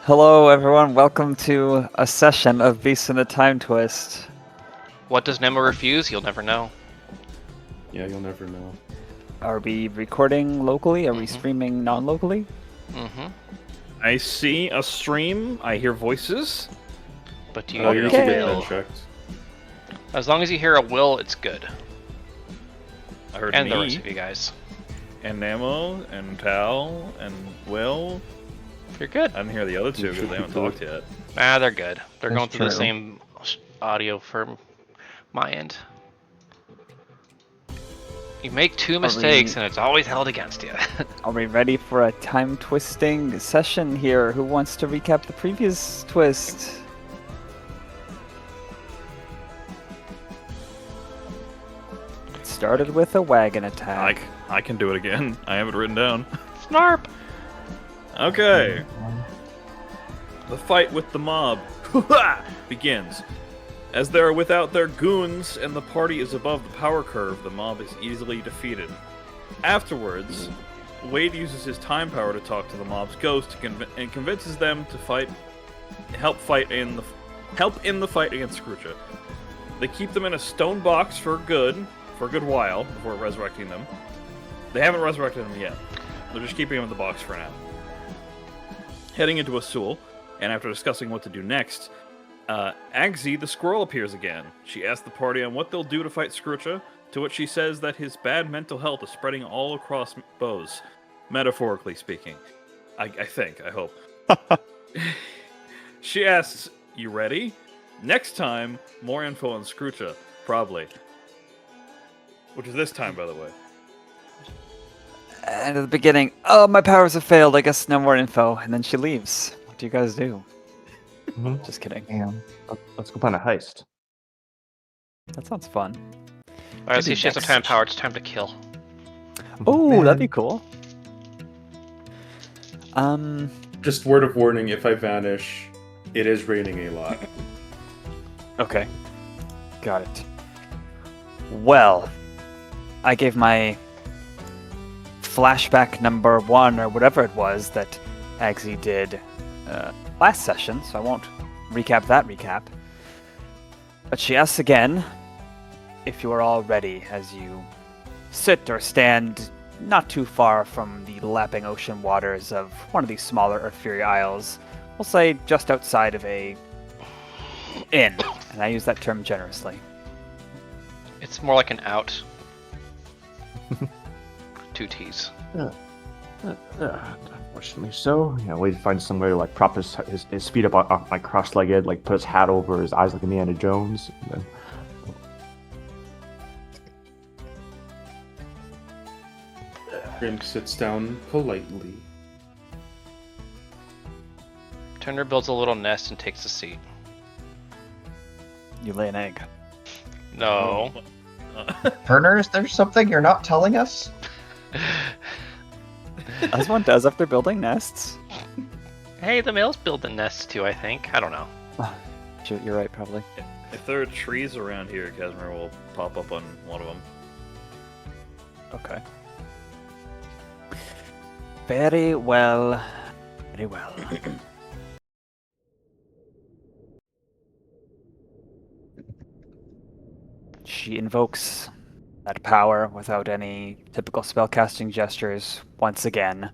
Hello, everyone. Welcome to a session of Beast in the Timetwist. What does Nemo refuse? You'll never know. Yeah, you'll never know. Are we recording locally? Are we streaming non-locally? Mm-hmm. I see a stream. I hear voices. But do you You're hear also a getting will? that checked. As long as you hear a will, it's good. I heard And me, the rest of you guys. and Nemo, and Tal, and Will. You're good. I didn't hear the other two because they haven't talked yet. Ah, they're good. They're That's going through the true. same audio from my end. You make two mistakes and it's always held against you. Are we ready for a time-twisting session here? Who wants to recap the previous twist? It started with a wagon attack. I can do it again. I have it written down. Snarp! Okay. The fight with the mob begins. As they are without their goons and the party is above the power curve, the mob is easily defeated. Afterwards, Wade uses his time power to talk to the mob's ghost and convinces them to help in the fight against Scrooge. They keep them in a stone box for a good while before resurrecting them. They haven't resurrected them yet. They're just keeping them in the box for now. Heading into a Sul, and after discussing what to do next, Agzi the squirrel appears again. She asks the party on what they'll do to fight Scrooge, to which she says that his bad mental health is spreading all across Bose, metaphorically speaking. I hope. She asks, "You ready?" Next time, more info on Scrooge, probably. Which is this time, by the way. And at the beginning, oh, my powers have failed. I guess no more info. And then she leaves. What do you guys do? Just kidding. And let's go plan a heist. That sounds fun. Alright, see if she has some time power. It's time to kill. Oh, that'd be cool. Just word of warning, if I vanish, it is raining a lot. Okay. Got it. Well, I gave my flashback number 1 or whatever it was that Agzi did last session, so I won't recap that recap. But she asks again if you are all ready as you sit or stand not too far from the lapping ocean waters of one of these smaller Earthfury Isles. We'll say just outside of a inn, and I use that term generously. It's more like an out. 2 T's. Unfortunately so. Yeah, Wade finds somewhere to like prop his feet up on like cross-legged, like put his hat over his eyes like Indiana Jones. And then... Crim sits down politely. Turner builds a little nest and takes a seat. You lay an egg. No. Turner, is there something you're not telling us? As one does after building nests. Hey, the males build the nests too, I think. I don't know. Shoot, you're right, probably. If there are trees around here, Cashmere will pop up on one of them. Okay. Very well. Very well. She invokes that power without any typical spellcasting gestures once again.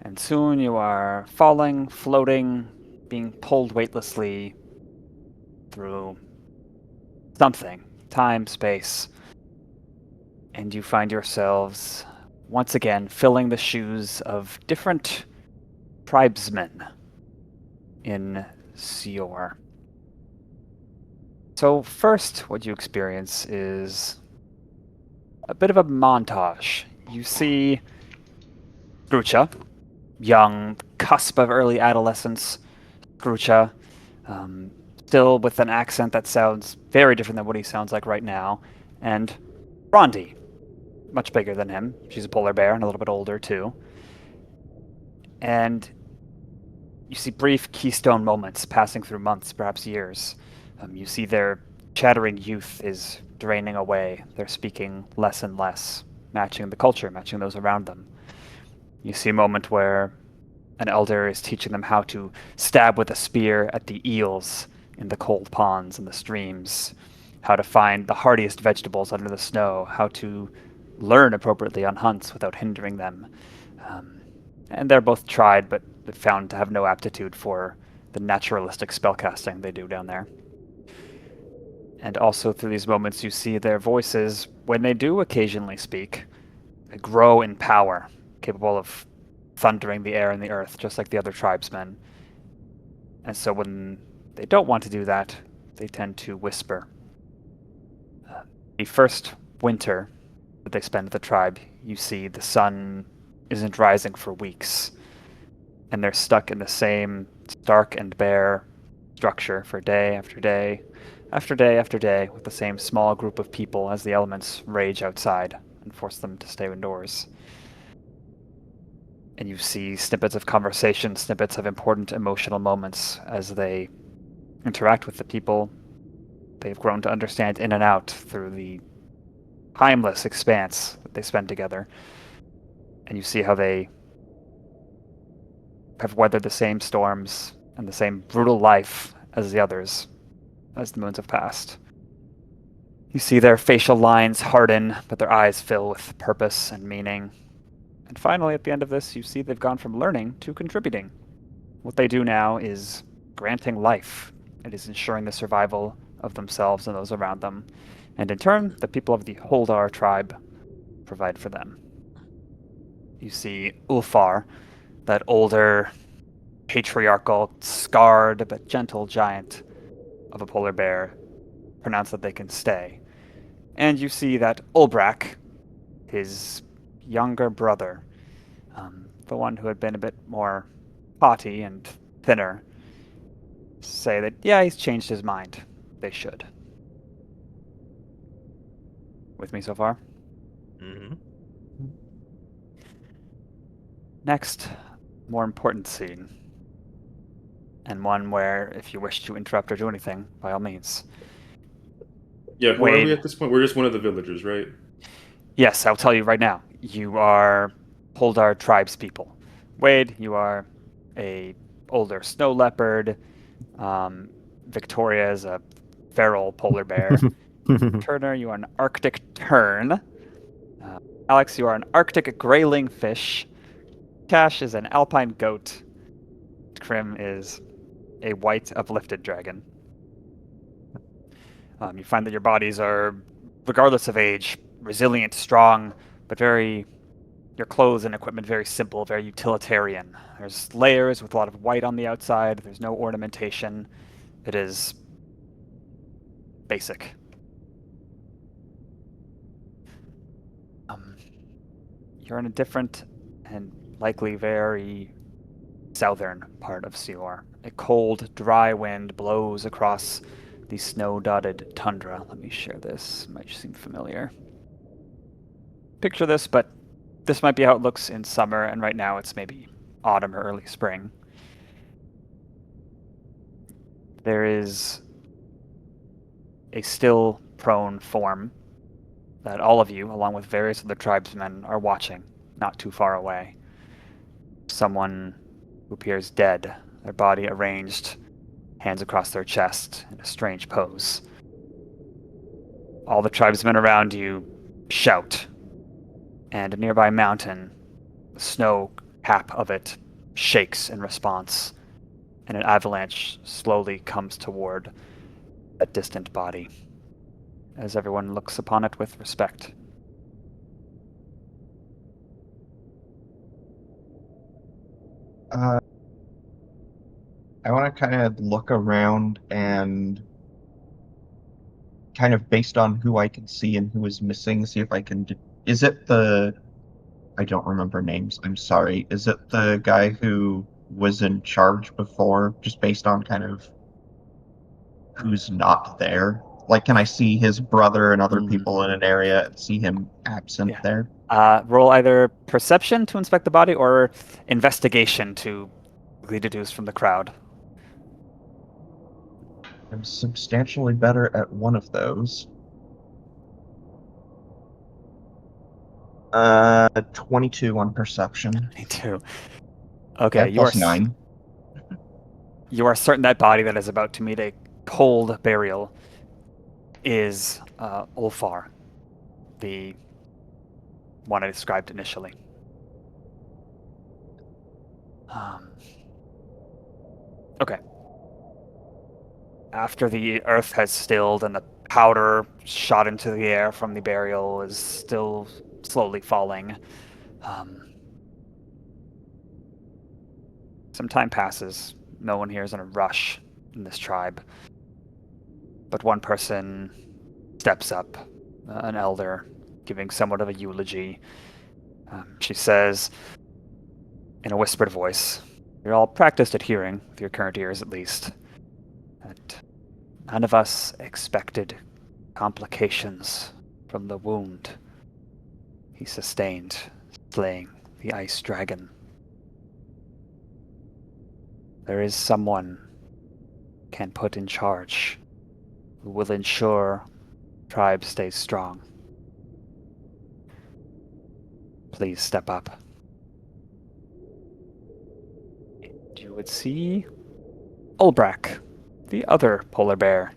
And soon you are falling, floating, being pulled weightlessly through something, time, space. And you find yourselves once again filling the shoes of different tribesmen in Sior. So first, what you experience is a bit of a montage. You see Scrooge, young, cusp of early adolescence, Scrooge, still with an accent that sounds very different than what he sounds like right now, and Rondi, much bigger than him. She's a polar bear and a little bit older too. And you see brief keystone moments passing through months, perhaps years. You see their chattering youth is draining away. They're speaking less and less, matching the culture, matching those around them. You see a moment where An elder is teaching them how to stab with a spear at the eels in the cold ponds and the streams, how to find the hardiest vegetables under the snow, how to learn appropriately on hunts without hindering them. And they're both tried, but found to have no aptitude for the naturalistic spellcasting they do down there. And also through these moments you see their voices, when they do occasionally speak, they grow in power, capable of thundering the air and the earth, just like the other tribesmen. And so when they don't want to do that, they tend to whisper. The first winter that they spend with the tribe, you see the sun isn't rising for weeks, and they're stuck in the same stark and bare structure for day after day, after day after day, with the same small group of people as the elements rage outside and force them to stay indoors. And you see snippets of conversation, snippets of important emotional moments as they interact with the people they've grown to understand in and out through the timeless expanse that they spend together. And you see how they have weathered the same storms and the same brutal life as the others as the moons have passed. You see their facial lines harden, but their eyes fill with purpose and meaning. And finally, at the end of this, you see they've gone from learning to contributing. What they do now is granting life. It is ensuring the survival of themselves and those around them. And in turn, the people of the Holdar tribe provide for them. You see Ulfar, that older, patriarchal, scarred but gentle giant of a polar bear, pronounce that they can stay. And you see that Ulbrak, his younger brother, the one who had been a bit more haughty and thinner, say that, yeah, he's changed his mind. They should. With me so far? Mm-hmm. Next, more important scene. And one where, if you wish to interrupt or do anything, by all means. Yeah, who are Wade. we at this point? We're just one of the villagers, right? Yes, I'll tell you right now. You are Holdar tribespeople. Wade, you are a older snow leopard. Victoria is a feral polar bear. Turner, you are an Arctic tern. Alex, you are an Arctic grayling fish. Cash is an alpine goat. Crim is a white uplifted dragon. You find that your bodies are, regardless of age, resilient, strong, but your clothes and equipment very simple, very utilitarian. There's layers with a lot of white on the outside. There's no ornamentation. It is basic. You're in a different and likely very southern part of Seor. A cold, dry wind blows across the snow-dotted tundra. Let me share this. Might seem familiar. Picture this, but this might be how it looks in summer, and right now it's maybe autumn or early spring. There is a still prone form that all of you, along with various other tribesmen, are watching, not too far away. Someone who appears dead, their body arranged, hands across their chest in a strange pose. All the tribesmen around you shout, and a nearby mountain, the snow cap of it, shakes in response, and an avalanche slowly comes toward a distant body, as everyone looks upon it with respect. I want to kind of look around and kind of based on who I can see and who is missing, see if I can... Is it the... I don't remember names, I'm sorry. Is it the guy who was in charge before, just based on kind of who's not there? Like, can I see his brother and other people in an area and see him absent there? Roll either perception to inspect the body or investigation to deduce from the crowd. I'm substantially better at one of those. 22 on perception. Me too. Okay, Yeah, plus 9. You are certain that body that is about to meet a cold burial is Ulfar, the one I described initially. Okay. After the earth has stilled and the powder shot into the air from the burial is still slowly falling, some time passes. No one here is in a rush in this tribe. But one person steps up, an elder, giving somewhat of a eulogy. She says, in a whispered voice, "You're all practiced at hearing, with your current ears at least, that none of us expected complications from the wound he sustained slaying the ice dragon. There is someone can put in charge who will ensure tribe stays strong. Please step up." And you would see Ulbrak, the other polar bear,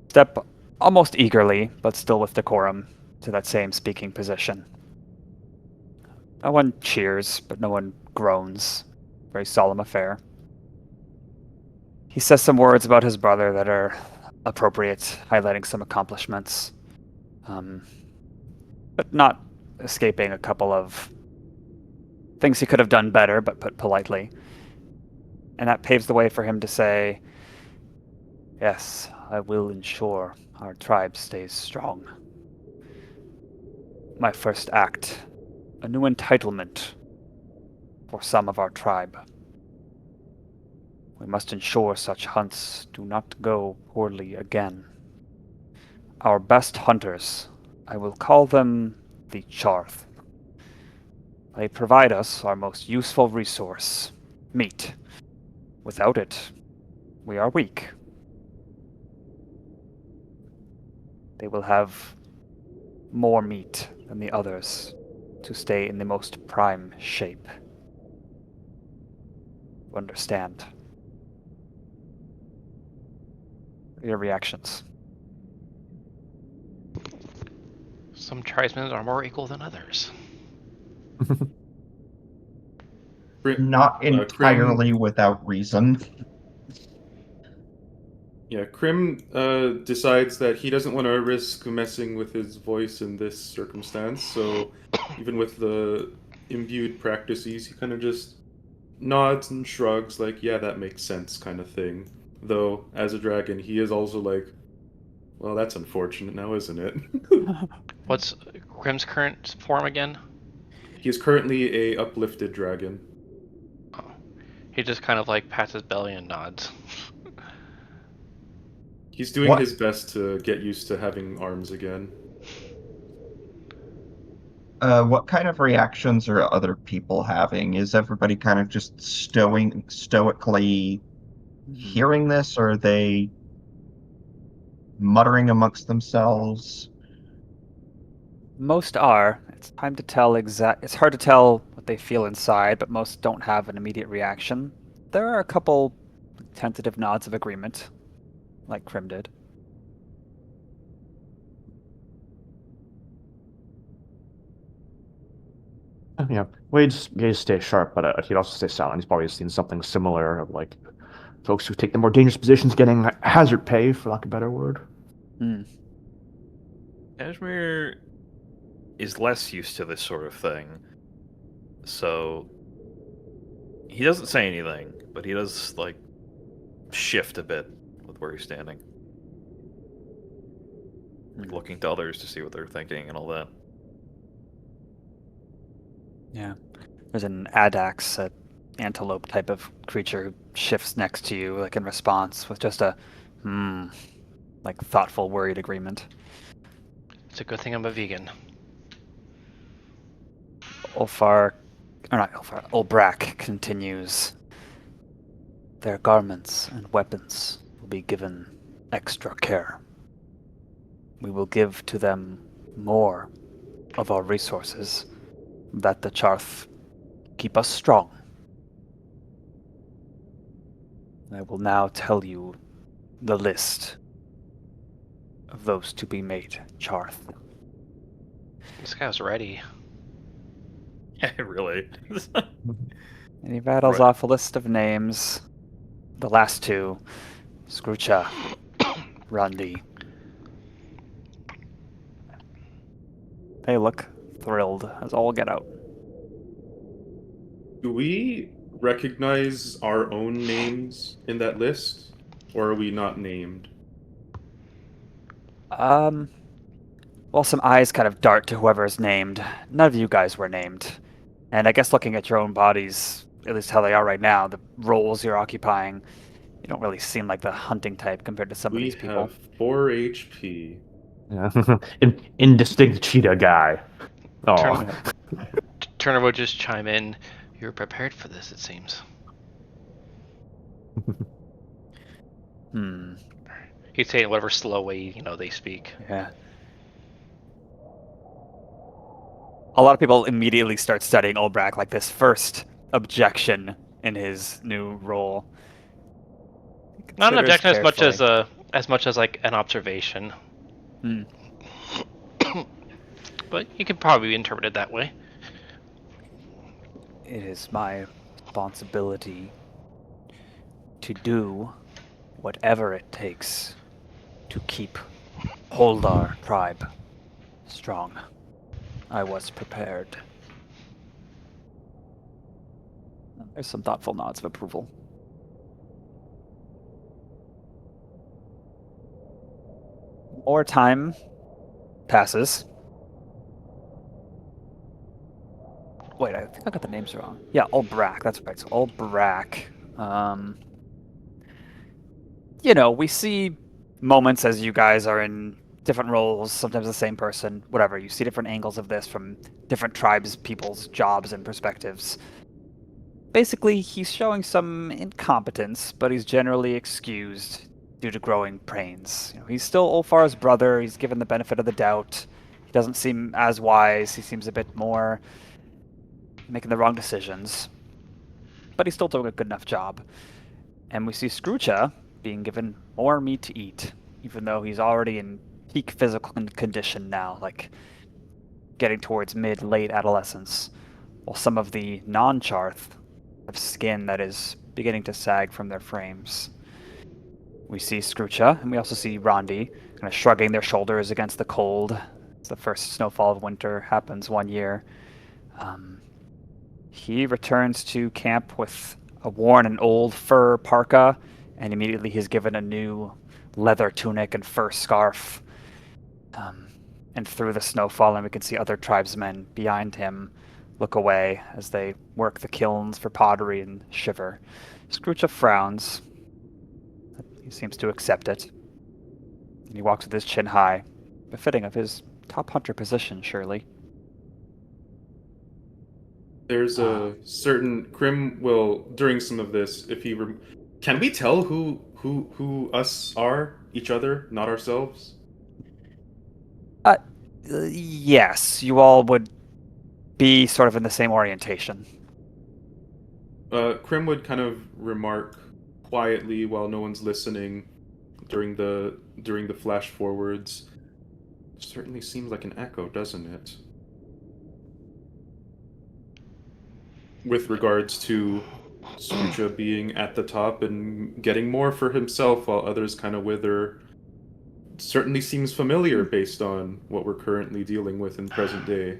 step almost eagerly, but still with decorum, to that same speaking position. No one cheers, but no one groans. Very solemn affair. He says some words about his brother that are appropriate, highlighting some accomplishments, but not escaping a couple of things he could have done better, but put politely. And that paves the way for him to say, "Yes, I will ensure our tribe stays strong. My first act, a new entitlement for some of our tribe. We must ensure such hunts do not go poorly again. Our best hunters, I will call them the Charth. They provide us our most useful resource, meat. Without it, we are weak. They will have more meat than the others to stay in the most prime shape. You understand?" Your reactions. Some tribesmen are more equal than others. Not Crim- entirely without reason. Yeah, Crim decides that he doesn't want to risk messing with his voice in this circumstance, so even with the imbued practices, he kind of just nods and shrugs, like, yeah, that makes sense, kind of thing. Though, as a dragon, he is also like, well, that's unfortunate now, isn't it? What's Crim's current form again? He is currently a uplifted dragon. Oh. He just kind of like pats his belly and nods. He's doing What? his best to get used to having arms again. What kind of reactions are other people having? Is everybody kind of just stoically hearing this, or are they muttering amongst themselves? Most are. It's time to tell It's hard to tell what they feel inside, but most don't have an immediate reaction. There are a couple tentative nods of agreement, like Crim did. Yeah, Wade's gaze stays sharp, but he'd also stay silent. He's probably seen something similar of like folks who take the more dangerous positions getting hazard pay, for lack of a better word. Cashmere is less used to this sort of thing, so he doesn't say anything, but he does like shift a bit with where he's standing, like looking to others to see what they're thinking and all that. Yeah. There's an Adax, an antelope type of creature who shifts next to you, like in response, with just a like thoughtful, worried agreement. It's a good thing I'm a vegan. Ulbrak continues. Their garments and weapons will be given extra care. We will give to them more of our resources that the Charth keep us strong. I will now tell you the list of those to be made Charth. This guy's ready. Yeah, really. And he rattles Right. off a list of names. The last two, Scroocha, Rundi. They look thrilled as all get out. Do we recognize our own names in that list, or are we not named? Well, some eyes kind of dart to whoever's named. None of you guys were named. And I guess looking at your own bodies, at least how they are right now, the roles you're occupying, you don't really seem like the hunting type compared to some of We these people. have 4 HP. Yeah. Indistinct cheetah guy. Oh. Turner would just chime in. You're prepared for this, it seems. He'd say in whatever slow way, they speak. Yeah. A lot of people immediately start studying Olbrak like this first objection in his new role. Not an Considers objection as much carefully. as like an observation. Hmm. But you could probably interpret it that way. It is my responsibility to do whatever it takes to keep Holdar tribe strong. I was prepared. There's some thoughtful nods of approval. More time passes. Wait, I think I got the names wrong. Yeah, Olbrak, that's right. So Olbrak. We see moments as you guys are in different roles, sometimes the same person, whatever. You see different angles of this from different tribes, people's jobs and perspectives. Basically, he's showing some incompetence, but he's generally excused due to growing pains. He's still Ulfar's brother. He's given the benefit of the doubt. He doesn't seem as wise. He seems a bit more making the wrong decisions. But he's still doing a good enough job. And we see Scroocha being given more meat to eat, even though he's already in peak physical condition now, like getting towards mid-late adolescence, while some of the non-Charth have skin that is beginning to sag from their frames. We see Scroocha, and we also see Rondi, kind of shrugging their shoulders against the cold. It's the first snowfall of winter, happens one year. He returns to camp with a worn and old fur parka, and immediately he's given a new leather tunic and fur scarf. And through the snowfall, and we can see other tribesmen behind him look away as they work the kilns for pottery and shiver. Scroocha frowns. He seems to accept it. And he walks with his chin high, befitting of his top hunter position, surely. There's a certain Crim will during some of this. If he can we tell who us are, each other, not ourselves? Yes, you all would be sort of in the same orientation. Crim would kind of remark quietly while no one's listening during the flash forwards. Certainly seems like an echo, doesn't it? With regards to Scroocha being at the top and getting more for himself while others kind of wither. Certainly seems familiar based on what we're currently dealing with in present day.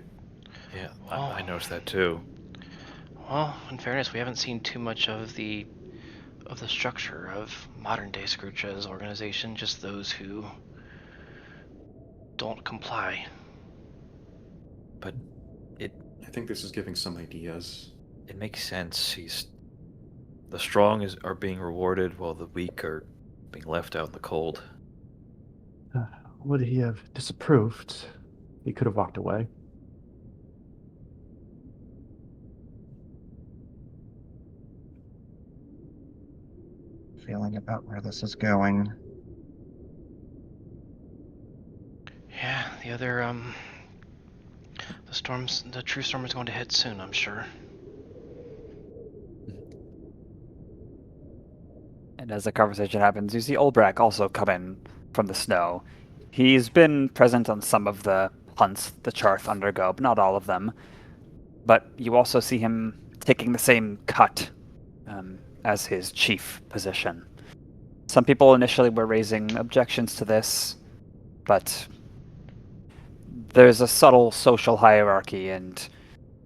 Yeah, I noticed that too. Well, in fairness, we haven't seen too much of the structure of modern day Scroocha's organization, just those who don't comply. But I think this is giving some ideas. it makes sense. The strong are being rewarded while the weak are being left out in the cold. Would he have disapproved? He could have walked away. Feeling about where this is going. Yeah, the true storm is going to hit soon, I'm sure. And as the conversation happens, you see Olbrak also come in from the snow. He's been present on some of the hunts the Charth undergo, but not all of them. But you also see him taking the same cut as his chief position. Some people initially were raising objections to this, but there's a subtle social hierarchy, and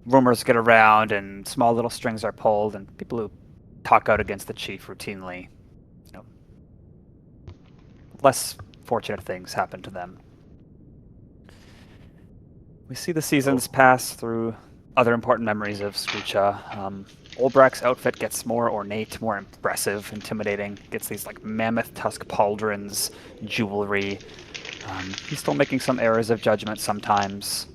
rumors get around, and small little strings are pulled, and people who talk out against the chief routinely, less fortunate things happen to them. We see the seasons pass through other important memories of Scroocha. Olbrak's outfit gets more ornate, more impressive, intimidating. Gets these like mammoth tusk pauldrons, jewelry. He's still making some errors of judgment sometimes,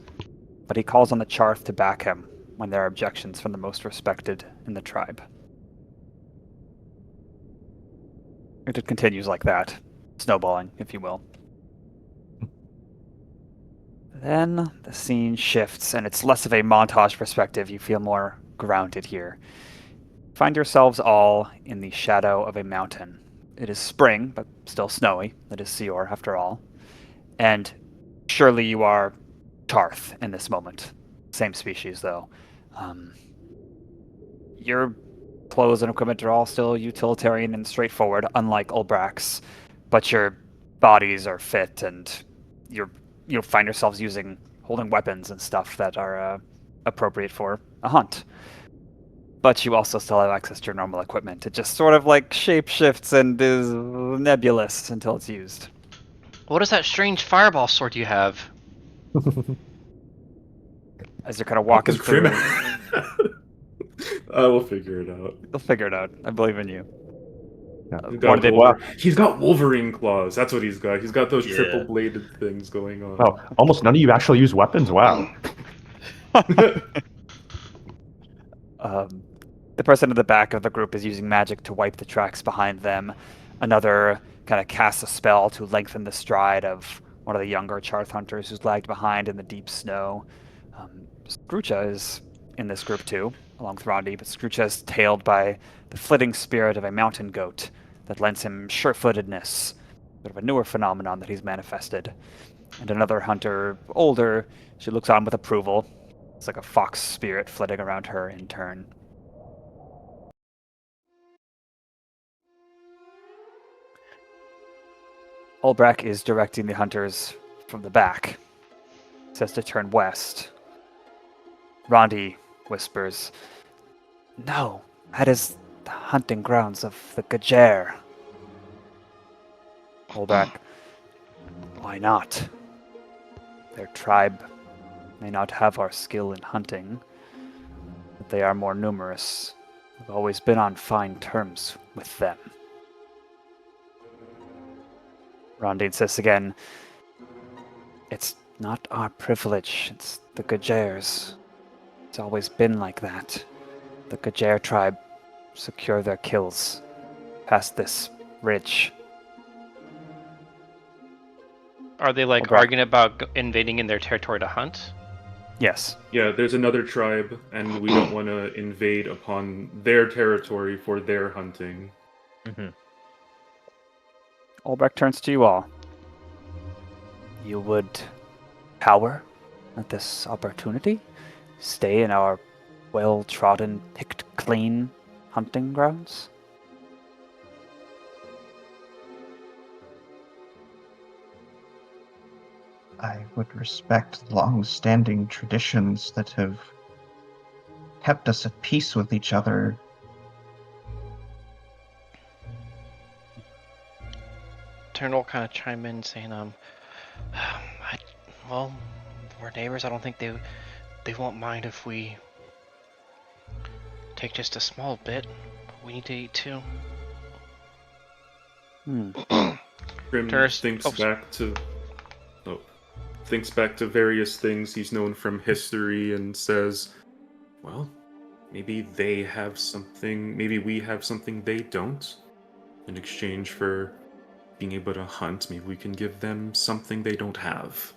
but he calls on the Charth to back him when there are objections from the most respected in the tribe. It continues like that, snowballing, if you will. Then the scene shifts, and it's less of a montage perspective. You feel more grounded here. Find yourselves all in the shadow of a mountain. It is spring, but still snowy. It is Seor, after all. And surely you are Charth in this moment. Same species, though. Your clothes and equipment are all still utilitarian and straightforward, unlike Olbrak's, but your bodies are fit, and you'll find yourselves holding weapons and stuff that are appropriate for a hunt. But you also still have access to your normal equipment. It just sort of like shapeshifts and is nebulous until it's used. What is that strange fireball sword you have? As you're kind of walking through. We'll figure it out. You'll figure it out. I believe in you. He's got Wolverine claws. That's what he's got. He's got those triple-bladed things going on. Oh, almost none of you actually use weapons. Wow. The person in the back of the group is using magic to wipe the tracks behind them. Another kind of casts a spell to lengthen the stride of one of the younger Charth hunters who's lagged behind in the deep snow. Scroocha is in this group too, along with Rondi, but Scroocha is tailed by the flitting spirit of a mountain goat that lends him sure-footedness, sort of a newer phenomenon that he's manifested. And another hunter, older, she looks on with approval. It's like a fox spirit flitting around her in turn. Olbrak is directing the hunters from the back. Says to turn west. Rondi whispers, "No, that is the hunting grounds of the Gajer." Olbrak, "Why not? Their tribe may not have our skill in hunting, but they are more numerous. I've always been on fine terms with them." Rondi insists again, "It's not our privilege, it's the Gajer's. It's always been like that. The Gajer tribe secure their kills past this ridge." Are they like arguing about invading in their territory to hunt? Yes. Yeah, there's another tribe, and we don't want to invade upon their territory for their hunting. Mm-hmm. Olbrak turns to you all. "You would cower at this opportunity? Stay in our well-trodden, picked clean hunting grounds?" I would respect long-standing traditions that have kept us at peace with each other. Turn will kind of chime in saying, well, we're neighbors. I don't think they won't mind if we take just a small bit. We need to eat too. Crim thinks back to various things he's known from history and says, well, maybe they have something, maybe we have something they don't. In exchange for being able to hunt, maybe we can give them something they don't have.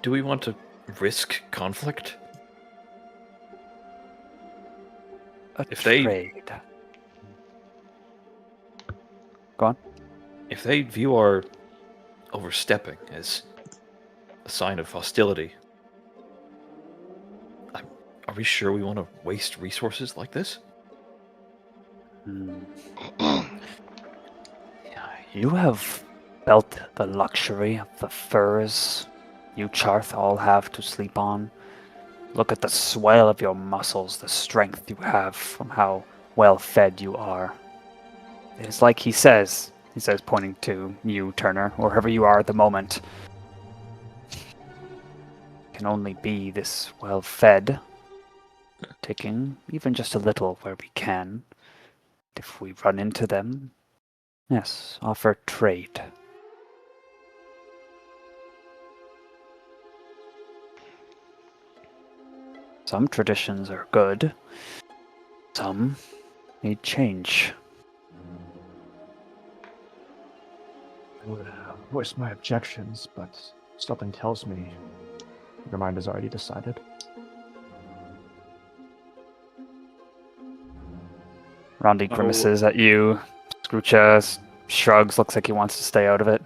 Do we want to risk conflict? A If they- trade. Go on. If they view our overstepping as a sign of hostility, are we sure we want to waste resources like this? You have felt the luxury of the furs you Charth all have to sleep on. Look at the swell of your muscles, the strength you have from how well fed you are. It is like he says, pointing to you, Turner, or whoever you are at the moment. Can only be this well fed, taking even just a little where we can. If we run into them, yes, offer trade. Some traditions are good. Some need change. I would voice my objections, but something tells me your mind is already decided. Rondi grimaces at you. Scroocha shrugs, looks like he wants to stay out of it.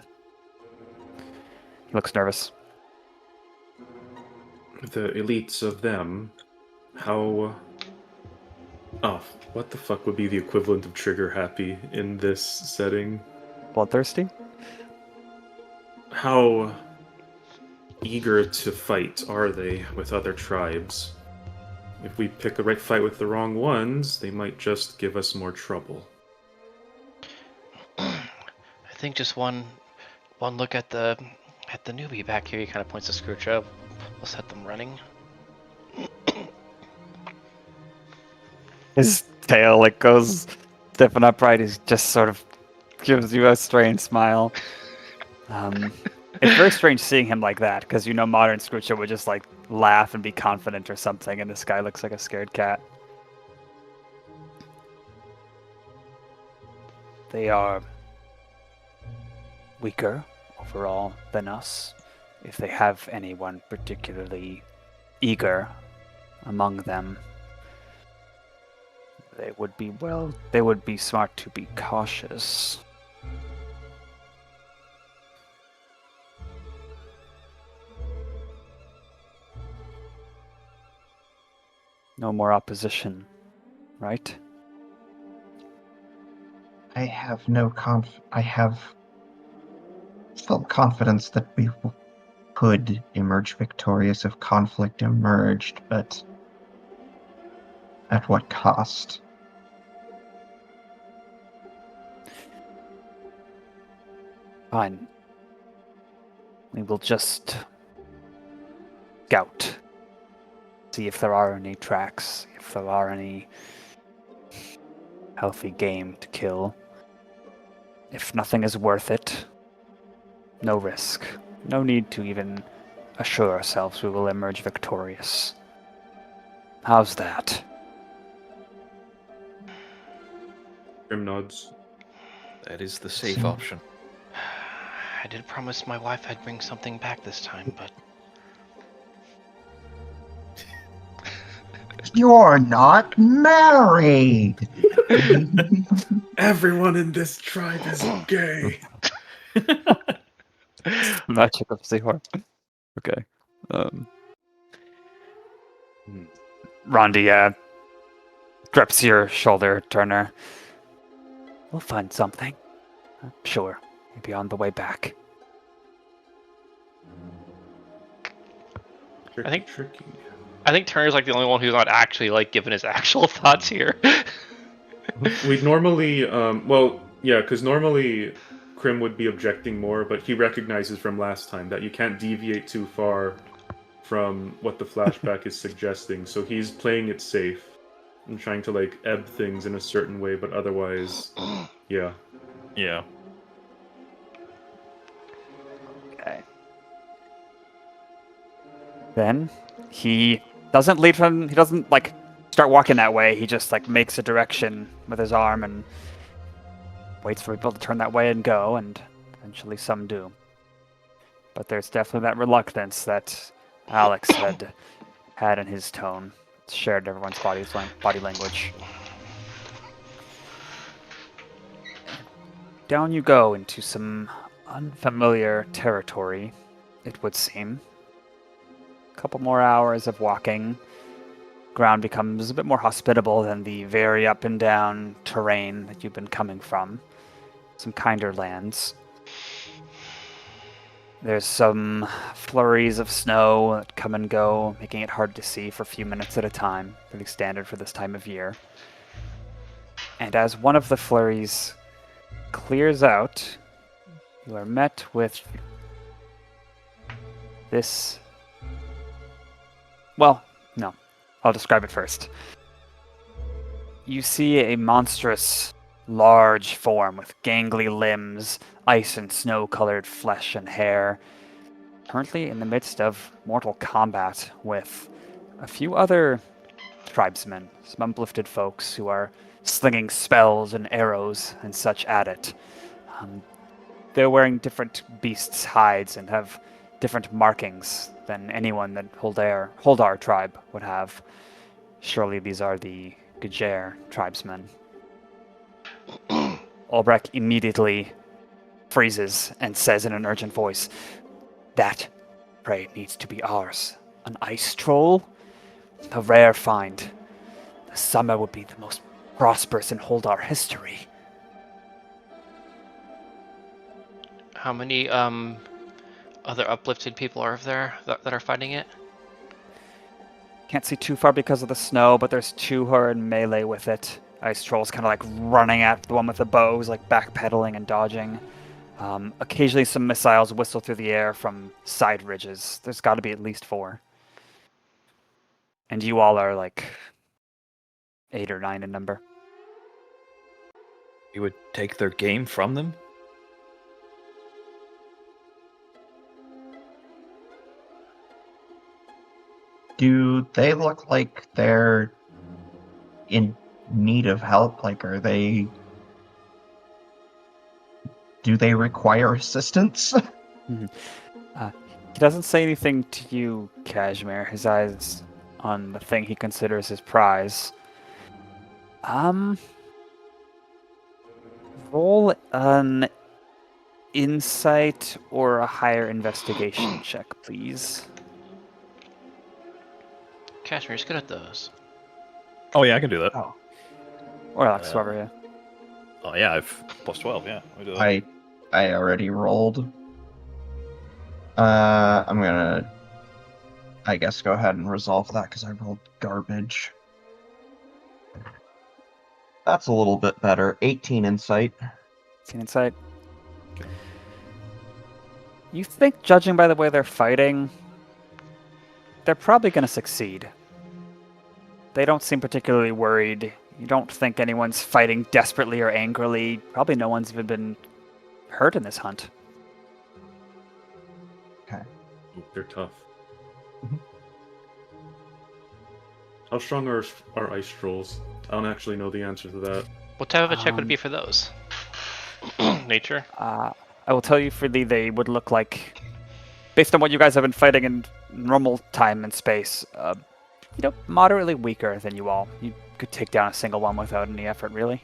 He looks nervous. The elites of them, how... Oh, what the fuck would be the equivalent of trigger happy in this setting? Bloodthirsty? How eager to fight are they with other tribes? If we pick the right fight with the wrong ones, they might just give us more trouble. I think just one look at the newbie back here. He kind of points to Scroocha. We'll set them running. His tail goes stiff and upright. He just sort of gives you a strange smile. It's very strange seeing him like that, because modern Scroocha would just laugh and be confident or something, and this guy looks like a scared cat. They are weaker overall than us. If they have anyone particularly eager among them, they would be smart to be cautious. No more opposition, right? I have I have full confidence that we could emerge victorious if conflict emerged, but at what cost? Fine. We will just scout. See if there are any tracks, if there are any healthy game to kill. If nothing is worth it, no risk. No need to even assure ourselves we will emerge victorious. How's that? Crim nods. That is the safe option. I did promise my wife I'd bring something back this time, but You're not married! Everyone in this tribe is gay. Magic of Seahor. Okay. Rondi grips your shoulder, Turner. We'll find something. I'm sure. Maybe on the way back. Tricky. I think Turner's the only one who's not actually giving his actual thoughts here. We'd normally, because normally Crim would be objecting more, but he recognizes from last time that you can't deviate too far from what the flashback is suggesting, so he's playing it safe and trying to ebb things in a certain way, but otherwise, yeah. Yeah. Okay. Then he doesn't lead from. He doesn't start walking that way. He just makes a direction with his arm and waits for people to turn that way and go, and eventually some do. But there's definitely that reluctance that Alex had in his tone. It's shared everyone's body language. down you go into some unfamiliar territory, it would seem. A couple more hours of walking. Ground becomes a bit more hospitable than the very up and down terrain that you've been coming from. Some kinder lands. There's some flurries of snow that come and go, making it hard to see for a few minutes at a time, pretty standard for this time of year. And as one of the flurries clears out, you are met with this... Well, no. I'll describe it first. You see a monstrous, large form with gangly limbs, ice and snow-colored flesh and hair, currently in the midst of mortal combat with a few other tribesmen, some uplifted folks who are slinging spells and arrows and such at it. They're wearing different beasts' hides and have different markings than anyone that Holdar tribe would have. Surely these are the Gajer tribesmen. Ulbrich immediately freezes and says in an urgent voice, "That prey needs to be ours. An ice troll? A rare find. The summer would be the most prosperous in Holdar history." How many other uplifted people are there that are fighting it? Can't see too far because of the snow, but there's two who are in melee with it. Ice Troll's kind of like running at the one with the bows, like backpedaling and dodging. Occasionally some missiles whistle through the air from side ridges. There's got to be at least 4. And you all are like 8 or 9 in number. You would take their game from them? Do they look like they're in need of help? Like, do they require assistance? He doesn't say anything to you, Cashmere. His eyes on the thing he considers his prize. Roll an insight or a higher investigation check, please. Cashmere's good at those. Oh yeah, I can do that. Oh. Or Alex, whoever, yeah. Oh yeah, I've plus 12. Yeah, I do that. I already rolled. I'm gonna, I guess, go ahead and resolve that because I rolled garbage. That's a little bit better. 18 insight. 18 insight. You think, judging by the way they're fighting, they're probably going to succeed. They don't seem particularly worried. You don't think anyone's fighting desperately or angrily. Probably no one's even been hurt in this hunt. Okay. Ooh, they're tough. How strong are ice trolls? I don't actually know the answer to that. What type of a check would it be for those? Nature? I will tell you freely, they would look like, based on what you guys have been fighting in normal time and space, moderately weaker than you all. You could take down a single one without any effort, really.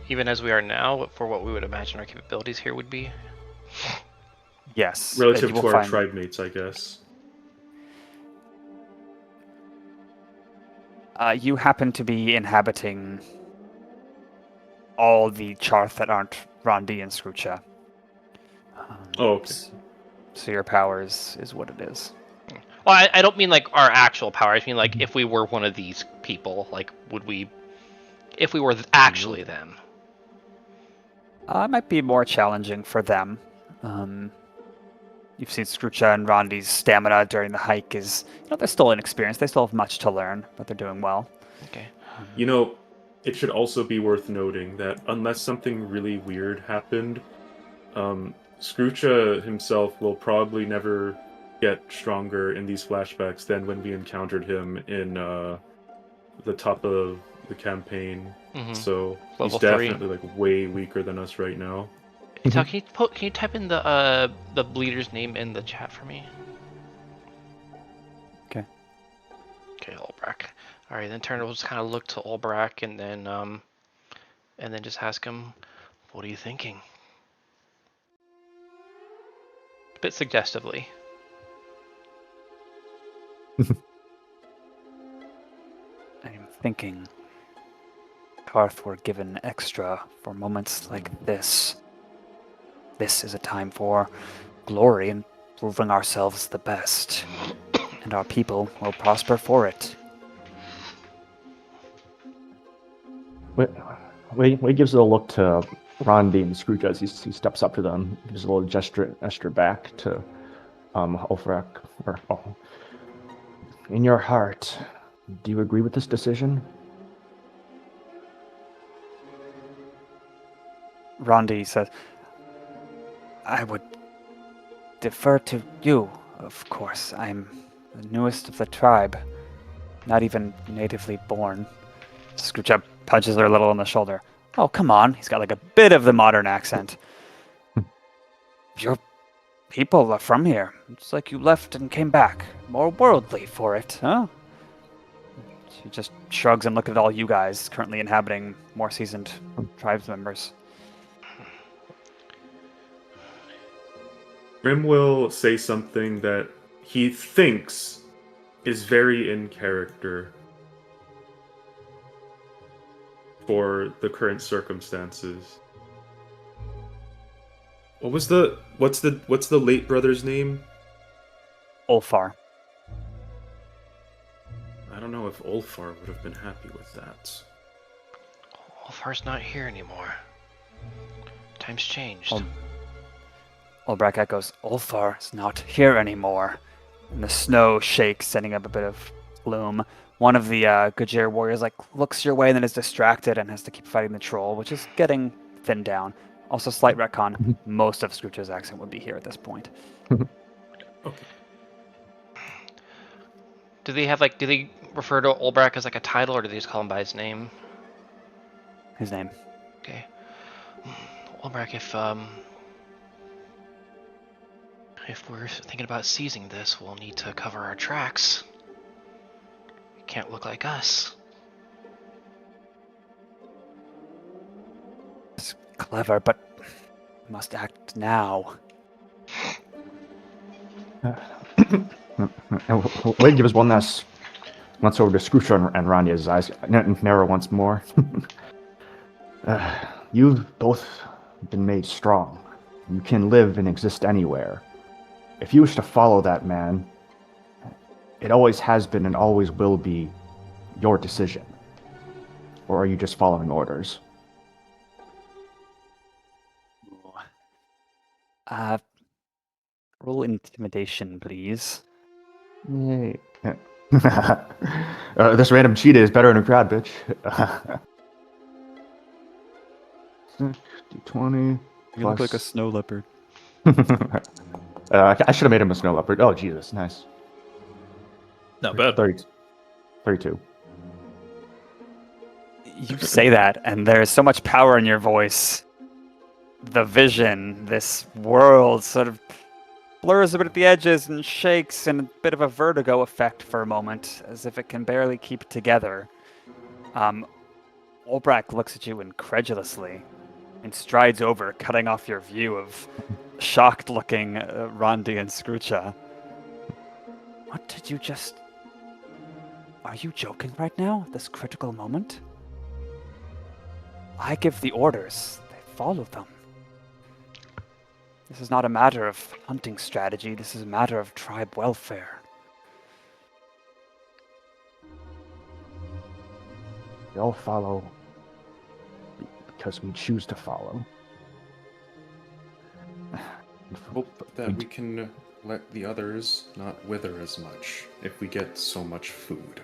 Even as we are now, for what we would imagine our capabilities here would be? Yes. Relative to our tribe mates, I guess. You happen to be inhabiting all the Charth that aren't Rondi and Skrucha. Okay. So your power is what it is. Well, I don't mean like our actual power. I just mean like if we were one of these people, like would we, if we were actually them? It might be more challenging for them. You've seen Skrucha and Rondi's stamina during the hike is, they're still inexperienced. They still have much to learn, but they're doing well. Okay. It should also be worth noting that unless something really weird happened, Skrucha himself will probably never get stronger in these flashbacks than when we encountered him in the top of the campaign. Mm-hmm. So Level he's definitely like way weaker than us right now. Can you type in the bleeder's name in the chat for me? Okay. Okay, Ulbrich. All right, then Turner will just kind of look to Ulbrich and then and then just ask him, "What are you thinking?" A bit suggestively. I'm thinking Karth were given extra for moments like this. This is a time for glory and proving ourselves the best, and our people will prosper for it. Wade gives a look to Rondi and Scrooge as he steps up to them. Gives a little gesture back to Ulfrak. In your heart, do you agree with this decision? Rondi says, I would defer to you, of course. I'm the newest of the tribe, not even natively born. Scrooge punches her a little on the shoulder. Oh, come on. He's got like a bit of the modern accent. Your people are from here. It's like you left and came back. More worldly for it, huh? She just shrugs and looks at all you guys currently inhabiting more seasoned tribes members. Crim will say something that he thinks is very in character for the current circumstances. What's the late brother's name? Ulfar. I don't know if Ulfar would have been happy with that. Ulfar's not here anymore. Time's changed. Ulbrak echoes, Ulfar is not here anymore. And the snow shakes, sending up a bit of gloom. One of the Gajir warriors looks your way and then is distracted and has to keep fighting the troll, which is getting thinned down. Also, slight retcon, most of Scrooge's accent would be here at this point. Okay. Do they refer to Ulbrak as like a title, or do they just call him by his name? His name. Okay. Ulbrak, if we're thinking about seizing this, we'll need to cover our tracks. It can't look like us. It's clever, but must act now. Wade gives one last once over to Scrooge and Rondi as his eyes narrow once more. You've both been made strong. You can live and exist anywhere. If you wish to follow that man, it always has been and always will be your decision. Or are you just following orders? Roll intimidation, please. Yay. This random cheetah is better in a crowd, bitch. 20. You look like a snow leopard. I should have made him a snow leopard. Oh, Jesus, nice. Not bad. 32. You say that, and there's so much power in your voice. The vision, this world sort of blurs a bit at the edges and shakes in a bit of a vertigo effect for a moment, as if it can barely keep together. Ulbrak looks at you incredulously and strides over, cutting off your view of shocked-looking Rondi and Scroocha. What did you just... Are you joking right now, at this critical moment? I give the orders. They follow them. This is not a matter of hunting strategy. This is a matter of tribe welfare. We all follow because we choose to follow. Hope that we can let the others not wither as much if we get so much food.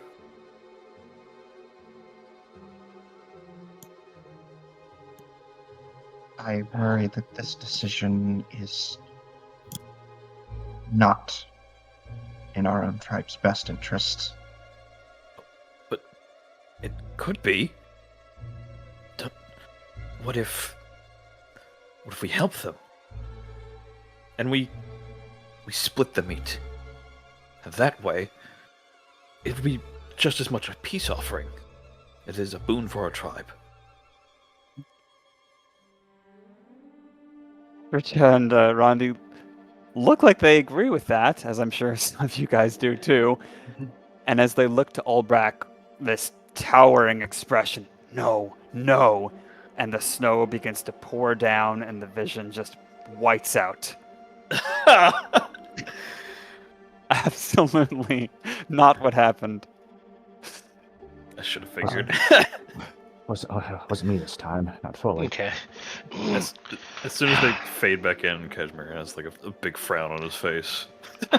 I worry that this decision is not in our own tribe's best interests. But it could be. What if we help them? And we split the meat. And that way, it would be just as much a peace offering as it is a boon for our tribe. Richa and Rondi look like they agree with that, as I'm sure some of you guys do too. And as they look to Olbrak, this towering expression, no, no, and the snow begins to pour down and the vision just whites out. Absolutely not what happened. I should have figured. Was me this time, not fully. Okay. as soon as they fade back in, Cashmere has like a big frown on his face.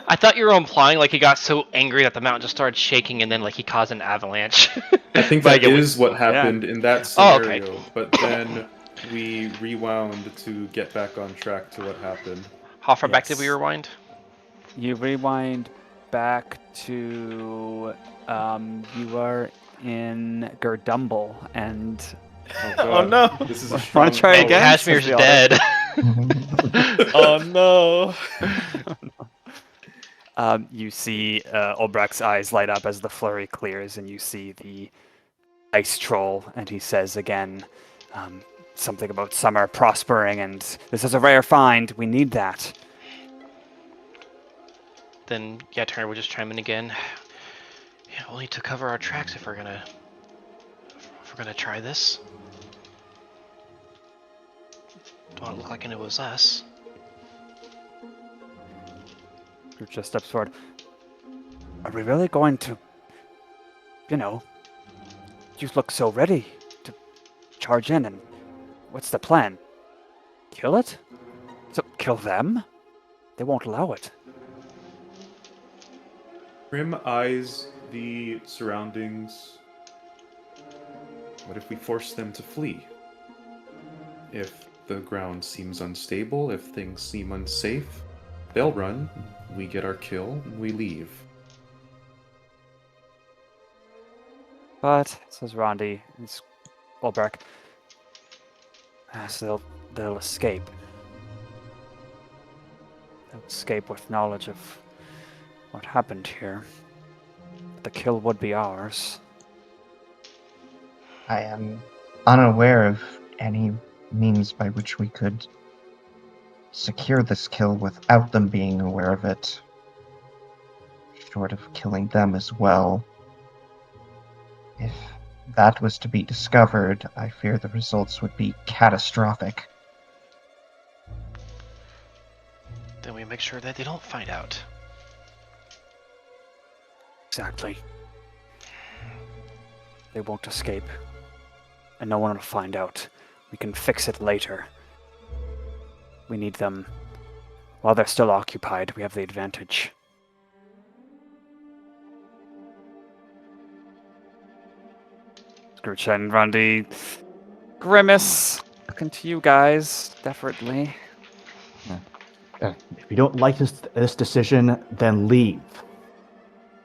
I thought you were implying like he got so angry that the mountain just started shaking and then like he caused an avalanche. I think Like, that it is what happened in that Oh, scenario. okay. But then we rewound to get back on track to what happened. How far back did we Yes. rewind? You rewind back to you are in Gerdumble, and Oh no! This is a Wanna strong try call. again? Cashmere's Says the dead. Oh no! You see Olbrak's eyes light up as the flurry clears, and you see the ice troll, and he says again something about summer prospering, and this is a rare find. We need that. Then yeah, Turner will just chime in again. Yeah, we'll need to cover our tracks if we're gonna try this. Don't want to look like it was us. Grucha steps forward. Are we really going to, you look so ready to charge in, and what's the plan? Kill it? So, kill them? They won't allow it. Crim eyes the surroundings. What if we force them to flee? If the ground seems unstable, if things seem unsafe, they'll run, we get our kill, and we leave. But, says Rondi, it's Olbrak, so they'll escape. They'll escape with knowledge of what happened here. The kill would be ours. I am unaware of any means by which we could secure this kill without them being aware of it. Short of killing them as well. If that was to be discovered, I fear the results would be catastrophic. Then we make sure that they don't find out. Exactly. They won't escape. And no one will find out. We can fix it later. We need them. While they're still occupied, we have the advantage. Grucha and Rondi grimace. Looking to you guys, definitely. If you don't like this decision, then leave.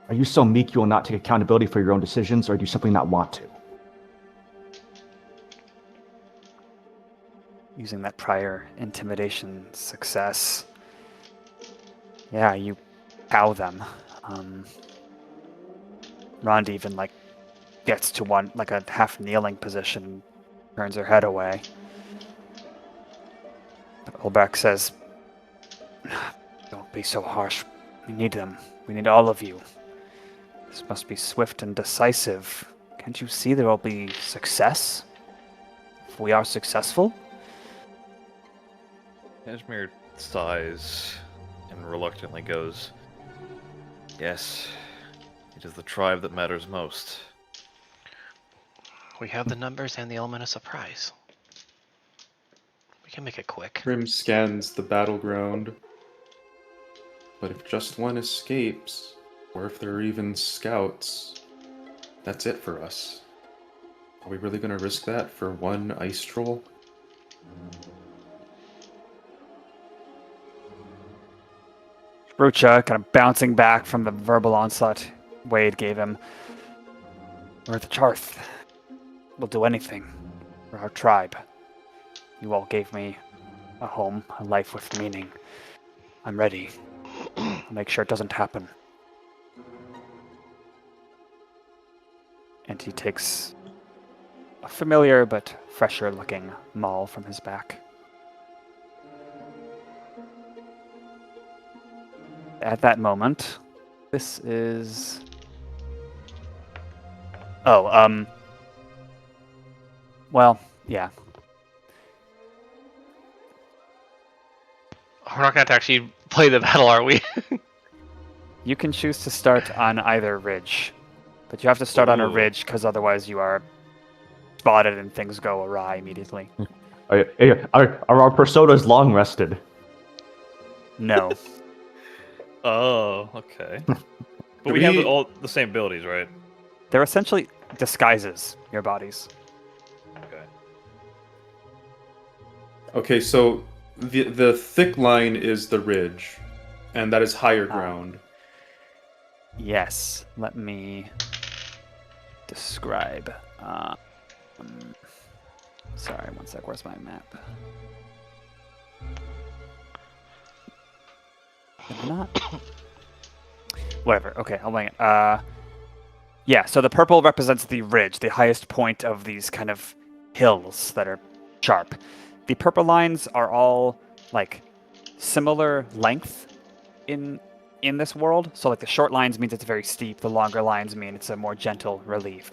Are you so meek you will not take accountability for your own decisions, or do you simply not want to? Using that prior intimidation success. Yeah, you cow them. Rondi even gets to one a half kneeling position, turns her head away. But Olbrak says, "Don't be so harsh. We need them. We need all of you. This must be swift and decisive. Can't you see there will be success? If we are successful?" Cashmere sighs and reluctantly goes, "Yes, it is the tribe that matters most." We have the numbers and the element of surprise. We can make it quick. Crim scans the battleground. But if just one escapes, or if there are even scouts, that's it for us. Are we really going to risk that for one ice troll? Grucha, kind of bouncing back from the verbal onslaught Wade gave him. We're the Charth. We'll do anything for our tribe. You all gave me a home, a life with meaning. I'm ready. I'll make sure it doesn't happen. And he takes a familiar but fresher looking maul from his back. at that moment, this is... Oh, well, yeah. We're not going to actually play the battle, are we? You can choose to start on either ridge, but you have to start on a Ooh. ridge because otherwise you are spotted and things go awry immediately. Are our personas long rested? No. Oh, okay. But Do we have we- all the same abilities, right? They're essentially disguises your bodies. Okay. Okay, so the thick line is the ridge, and that is higher ground. Yes. Let me describe. Sorry, one sec. Where's my map? Did I not? Whatever. Okay, I'll wing it. Yeah, so the purple represents the ridge, the highest point of these kind of hills that are sharp. The purple lines are all like similar length in this world. So like the short lines means it's very steep. The longer lines mean it's a more gentle relief.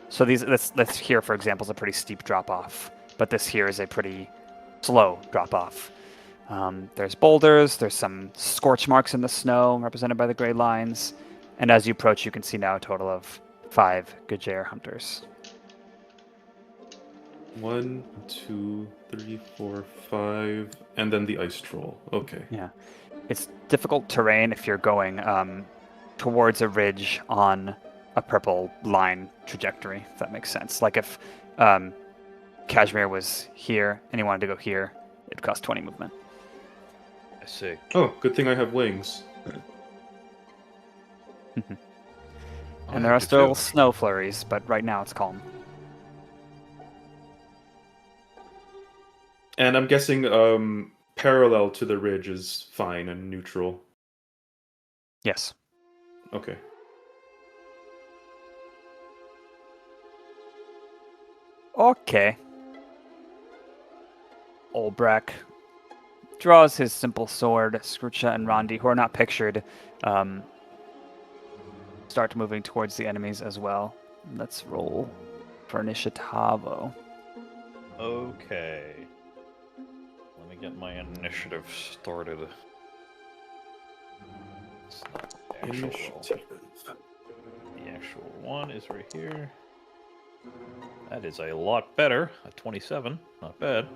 So this here, for example, is a pretty steep drop off, but this here is a pretty slow drop off. There's boulders. There's some scorch marks in the snow represented by the gray lines. And as you approach, you can see now a total of 5 Gajer hunters. 1, 2, 3, 4, 5, and then the ice troll. Okay. Yeah. It's difficult terrain if you're going towards a ridge on a purple line trajectory, if that makes sense. Like if Cashmere was here and he wanted to go here, it'd cost 20 movement. I see. Oh, good thing I have wings. And there are still snow flurries, but right now it's calm. And I'm guessing parallel to the ridge is fine and neutral. Yes. Okay. Okay. Olbrek draws his simple sword. Skrucha and Rondi, who are not pictured, start moving towards the enemies as well. Let's roll for Initiativo. Okay. Let me get my initiative started. It's not the actual roll. The actual one is right here. That is a lot better. A 27. Not bad.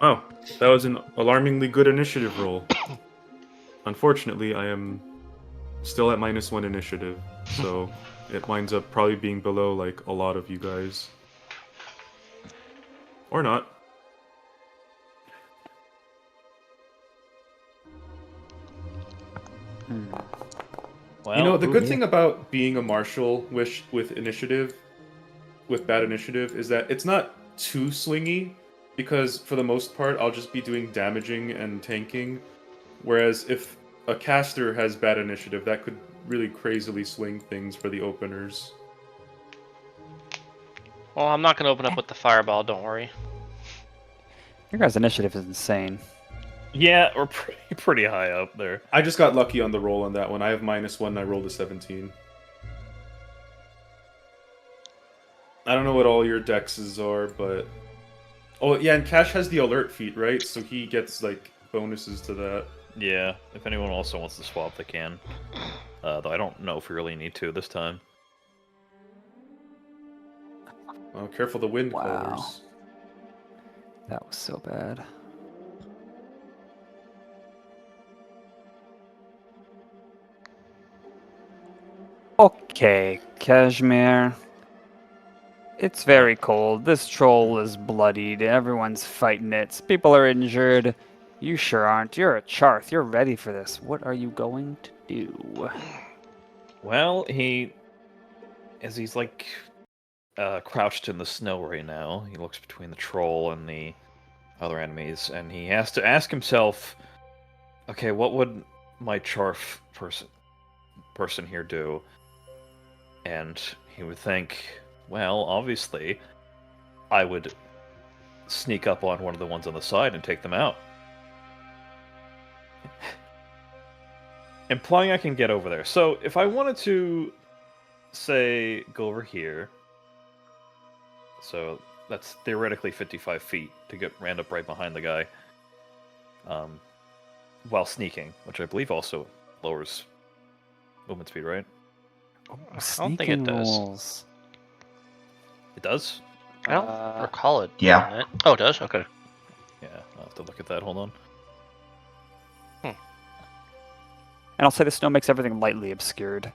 Oh, that was an alarmingly good initiative roll. Unfortunately, I am still at -1 initiative, so it winds up probably being below like a lot of you guys. Or not. Well, You know, the good thing about being a marshal with initiative, with bad initiative, is that it's not too swingy, because for the most part, I'll just be doing damaging and tanking. Whereas if a caster has bad initiative, that could really crazily swing things for the openers. Well, I'm not going to open up with the fireball, don't worry. Your guys' initiative is insane. Yeah, we're pretty high up there. I just got lucky on the roll on that one. I have -1 and I rolled a 17. I don't know what all your dexes are, but... Oh, yeah, and Cash has the alert feat, right? So he gets, like, bonuses to that. Yeah, if anyone also wants to swap, they can. Though I don't know if we really need to this time. Oh, careful the wind Wow. callers. That was so bad. Okay, Cashmere. It's very cold. This troll is bloodied. Everyone's fighting it. People are injured. You sure aren't. You're a Charth. You're ready for this. What are you going to do? Well, as he's like crouched in the snow right now, he looks between the troll and the other enemies, and he has to ask himself, okay, what would my Charth person here do? And he would think, well, obviously, I would sneak up on one of the ones on the side and take them out. Implying I can get over there. So if I wanted to, say, go over here, so that's theoretically 55 feet to end up right behind the guy, while sneaking, which I believe also lowers movement speed, right? I don't think it does. Rolls. It does? I don't recall it. Yeah. doing it. Oh, it does? Okay. Yeah, I'll have to look at that. Hold on. And I'll say the snow makes everything lightly obscured.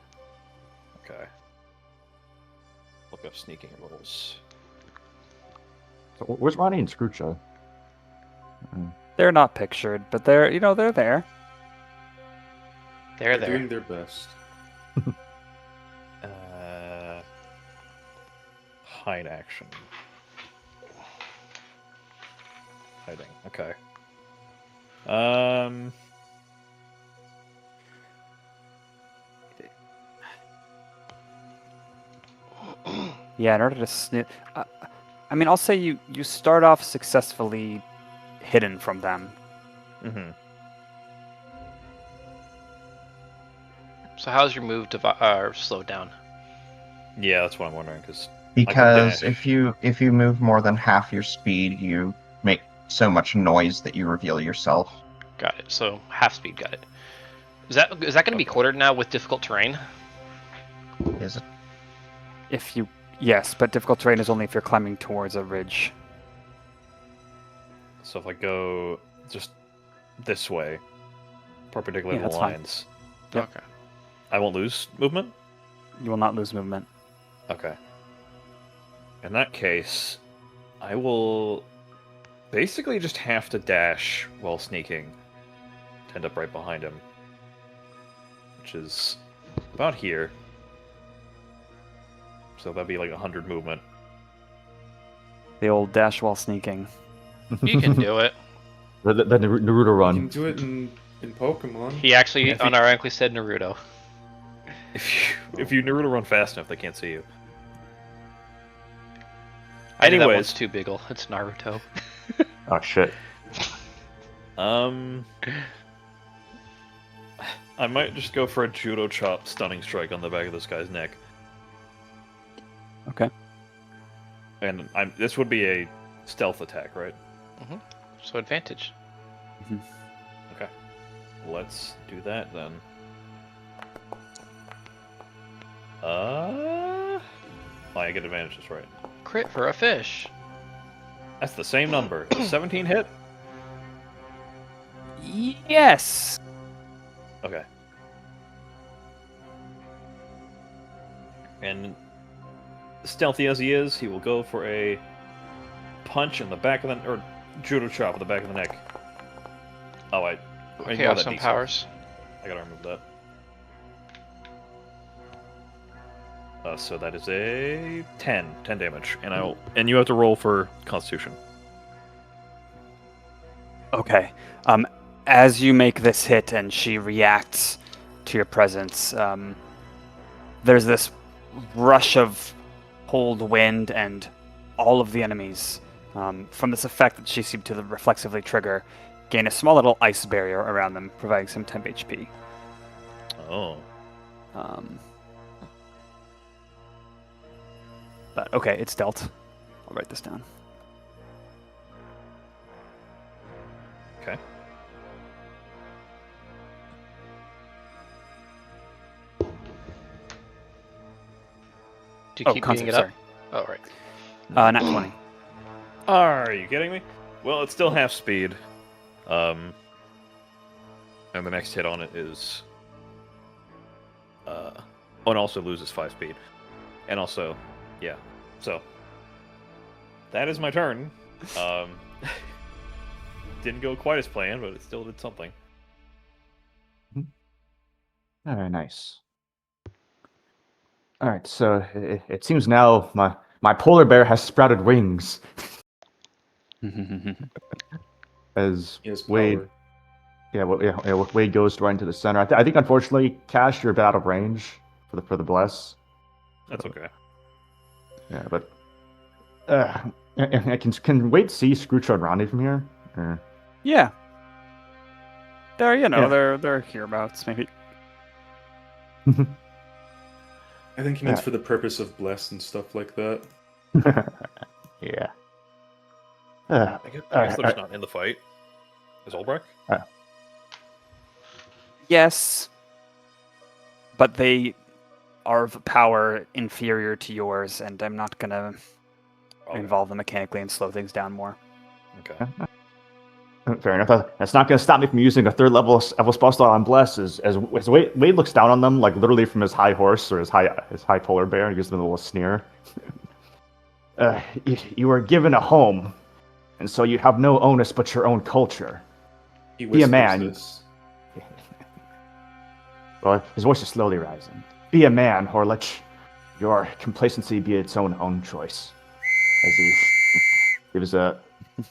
Okay. Look up sneaking rolls. So where's Ronnie and Scroocha? They're not pictured, but they're they're there. They're They're there. doing their best. Hide action. Hiding. Okay. Yeah, in order to snoop. I mean, I'll say you start off successfully hidden from them. Mm-hmm. So how's your move slowed down? Yeah, that's what I'm wondering, because Because dash. if you move more than half your speed, you make so much noise that you reveal yourself. Got it. So half speed. Got it. Is that going to be quartered now with difficult terrain? Is it? Yes, but difficult terrain is only if you're climbing towards a ridge. So if I go just this way, perpendicular Yeah, to the that's fine. lines, Yep. Okay. I won't lose movement? You will not lose movement. Okay. In that case, I will basically just have to dash while sneaking to end up right behind him, which is about here. So that'd be like 100 movement. The old dash while sneaking. You can do it. The Naruto You run. can do it in Pokemon. He actually If he- unironically said Naruto. If you Naruto run fast enough, they can't see you. I did that Anyways. once too, Biggle. It's Naruto. Oh shit. I might just go for a judo chop stunning strike on the back of this guy's neck. Okay. And this would be a stealth attack, right? So advantage. Okay. Let's do that then. I get advantage, that's right. Crit for a fish. That's the same number. Does 17 hit? Yes. Okay. And stealthy as he is, he will go for a punch in the back of the, or judo chop in the back of the neck. Oh, I ignore that Chaos and D6. powers. I gotta remove that. So that is a 10 damage, and you have to roll for Constitution. Okay. As you make this hit and she reacts to your presence, there's this rush of cold wind, and all of the enemies, from this effect that she seemed to reflexively trigger, gain a small little ice barrier around them, providing some temp HP. Oh. But okay, it's dealt. I'll write this down. Okay. Do you keep beating concept, it up? sorry. Oh, right. Nat 20. Are you kidding me? Well, it's still half speed. And the next hit on it is... and also loses 5 speed. And also, yeah. So, that is my turn. Didn't go quite as planned, but it still did something. Very nice. All right, so it seems now my polar bear has sprouted wings. As He has Wade, power. Wade goes right into the center. I think unfortunately, Cash, you're a bit out of range for the bless. That's okay. Yeah, but Can Wade see Scrooge and Ronnie from here? Or... Yeah. They're, Yeah. they're hereabouts, maybe. I think he means for the purpose of bless and stuff like that. Yeah. I guess they're just not in the fight. Is Olbrich? Yes. But they are of power inferior to yours, and I'm not gonna involve them mechanically and slow things down more. Okay. Fair enough. That's not going to stop me from using a third level spell slot on Bless. As Wade looks down on them, like literally from his high horse or his high polar bear, he gives them a little sneer. You are given a home, and so you have no onus but your own culture. He Be a whispers man. this. Well, his voice is slowly rising. Be a man, or let your complacency be its own choice. As he gives a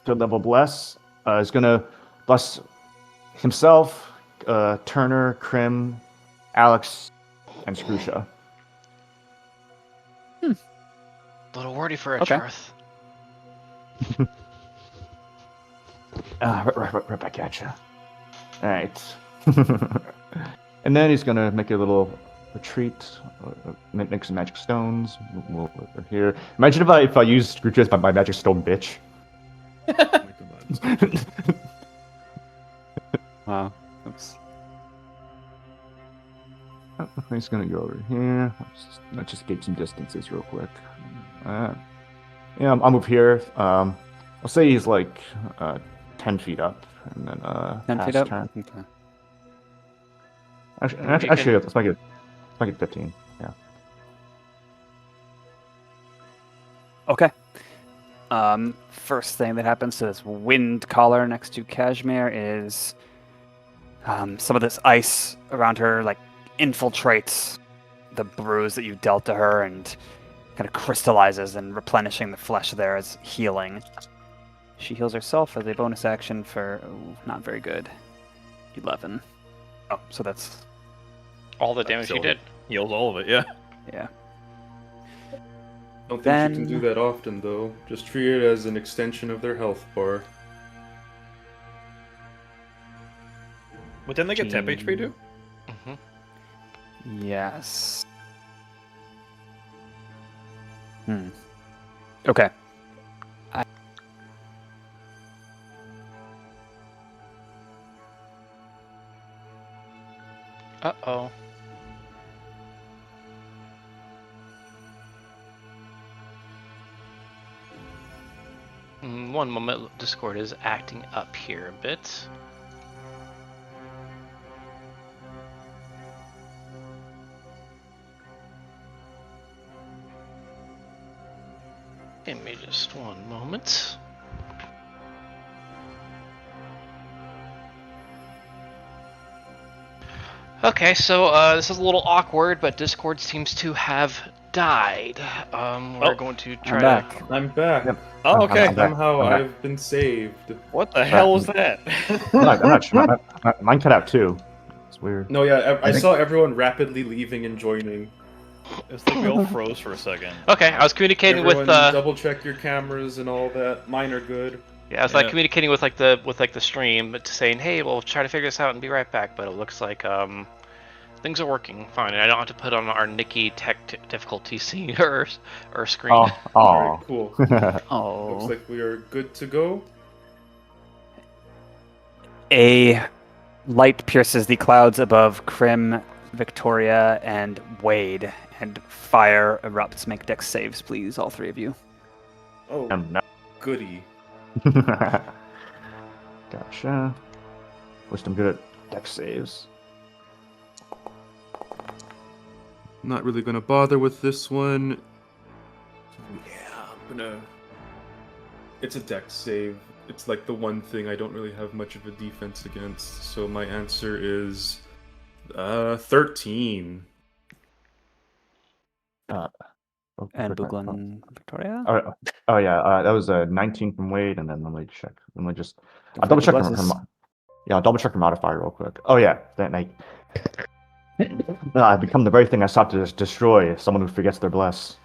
third level Bless. Is going to bless himself, Turner, Crim, Alex, and Scrusha. Little wordy for a Okay. Charth. Right back at you. Alright. And then he's going to make a little retreat, make some magic stones. We're here. Imagine if I used Scrusha as my magic stone bitch. Oh my God. Wow. Oops. He's gonna go over here. Let's just get some distances real quick. Yeah, I'll move here. I'll say he's like 10 feet up, and then 10 feet past up? turn. Okay. Actually, let's make it 15. Yeah. Okay. First thing that happens to this wind collar next to Cashmere is some of this ice around her like infiltrates the bruise that you dealt to her and kind of crystallizes and replenishing the flesh there as healing. She heals herself as a bonus action for not very good 11. Oh, so that's All the damage you Still did. Heals all of it, yeah. yeah. Don't think Then- you can do that often, though. Just treat it as an extension of their health bar. But didn't they get temp HP too? Mm-hmm. Yes. Okay. Uh-oh. One moment, Discord is acting up here a bit. Give me just one moment. Okay, so this is a little awkward, but Discord seems to have died. We're going to try I'm back. I'm back. Yep. Oh, okay. I'm back. Somehow I'm back. I've been saved. What the hell was that? I'm not sure. Mine cut out too. It's weird. No, yeah, I think- saw everyone rapidly leaving and joining. It's like we all froze for a second. Okay, I was communicating Everyone with double check your cameras and all that. Mine are good. yeah, I was like Yeah. communicating with the stream, but saying, hey, we'll try to figure this out and be right back. But it looks like things are working fine, and I don't have to put on our Nikki tech difficulty scene or screen. Alright, cool. Oh. Looks like we are good to go. A light pierces the clouds above Crim, Victoria, and Wade, and fire erupts. Make dex saves, please, all three of you. Oh, No. goody. Gotcha. Wisdom good at dex saves. Not really gonna bother with this one. Yeah, I'm gonna... It's a dex save. It's like the one thing I don't really have much of a defense against. So my answer is 13. And Booglin, Victoria? Oh yeah, that was a 19 from Wade, and then let me check. Let me just. I'll Don't double forget check the her. blesses. Yeah, I'll double check her modifier real quick. Oh yeah, that night. I've become the very thing I sought to destroy. Someone who forgets their bless.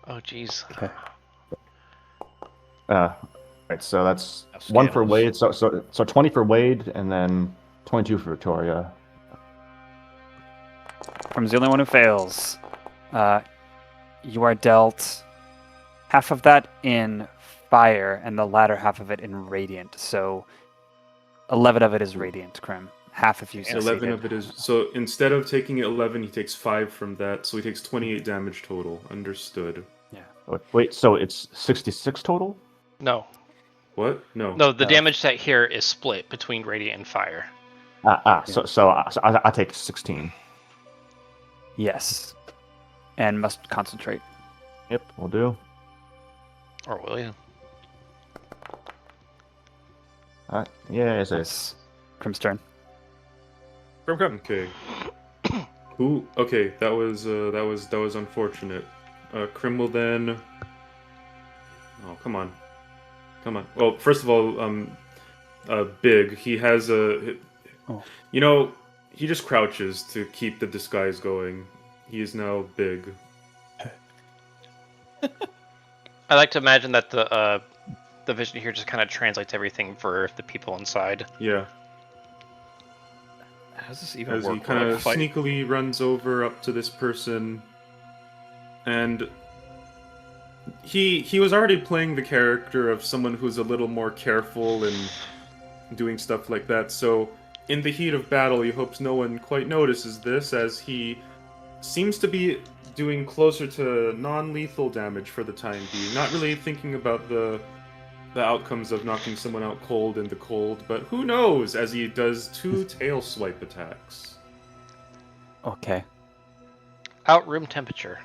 Oh, jeez. Okay. Right, so that's How 1 for scandalous. Wade, so 20 for Wade, and then 22 for Victoria. Crim's the only one who fails. You are dealt half of that in fire, and the latter half of it in radiant. So 11 of it is radiant, Crim. Half if you succeeded. 11 of it is... So instead of taking 11, he takes 5 from that, so he takes 28 damage total. Understood. Wait, so it's 66 total? No. What? No. No, the damage set here is split between radiant and fire. So I take 16. Yes. And must concentrate. Yep, will do. Or will you? Yeah, it's It's Crim's turn. Crim. Okay. Who? Okay, that was unfortunate. Crim will then... Oh, come on. Well, first of all, Big, he has a... Oh. You know, he just crouches to keep the disguise going. He is now Big. I like to imagine that the vision here just kind of translates everything for the people inside. Yeah. How does this even As work? he kind Will I of fight- sneakily runs over up to this person, and he was already playing the character of someone who's a little more careful and doing stuff like that. So in the heat of battle, he hopes no one quite notices this, as he seems to be doing closer to non-lethal damage for the time being, not really thinking about the outcomes of knocking someone out cold in the cold, but who knows, as he does 2 tail swipe attacks. Okay. Out room temperature.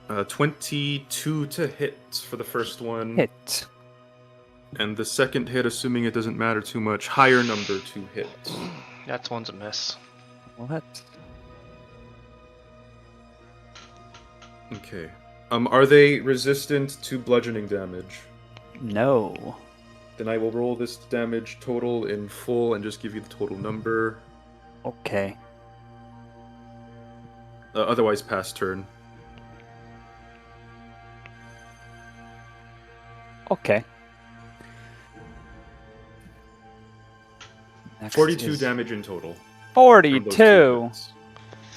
Uh, 22 to hit for the first one. Hit. And the second hit, assuming it doesn't matter too much, higher number to hit. That's one's a miss. What? Okay. Are they resistant to bludgeoning damage? No. Then I will roll this damage total in full and just give you the total number. Okay. Otherwise, pass turn. Okay. Next 42 is damage in total. from those 2 42. hits.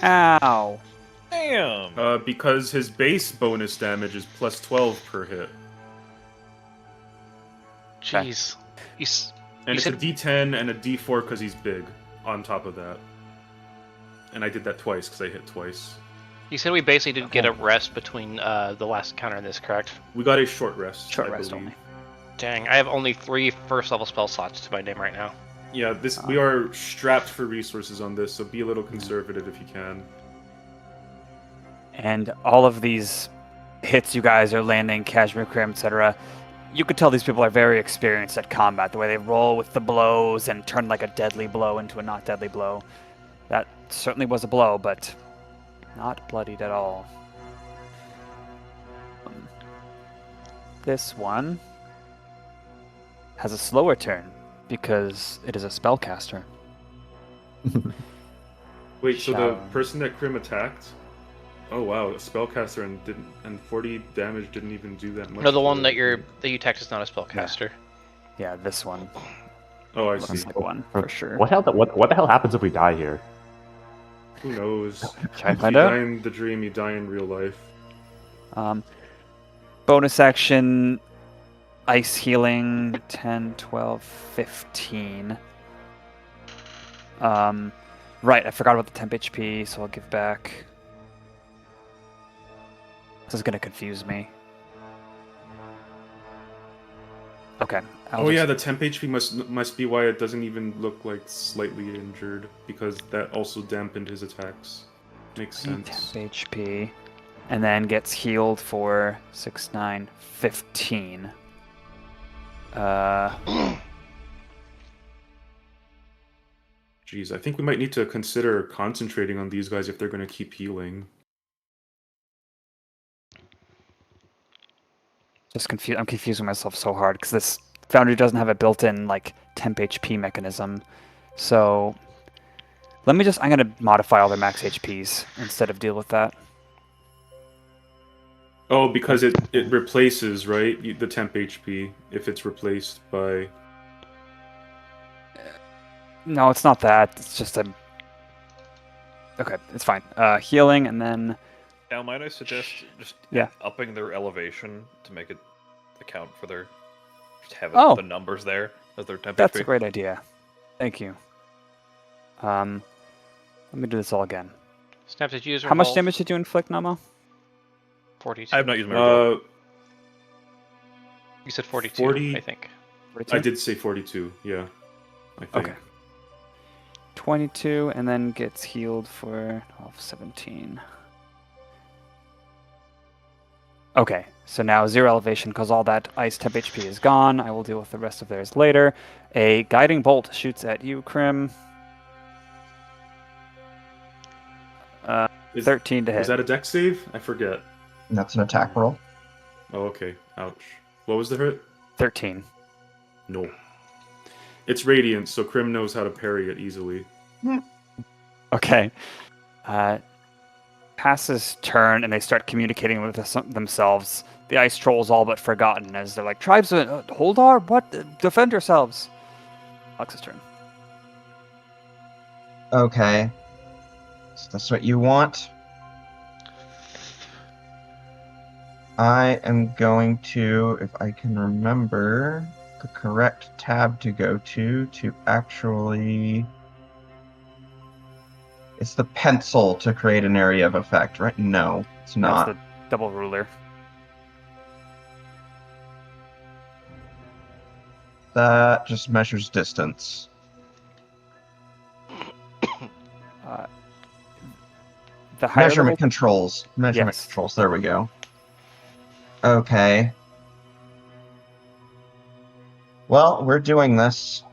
Ow. Damn! Because his base bonus damage is plus 12 per hit. Jeez. He's And You it's said- a D10 and a D4 because he's big on top of that. And I did that twice because I hit twice. You said we basically didn't get a rest between the last encounter and this, correct? We got a short rest. Short I rest believe. only. Dang, I have only 3 first level spell slots to my name right now. Yeah, we are strapped for resources on this, so be a little conservative if you can. And all of these hits you guys are landing, Cashmere, Crim, etc. You could tell these people are very experienced at combat. The way they roll with the blows and turn like a deadly blow into a not deadly blow. That certainly was a blow, but not bloodied at all. This one has a slower turn because it is a spellcaster. Wait, so the Shall- person that Crim attacked? Oh wow, a spellcaster and 40 damage didn't even do that much. No, the to one it. that you text is not a spellcaster. Yeah, this one Oh, I looks see. like one for sure. What the hell happens if we die here? Who knows? Shall I If find you out? die in the dream, you die in real life. Bonus action, ice healing, 10, 12, 15. Right, I forgot about the temp HP, so I'll give back. This is going to confuse me. Okay. Oh yeah, the temp HP must be why it doesn't even look like slightly injured, because that also dampened his attacks. Makes sense. Temp HP. And then gets healed for 6, 9, 15. Jeez, I think we might need to consider concentrating on these guys if they're going to keep healing. I'm confusing myself so hard because this Foundry doesn't have a built-in like temp HP mechanism. So Let me I'm gonna modify all their max HPs instead of deal with that. Oh, because it replaces, right? The temp HP if it's replaced by. No, it's not that. It's just a. Okay, it's fine. Healing and then. Now, might I suggest just Yeah. upping their elevation to make it account for their just having Oh. the numbers there as their temp That's HP? a great idea. Thank you. Let me do this all again. Snap, did you use How much Revolve? damage did you inflict, Namo? 42. I have not used my revolve. You said 42, 40. I think. 42? I did say 42. Yeah, I think. Okay. 22, and then gets healed for 12, 17. Okay, so now 0 elevation because all that ice temp HP is gone. I will deal with the rest of theirs later. A guiding bolt shoots at you, Crim. 13 to hit. Is that a dex save? I forget. And that's an attack roll. Oh, okay. Ouch. What was the hit? 13. No. It's radiant, so Crim knows how to parry it easily. Okay. Passes turn, and they start communicating with themselves. The ice troll's all but forgotten as they're like, tribesmen, Holdar, what? Defend yourselves. Lux's turn. Okay. Is this what you want? I am going to, if I can remember the correct tab to go to actually... It's the pencil to create an area of effect, right? No, it's not. That's the double ruler. That just measures distance. The higher Measurement level- controls. Measurement Yes. controls. There we go. Okay. Well, we're doing this.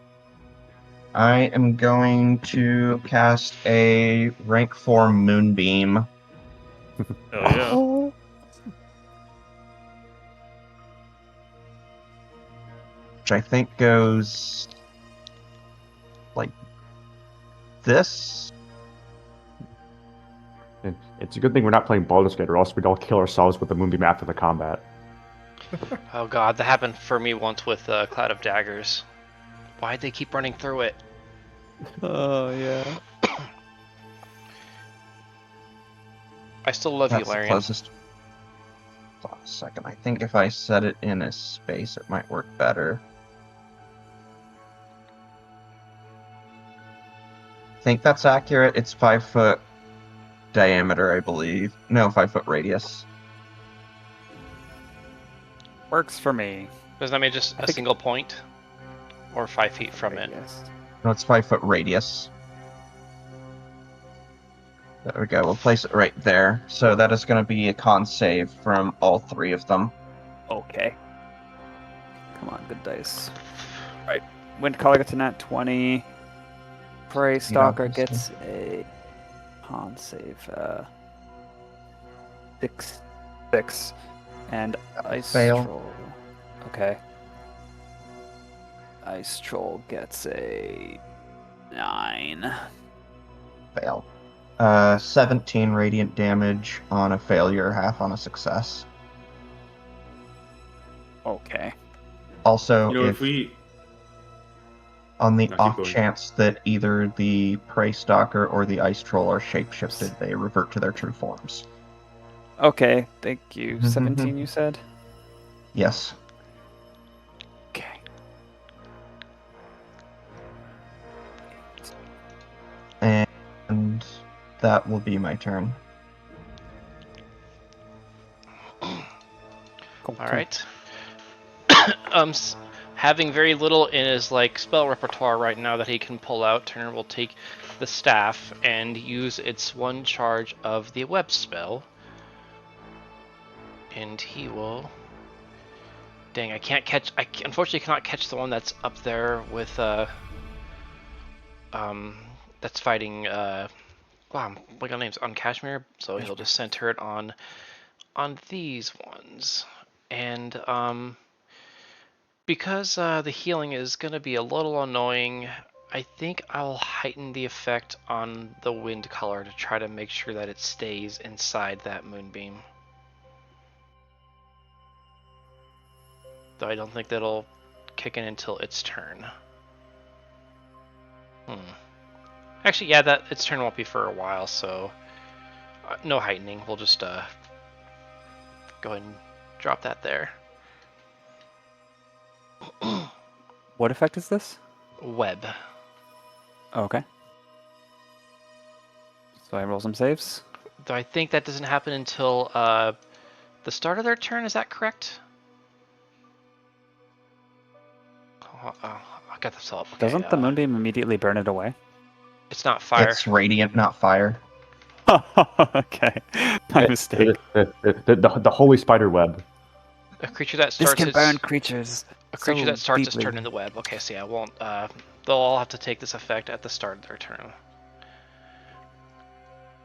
I am going to cast a rank 4 Moonbeam. Hell Which I think goes like this. It's a good thing we're not playing Baldur's Gate, or else we'd all kill ourselves with the Moonbeam after the combat. Oh god, that happened for me once with Cloud of Daggers. Why'd they keep running through it? Oh, yeah. I still love That's you, the Larian. closest. Hold on a second. I think if I set it in a space, it might work better. I think that's accurate. It's 5 foot diameter, I believe. No, 5 foot radius. Works for me. Doesn't that mean just I a think- single point? Or 5 feet from it? Yes. No, it's 5 foot radius. There we go. We'll place it right there. So that is going to be a con save from all 3 of them. Okay. Come on, good dice. Right. Windcaller gets a nat 20. Prey Stalker obviously. gets a con save. 6. And Ice Fail. Troll. Okay. Ice Troll gets a 9. Fail. 17 radiant damage on a failure, half on a success. Okay. Also, You know, if if we. on the No, keep off going. chance that either the Prey Stalker or the Ice Troll are shapeshifted, they revert to their true forms. Okay, thank you. 17, you said? Yes. Okay. And that will be my turn. Cool. All right. Having very little in his like spell repertoire right now that he can pull out, Turner will take the staff and use its 1 charge of the web spell, and he will. Dang, I can't catch. Unfortunately cannot catch the one that's up there with that's fighting wow, I'm blanking on names on Cashmere. So he'll just center it on these ones, and because the healing is going to be a little annoying, I think I'll heighten the effect on the wind color to try to make sure that it stays inside that moonbeam. Though I don't think that'll kick in until its turn. Actually, yeah, that its turn won't be for a while, so no heightening. We'll just go ahead and drop that there. What effect is this? Web. Oh, okay. So I roll some saves. Though I think that doesn't happen until the start of their turn. Is that correct? Oh, I got this up. Okay, Doesn't the moonbeam immediately burn it away? It's not fire. It's radiant, not fire. Okay, my mistake. The holy spider web. A creature that This starts can its, burn creatures. a creature so that starts its deeply. turn in the web. Okay, so yeah, won't. They'll all have to take this effect at the start of their turn.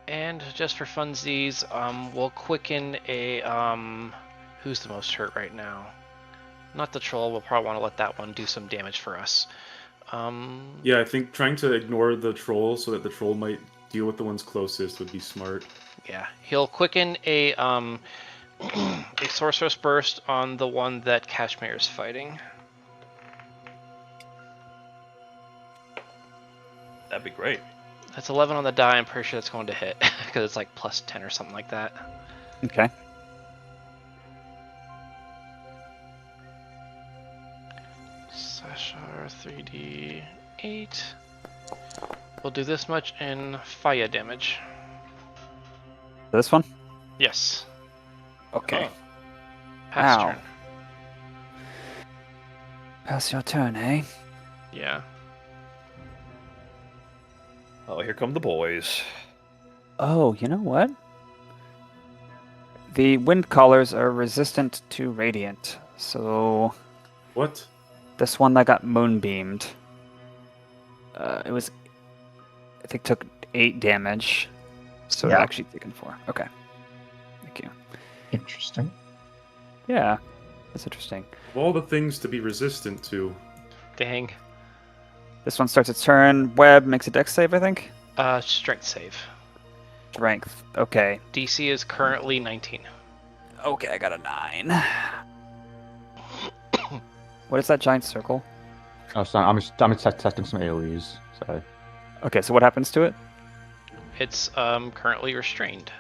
And just for funsies, we'll quicken a who's the most hurt right now? Not the troll. We'll probably want to let that one do some damage for us. Yeah, I think trying to ignore the troll so that the troll might deal with the ones closest would be smart. Yeah, he'll quicken a a sorcerer's burst on the one that Cashmere is fighting. That'd be great. That's 11 on the die. I'm pretty sure that's going to hit because it's like plus 10 or something like that. Okay. Sashar 3d8. We'll do this much in fire damage. This one? Yes. Okay. Pass Ow. turn. Pass your turn, eh? Yeah. Oh, here come the boys. Oh, you know what? The wind collars are resistant to radiant, so What? this one that got moonbeamed, it was, I think, took 8 damage, so Yeah. it actually taken 4. Okay, thank you. Interesting. Yeah, that's interesting. Of all the things to be resistant to, Dang. This one starts its turn. Web makes a dex save, I think. Strength save. Strength. Okay. DC is currently 19. Okay, I got a 9. What is that giant circle? Oh, so I'm just testing some AoEs. Sorry. Okay, so what happens to it? It's currently restrained.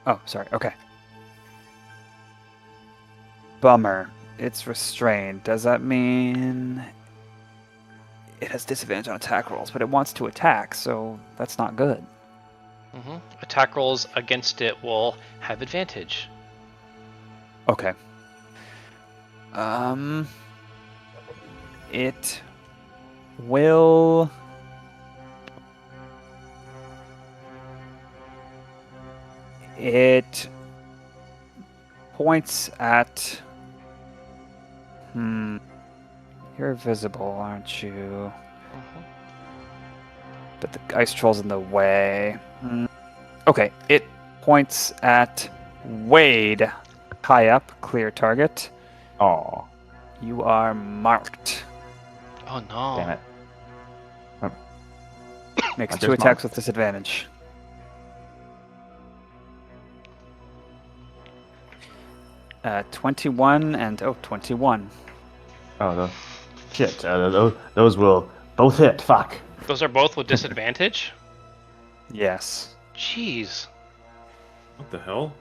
Oh, sorry. Okay. Bummer. It's restrained. Does that mean it has disadvantage on attack rolls, but it wants to attack, so that's not good. Attack rolls against it will have advantage. Okay. It will. It points at. You're visible, aren't you? But the ice troll's in the way. Okay, it points at Wade. High up, clear target. Oh, You are marked. Oh no. damn it. Makes I 2 just attacks marked. with disadvantage. Uh, 21 and 21. Oh, shit. Those will both hit. Fuck. Those are both with disadvantage? Yes. Jeez. what the hell?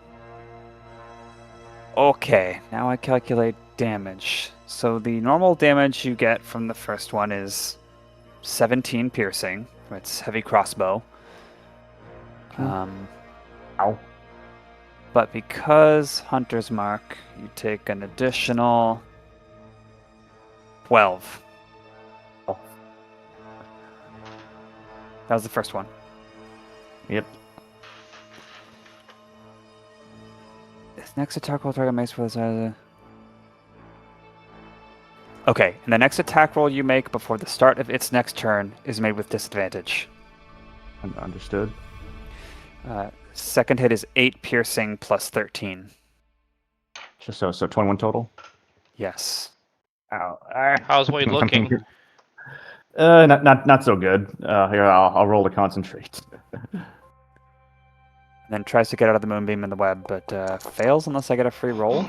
Okay, now I calculate damage. So the normal damage you get from the first one is 17 piercing. It's heavy crossbow. Ow. But because Hunter's Mark, you take an additional 12. Oh. That was the first one. Yep. This next attack roll target makes for this. Okay, and the next attack roll you make before the start of its next turn is made with disadvantage. Understood. Second hit is 8 piercing plus 13. So 21 total. Yes. Ow. How's Wade looking? Not so good. Here, I'll roll to concentrate. And then tries to get out of the moonbeam in the web, but fails unless I get a free roll.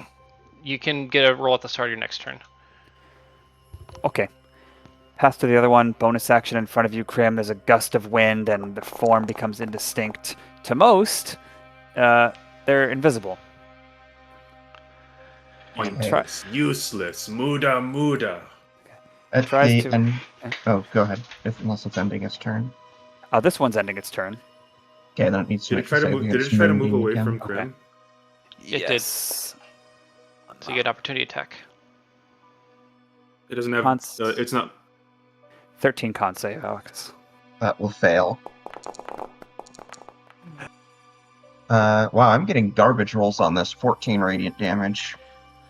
You can get a roll at the start of your next turn. Okay. Pass to the other one. Bonus action in front of you, Crim. There's a gust of wind, and the form becomes indistinct. To most, they're invisible. And try- Pointless, useless, muda. At Tries the to- end... Oh, go ahead. Unless it's ending its turn. this one's ending its turn. Okay, then it needs to Did it make try a to save move? Did against it try to move Moonbeam away again. from Crim? It did. So you get opportunity attack. It doesn't have. Cons- It's not. 13 con save, Alex. That will fail. Wow, I'm getting garbage rolls on this. 14 radiant damage.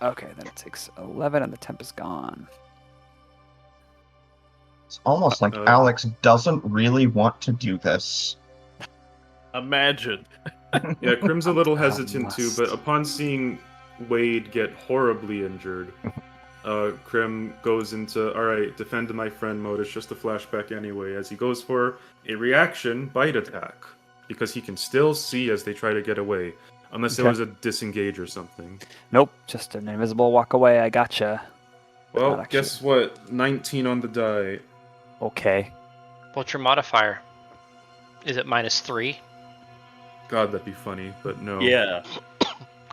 Okay, then it takes 11, and the temp is gone. It's almost like Alex doesn't really want to do this. Imagine. Yeah, Crim's a little hesitant too, must. but upon seeing Wade get horribly injured, Crim goes into alright, defend my friend mode. It's just a flashback anyway, as he goes for a reaction bite attack. Because he can still see as they try to get away. Unless it Okay. was a disengage or something. Nope, just an invisible walk away. I gotcha. Well, Not actually. guess what? 19 on the die. Okay. What's your modifier? Is it -3? God, that'd be funny, but no. Yeah.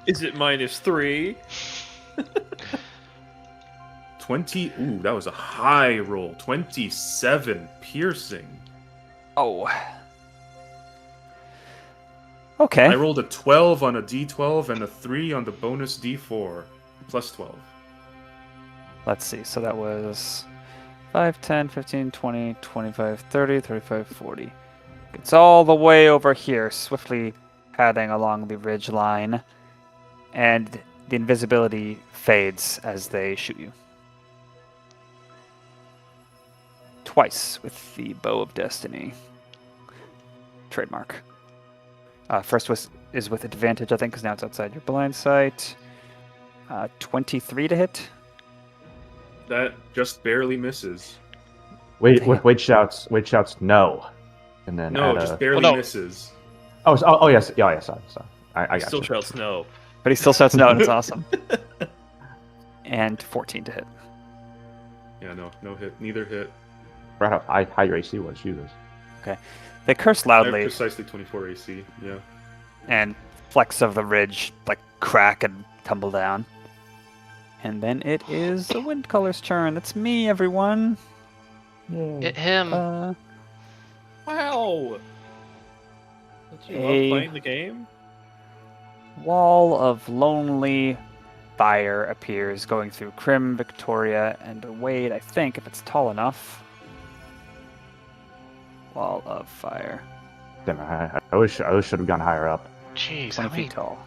Is it -3? 20. Ooh, that was a high roll. 27 piercing. Oh. Okay. I rolled a 12 on a d12 and a 3 on the bonus d4. Plus 12. Let's see. So that was 5, 10, 15, 20, 25, 30, 35, 40. It's all the way over here, swiftly padding along the ridge line. And the invisibility fades as they shoot you. Twice with the Bow of Destiny. Trademark. First is with advantage, I think, because now it's outside your blind sight. 23 to hit. That just barely misses. Wade shouts no, and then No, add just a... barely no. misses. Oh yes, yeah, sorry. I got Still you. shouts no. But he still shouts no, and it's awesome. And 14 to hit. Yeah, no hit. Neither hit. Right how high your AC was, Jesus. They curse I have loudly, precisely 24 AC, yeah. and flecks of the ridge like crack and tumble down. And then it is the wind color's turn. It's me, everyone. Hit him. Wow. Don't you love A- playing the game? Wall of lonely fire appears, going through Crim, Victoria, and Wade, I think, if it's tall enough. Wall of fire. Damn, I wish should have gone higher up. Jeez, 20 feet tall.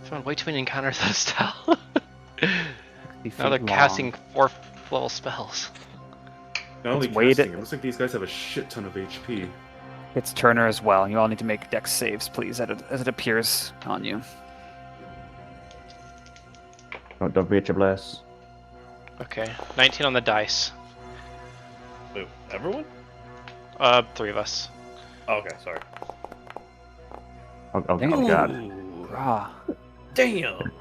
Someone way too many encounters this style. 60 Now they're feet casting long. 4th level spells. Not only Let's wait casting, it- it looks like these guys have a shit ton of HP. It's Turner as well. You all need to make dex saves, please, as it appears on you. Don't forget your bless. Okay, 19 on the dice. Wait, everyone? 3 of us. Oh, okay, sorry. Oh God. Ooh, Rah. damn.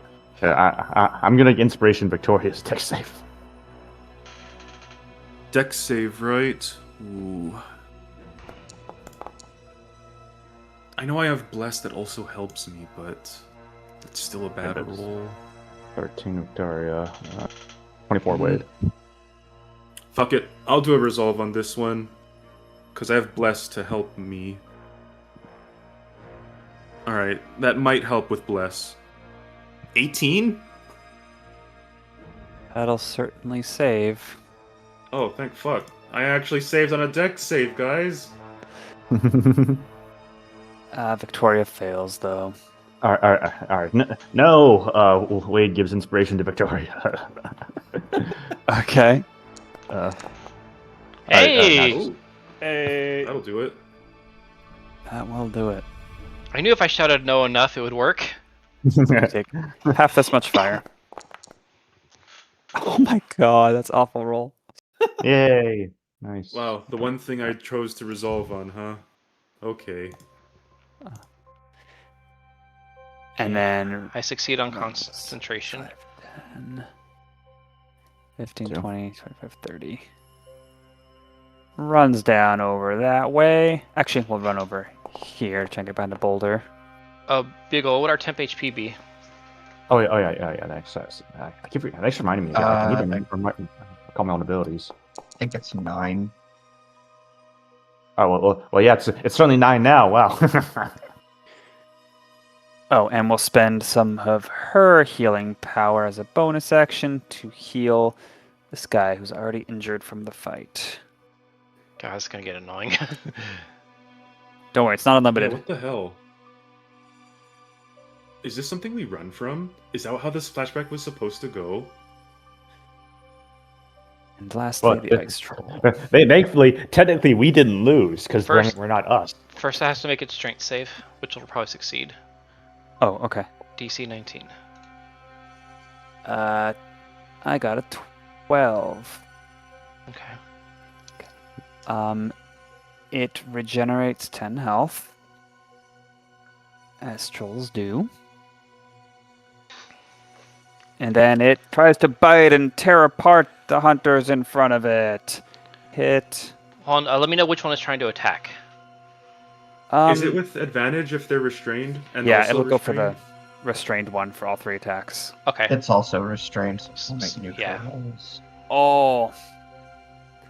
I'm gonna get inspiration Victoria's deck safe. Dex save, right? Ooh. I know I have Bless that also helps me, but it's still a bad Yeah, but it's- roll. 13 Victoria. 24 Wade. Fuck it. I'll do a resolve on this one. Because I have Bless to help me. Alright, that might help with Bless. 18? That'll certainly save. Oh, thank fuck. I actually saved on a dex save, guys. Victoria fails, though. All right. No, Wade gives inspiration to Victoria. Okay. Hey! Ooh, Hey. that'll do it. That will do it. I knew if I shouted no enough, it would work. Take half this much fire. Oh my god, that's awful roll. Yay! Nice. Wow, the one thing I chose to resolve on, huh? Okay. And then I succeed on concentration. 5, 10, 15, Two. 20, 25, 30. Runs down over that way. Actually, we'll run over here, try and get behind the boulder. Beagle, what would our temp HP be? Oh yeah. Thanks. Thanks for reminding me. I need to call my own abilities. I think it's 9. Oh well. Yeah. It's certainly 9 now. Wow. Oh, and we'll spend some of her healing power as a bonus action to heal this guy who's already injured from the fight. God, it's gonna get annoying. Don't worry, it's not Yeah, unlimited. what the hell? Is this something we run from? Is that how this flashback was supposed to go? And lastly, the ice troll. Thankfully, technically, we didn't lose because First- we're not us. First, I have to make its strength save, which will probably succeed. Oh, okay. DC 19. I got a 12. Okay. It regenerates 10 health, as trolls do. And then it tries to bite and tear apart the hunters in front it. Hit. Hold on, let me know which one is trying to attack. Is it with advantage if they're restrained? And Yeah, also it'll go for the restrained? restrained one for all 3 attacks. Okay. It's also restrained. So we'll make neutral Yeah. rolls. Oh.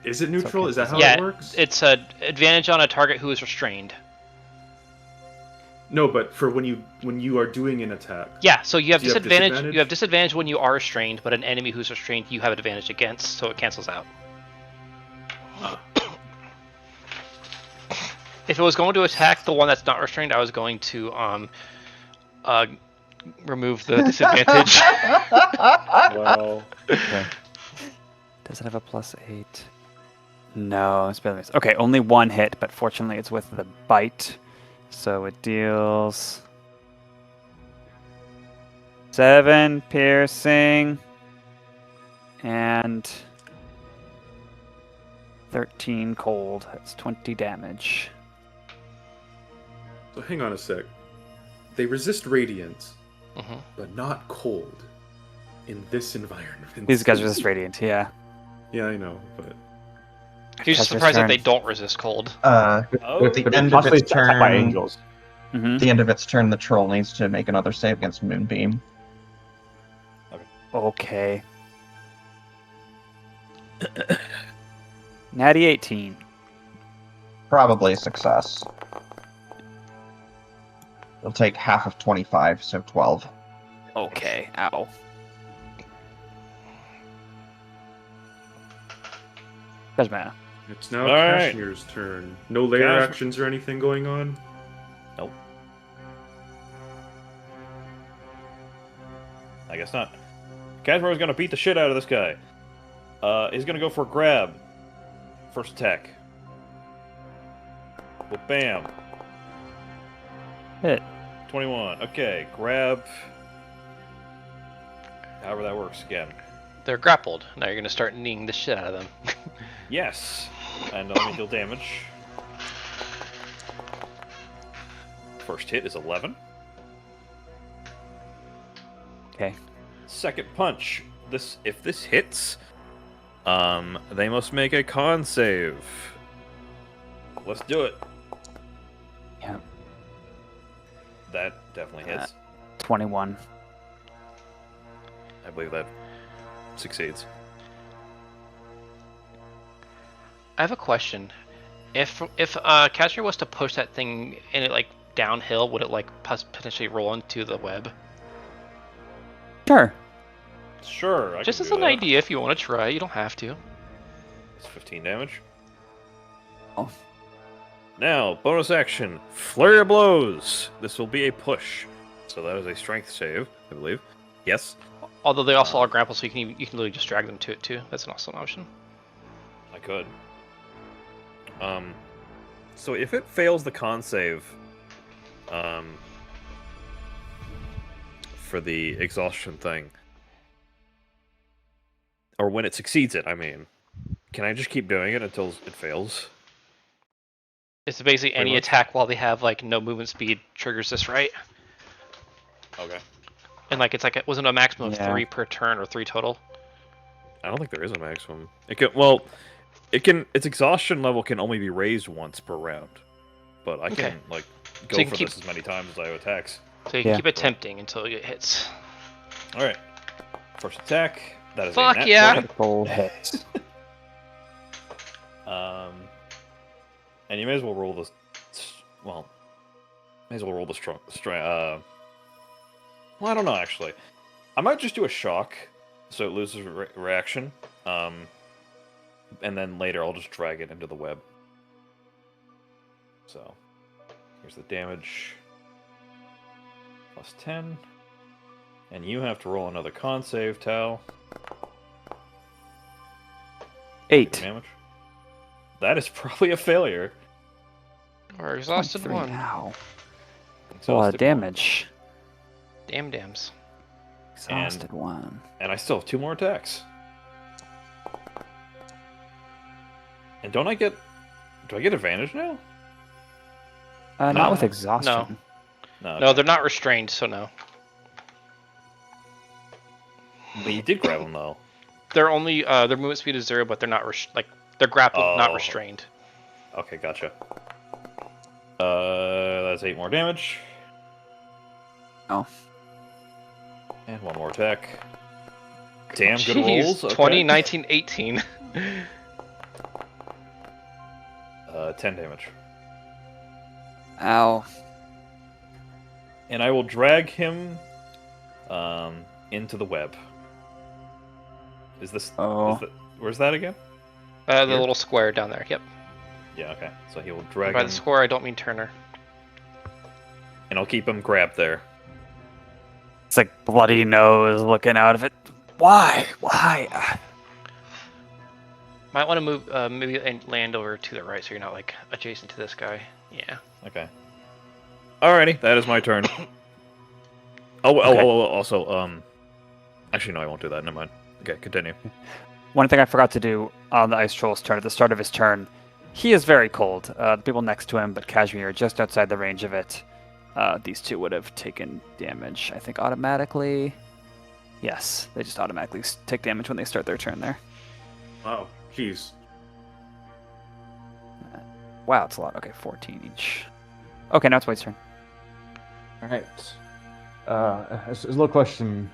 Is it neutral? okay. Is that how Yeah, it works? it's a advantage on a target who is restrained. No, but for when you are doing an attack. Yeah, so you have Do you have disadvantage. disadvantage? You have disadvantage when you are restrained, but an enemy who's restrained, you have advantage against, so it cancels out. If it was going to attack the one that's not restrained, I was going to remove the disadvantage. Wow. Okay. Does it have a +8? No, it's better. Okay, only 1 hit, but fortunately it's with the bite. So it deals 7 piercing and 13 cold. That's 20 damage. So hang on a sec. They resist radiant, Mhm. but not cold in this environment. These guys resist radiant, yeah. Yeah, I know, but He's just Chester's surprised that turn. they don't resist cold. At the end of Possibly its attacked by turn, angels. Mm-hmm. the end of its turn, the troll needs to make another save against Moonbeam. Okay. Natty 18. Probably a success. It'll take half of 25, so 12. Okay, ow. Cashmere. it's now All right. Cashmere's turn. No layer Cashmere- actions or anything going on? Nope. I guess not. Cashmere is gonna beat the shit out of this guy. He's gonna go for a grab. First attack. Well, bam. Hit. 21. Okay, grab. However that works again. They're grappled. Now you're going to start kneeing the shit out of them. Yes. And let me deal damage. First hit is 11. Okay. Second punch. If this hits, they must make a con save. Let's do it. Yeah. That definitely hits. 21. I believe that succeeds. I have a question. If Cashmere was to push that thing in it like downhill, would it like potentially roll into the web? Sure. Sure. I Just can as do an that. idea, if you want to try, you don't have to. It's 15 damage. Oh. Now, bonus action. Flurry of blows. This will be a push. So that is a strength save, I believe. Yes. Although they also are grappled, so you can literally just drag them to it too. That's also an option. I could. So if it fails the con save, for the exhaustion thing, or when it succeeds it, I mean, Can I just keep doing it until it fails? It's basically any much. attack while they have like no movement speed triggers this, right? Okay. And like it's like wasn't a maximum Yeah. of 3 per turn or 3 total. I don't think there is a maximum. It can. Well, it can. Its exhaustion level can only be raised once per round, but I can Okay. like So go you can for keep- this as many times as I have attacks. So you can Yeah. keep attempting until it hits. All right. First attack. That is Fuck a nat yeah. 20. Full hit. And you may as well roll this. Well, may as well roll the strong. Well, I don't know actually. I might just do a shock, so it loses reaction. And then later I'll just drag it into the web. So, here's the damage. Plus 10. And you have to roll another con save, Tal. 8. Damage. That is probably a failure. Or exhausted 3 one. now. A lot Exhausted of damage. Damns. Exhausted one. one. And I still have 2 more attacks. And do I get advantage now? Not with No. exhaustion. No. No, they're not restrained, so no. But you did grab them though. They're only their movement speed is 0, but they're not they're grappled, not Oh. restrained. Okay, gotcha. That's 8 more damage. Oh. And 1 more attack. Damn good Jeez, rolls. Okay. 20, 19, 18. 10 damage. Ow. And I will drag him into the web. Is this... Oh. Where's that again? The Here? little square down there. Yep. Yeah, okay. So he will drag By him, the square, I don't mean Turner. and I'll keep him grabbed there. It's like bloody nose looking out of it. Why? Why? Might want to move, maybe and land over to the right, so you're not like adjacent to this guy. Yeah. Okay. Alrighty, that is my turn. Okay. Also, actually, no, I won't do that. Never mind. Okay, continue. One thing I forgot to do on the Ice Troll's turn, at the start of his turn, he is very cold. The people next to him, but Cashmere, are just outside the range of it. These two would have taken damage, I think, automatically. Yes, they just automatically take damage when they start their turn there. Wow, jeez. Wow, it's a lot. Okay, 14 each. Okay, now it's Wade's turn. All right. As a little question,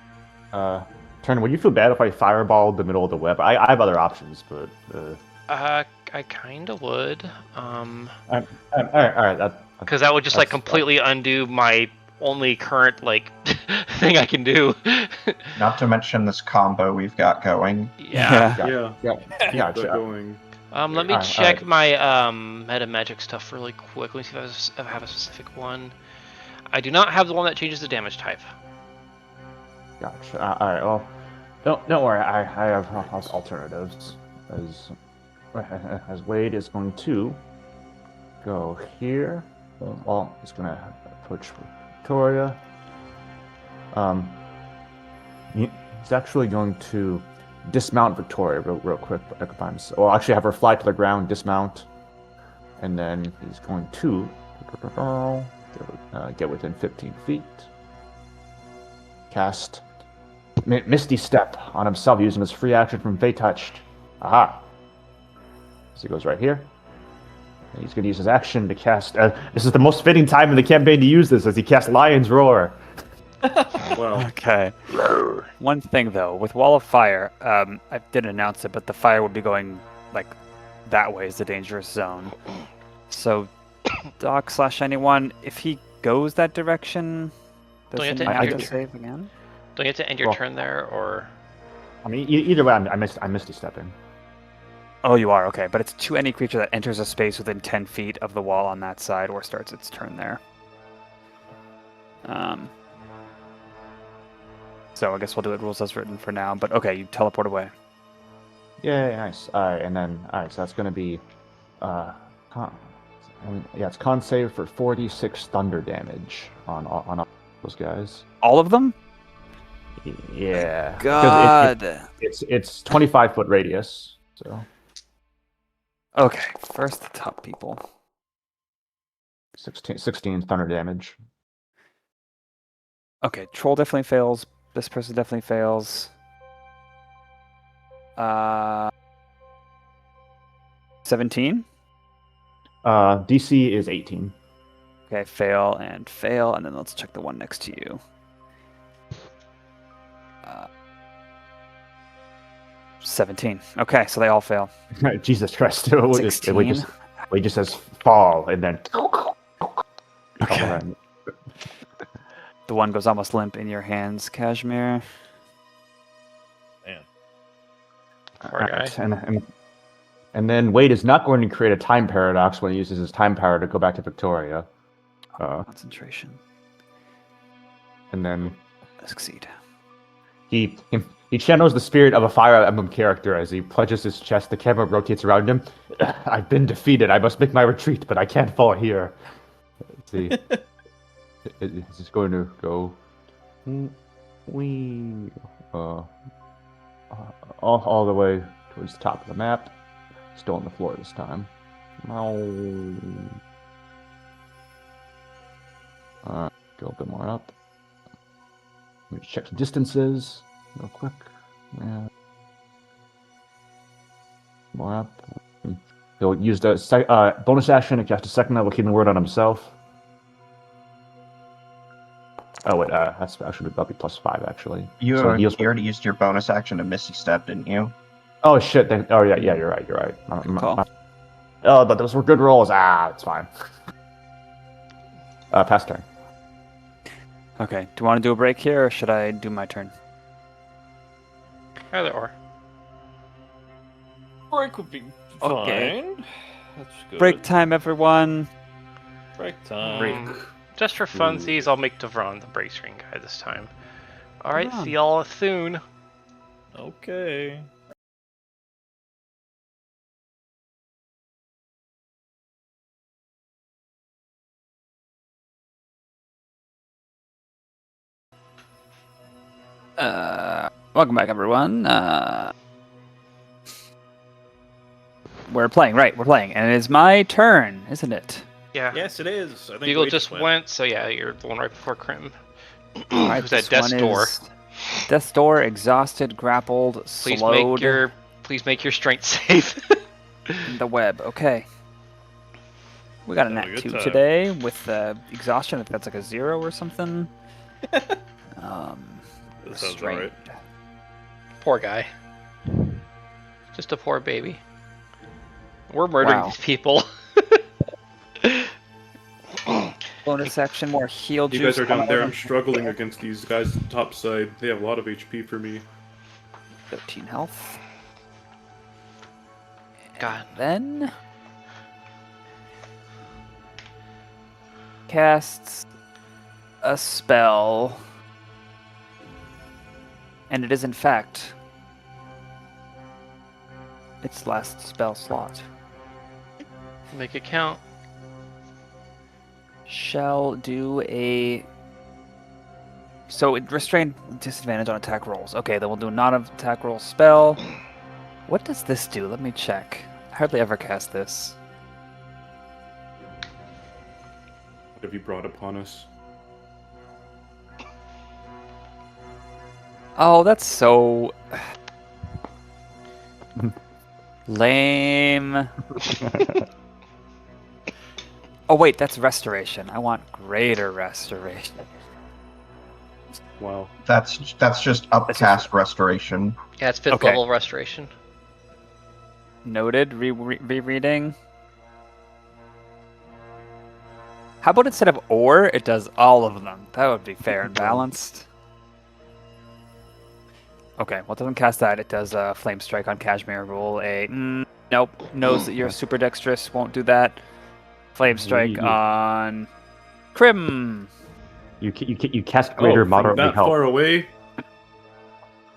Turner, would you feel bad if I fireballed the middle of the web? I have other options, but. I kind of would. All right. Because that would just like That's- completely undo my only current like thing I can do. Not to mention this combo we've got going. Yeah. Yeah, Yeah. keep Yeah. that going. Let me Alright, check my meta magic stuff really quick. Let me see if I have a specific one. I do not have the one that changes the damage type. Gotcha. All right. Well, don't worry. I have alternatives. As Wade is going to go here. Well, he's going to approach Victoria. He's actually going to dismount Victoria real quick. Well, actually have her fly to the ground, dismount, and then he's going to get within 15 feet. Cast Misty Step on himself using his free action from Fey Touched. Aha! So he goes right here. And he's going to use his action to cast... this is the most fitting time in the campaign to use this, as he casts Lion's Roar. Wow. Okay. One thing though, with Wall of Fire, I didn't announce it, but the fire would be going like that way is the dangerous zone. So, Doc / anyone, if he goes that direction, does Don't you have he to have enter to your- save again? Don't you have to end your Well- turn there, or I mean, either way, I'm Misty Stepping. Oh, you are okay, but it's to any creature that enters a space within 10 feet of the wall on that side or starts its turn there. So I guess we'll do it rules as written for now. But okay, you teleport away. Yeah, nice. All right, and then so that's going to be, it's con save for 46 thunder damage on all those guys. All of them? Yeah. 'Cause God. it's 25-foot radius. So Okay, first the top people. 16 thunder damage. Okay, troll definitely fails. This person definitely fails. 17. DC is 18. Okay, fail, and then let's check the one next to you. 17. Okay, so they all fail. Jesus Christ. 16. We just says fall, and then... Okay. The one goes almost limp in your hands, Cashmere. Man. Poor guy. And then Wade is not going to create a time paradox when he uses his time power to go back to Victoria. Concentration. And then Succeed. he channels the spirit of a Fire Emblem character as he pledges his chest. The camera rotates around him. I've been defeated. I must make my retreat, but I can't fall here. Let's see. Is this going to go? All the way towards the top of the map. Still on the floor this time. Go a bit more up. Let me check some distances real quick. Yeah. More up. He'll use the bonus action to cast a second level healing word on himself. Oh wait, that's actually that'll be +5 actually. You So already used your bonus action to Misty Step, didn't you? Oh shit! Yeah, you're right. Oh, but those were good rolls. It's fine. Pass turn. Okay, do you want to do a break here, or should I do my turn? Either or. Break would be fine. Okay. That's good. Break time, everyone. Break time. Just for funsies, I'll make Devron the break screen guy this time. Alright, Devron. see y'all soon. Okay. Welcome back, everyone. We're playing, right? We're playing, and it is my turn, isn't it? Yeah. Yes, it is. I think Beagle Wade just went, so yeah, you're the one right before Crim. All right, Who's at this death's one door. is Death's door, exhausted, grappled, Please slowed. make your strength save. In the web. Okay. We got a Have a nat good 2 time. today with exhaustion. I think that's like a 0 or something. That sounds restrained. right. Poor guy. Just a poor baby. We're murdering Wow. these people. Bonus action, more heal You juice. guys are down there. I'm struggling against these guys top side. They have a lot of HP for me. 13 health. God. Then casts a spell, and it is in fact its last spell slot. Make it count. Shall do a. So it restrained disadvantage on attack rolls. Okay, then we'll do a non-attack roll spell. What does this do? Let me check. I hardly ever cast this. What have you brought upon us? Oh, that's so lame. Oh wait, that's restoration. I want greater restoration. Wow. That's just upcast restoration. Yeah, it's 5th Okay. level restoration. Noted. Rereading. How about instead of or, it does all of them? That would be fair and balanced. Okay, well, it doesn't cast that. It does Flame Strike on Cashmere. Roll a... nope. Knows that you're super dexterous. Won't do that. Flame Strike on Crim. You cast greater from moderately that help. far away.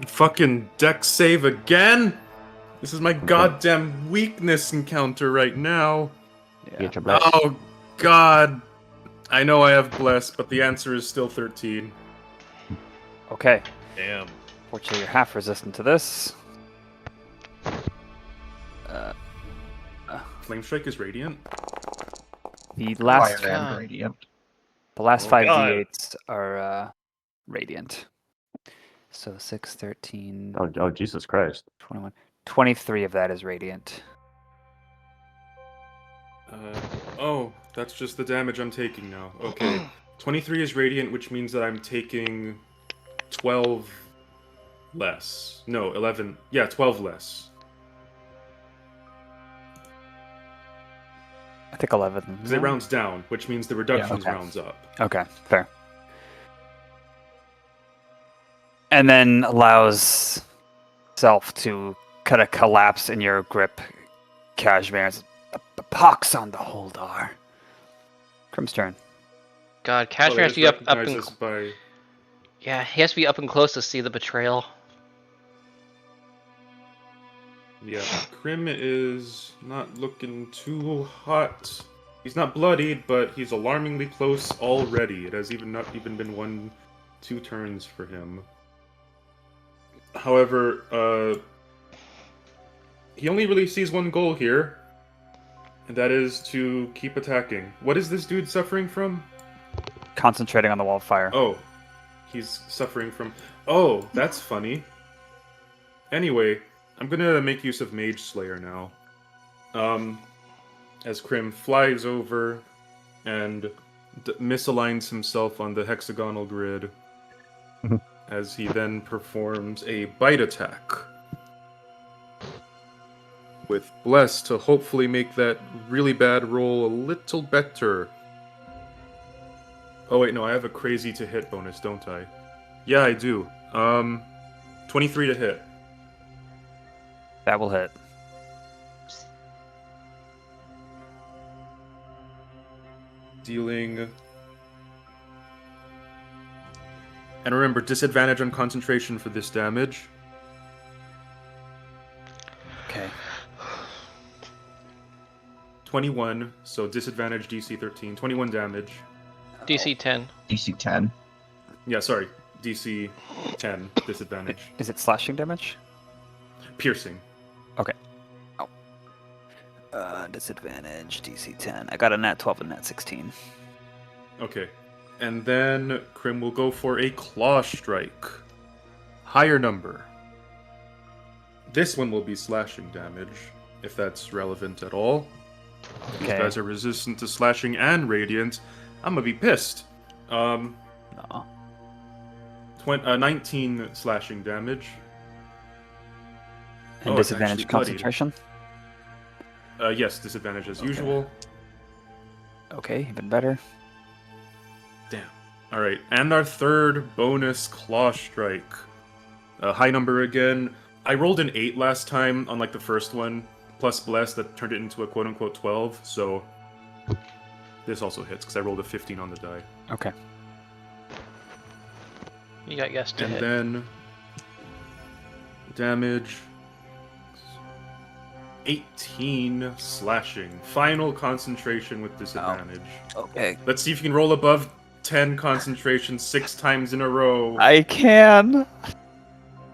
Fucking dex save again. This is my goddamn weakness encounter right now. Yeah. Get your bless. Oh god. I know I have blessed, but the answer is still 13. Okay. Damn. Fortunately, you're half resistant to this. Flame Strike is radiant? The last Fire and God. radiant. the last Oh, 5 God. d8s are radiant. So 6, 13, Oh, Jesus Christ. 21. 23 of that is radiant. Oh, that's just the damage I'm taking now. Okay. 23 is radiant, which means that I'm taking 12 less. No, 11. Yeah, 12 less. I think 11. Because it rounds down, which means the reductions okay. rounds up. Okay, fair. And then allows self to kind of collapse in your grip, Cashmere. The pox on the Holdar. Crim's turn. God, Oh, Cashmere that has is to be up and recognized by... yeah, he has to be up and close to see the betrayal. Yeah, Crim is not looking too hot. He's not bloodied, but he's alarmingly close already. It has not even been 1-2 turns for him. However, he only really sees one goal here, and that is to keep attacking. What is this dude suffering from? Concentrating on the wildfire. Oh, he's suffering from... Oh, that's funny. Anyway, I'm gonna make use of Mage Slayer now. As Crim flies over and misaligns himself on the hexagonal grid, as he then performs a bite attack. With Bless to hopefully make that really bad roll a little better. Oh wait, no, I have a crazy to hit bonus, don't I? Yeah, I do. 23 to hit. That will hit. Dealing... And remember, disadvantage on concentration for this damage. Okay. 21, so disadvantage DC 13. 21 damage. DC 10. DC 10. Yeah, sorry. DC 10, disadvantage. Is it slashing damage? Piercing. Okay. Oh. Disadvantage, DC 10. I got a nat 12 and nat 16. Okay. And then Crim will go for a Claw Strike. Higher number. This one will be slashing damage, if that's relevant at all. These Okay. guys are resistant to slashing and radiant. I'm gonna be pissed. No. 19 slashing damage. And Oh, it's disadvantage actually bloodied. concentration? Yes, disadvantage as Okay. usual. Okay, even better. Damn. Alright, and our third bonus Claw Strike. High number again. I rolled an 8 last time on like the first one, plus Bless that turned it into a quote-unquote 12, so this also hits, because I rolled a 15 on the die. Okay. You got yes to And hit. then damage 18 slashing. Final concentration with disadvantage. Okay. Let's see if you can roll above 10 concentration 6 times in a row. I can!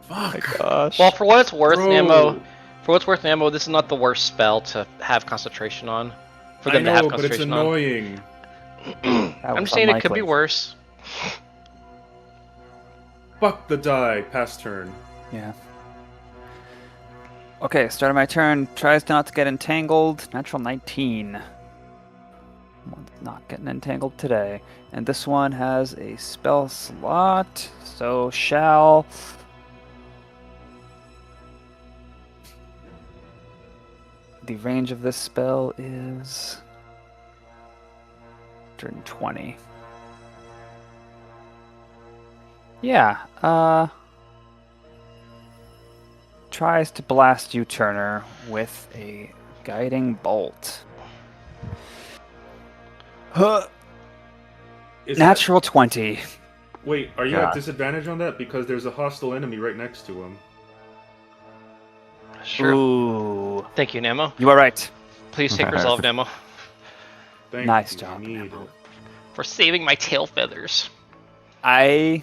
Fuck. Gosh. Well, for what it's worth, Bro. Namo, this is not the worst spell to have concentration on. For I them to have know, but it's concentration on. annoying. I'm just saying it could be worse. Fuck the die. Pass turn. Yeah. Okay, start of my turn. Tries not to get entangled. Natural 19. One's not getting entangled today. And this one has a spell slot. So shall... The range of this spell is 120. Yeah, tries to blast you, Turner, with a guiding bolt. Huh. Is Natural 20. that- Wait, are you God. at disadvantage on that? Because there's a hostile enemy right next to him. Sure. Ooh. Thank you, Nemo. You are right. Please take resolve, Nemo, Thank Nice you, job, I need Nemo. it. for saving my tail feathers. I